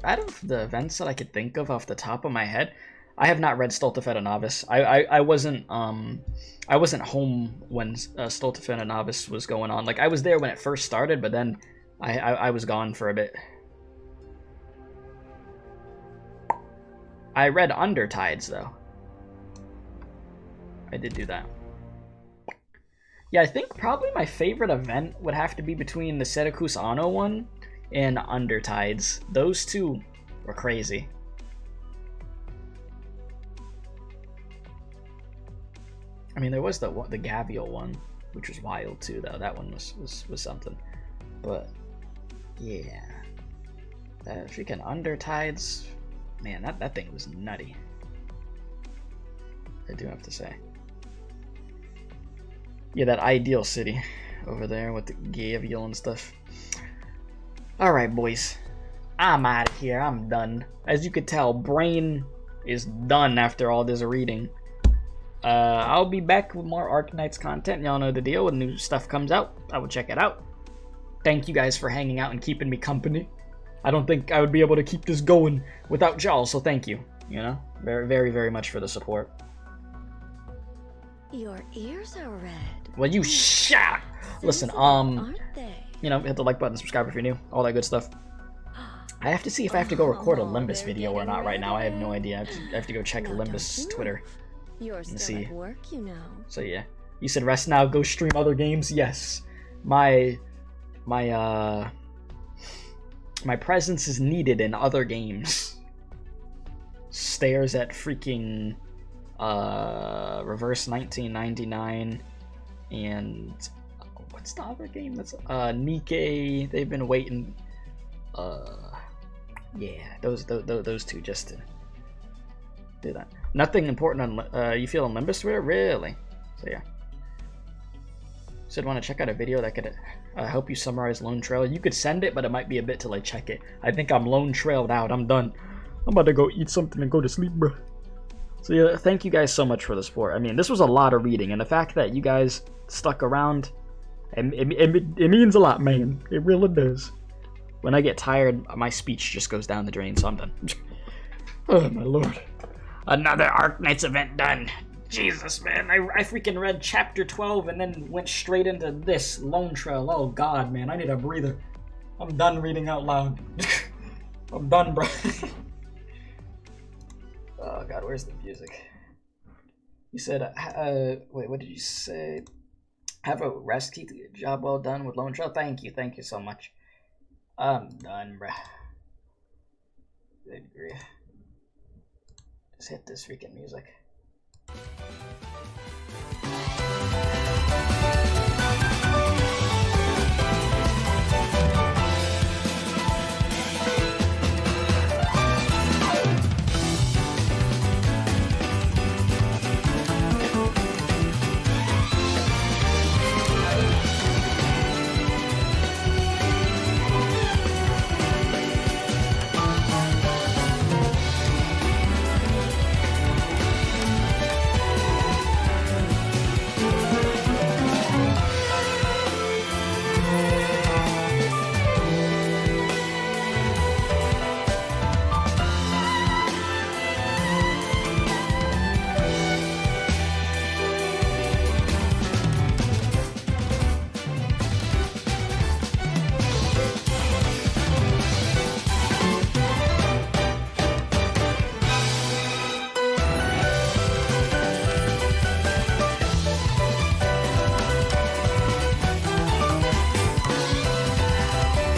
Out of the events that I could think of off the top of my head, I have not read Stultifed a Novice. I wasn't home when Stultifed a Novice was going on. Like I was there when it first started, but then I was gone for a bit. I read Undertides though. I did do that. Yeah, I think probably my favorite event would have to be between the Syracuse Anno one and Undertides. Those two were crazy. I mean, there was the Gavial one, which was wild too, though. That one was something. But yeah, that freaking Undertides, man, that thing was nutty. I do have to say. Yeah, that Ideal City over there with the Gavial and stuff. Alright, boys. I'm out of here. I'm done. As you could tell, brain is done after all this reading. I'll be back with more Arknights content. Y'all know the deal. When new stuff comes out, I will check it out. Thank you guys for hanging out and keeping me company. I don't think I would be able to keep this going without y'all, so thank you. You know? Very, very, very much for the support. Your ears are red. Well, you shut. Listen, Aren't they? you know, hit the like button, subscribe if you're new, all that good stuff. I have to see if I have to go record a Limbus video or not right now. I have no idea. I have to go check Limbus Twitter You're and still see. at work, you know. So yeah, you said rest now, go stream other games. Yes, my presence is needed in other games. Stares at freaking Reverse 1999 and what's the other game that's Nikkei. They've been waiting. Yeah, those two just to do that. Nothing important on you feel on Limbus Twitter, really? So yeah. Said want to check out a video that could help you summarize Lone Trail. You could send it, but it might be a bit till I check it. I think I'm Lone Trailed out. I'm done. I'm about to go eat something and go to sleep, bro. So yeah, thank you guys so much for the support. I mean, this was a lot of reading, and the fact that you guys stuck around, it means a lot, man. It really does. When I get tired, my speech just goes down the drain, so I'm done. Oh my lord. Another Arknights event done. Jesus, man. I freaking read chapter 12 and then went straight into this, Lone Trail. Oh god, man. I need a breather. I'm done reading out loud. I'm done, bro. Oh god, where's the music? You said, wait, what did you say? Have a rest, Keith. Job well done with Lone Trail. Thank you so much. I'm done, bruh. Good grief. Just hit this freaking music.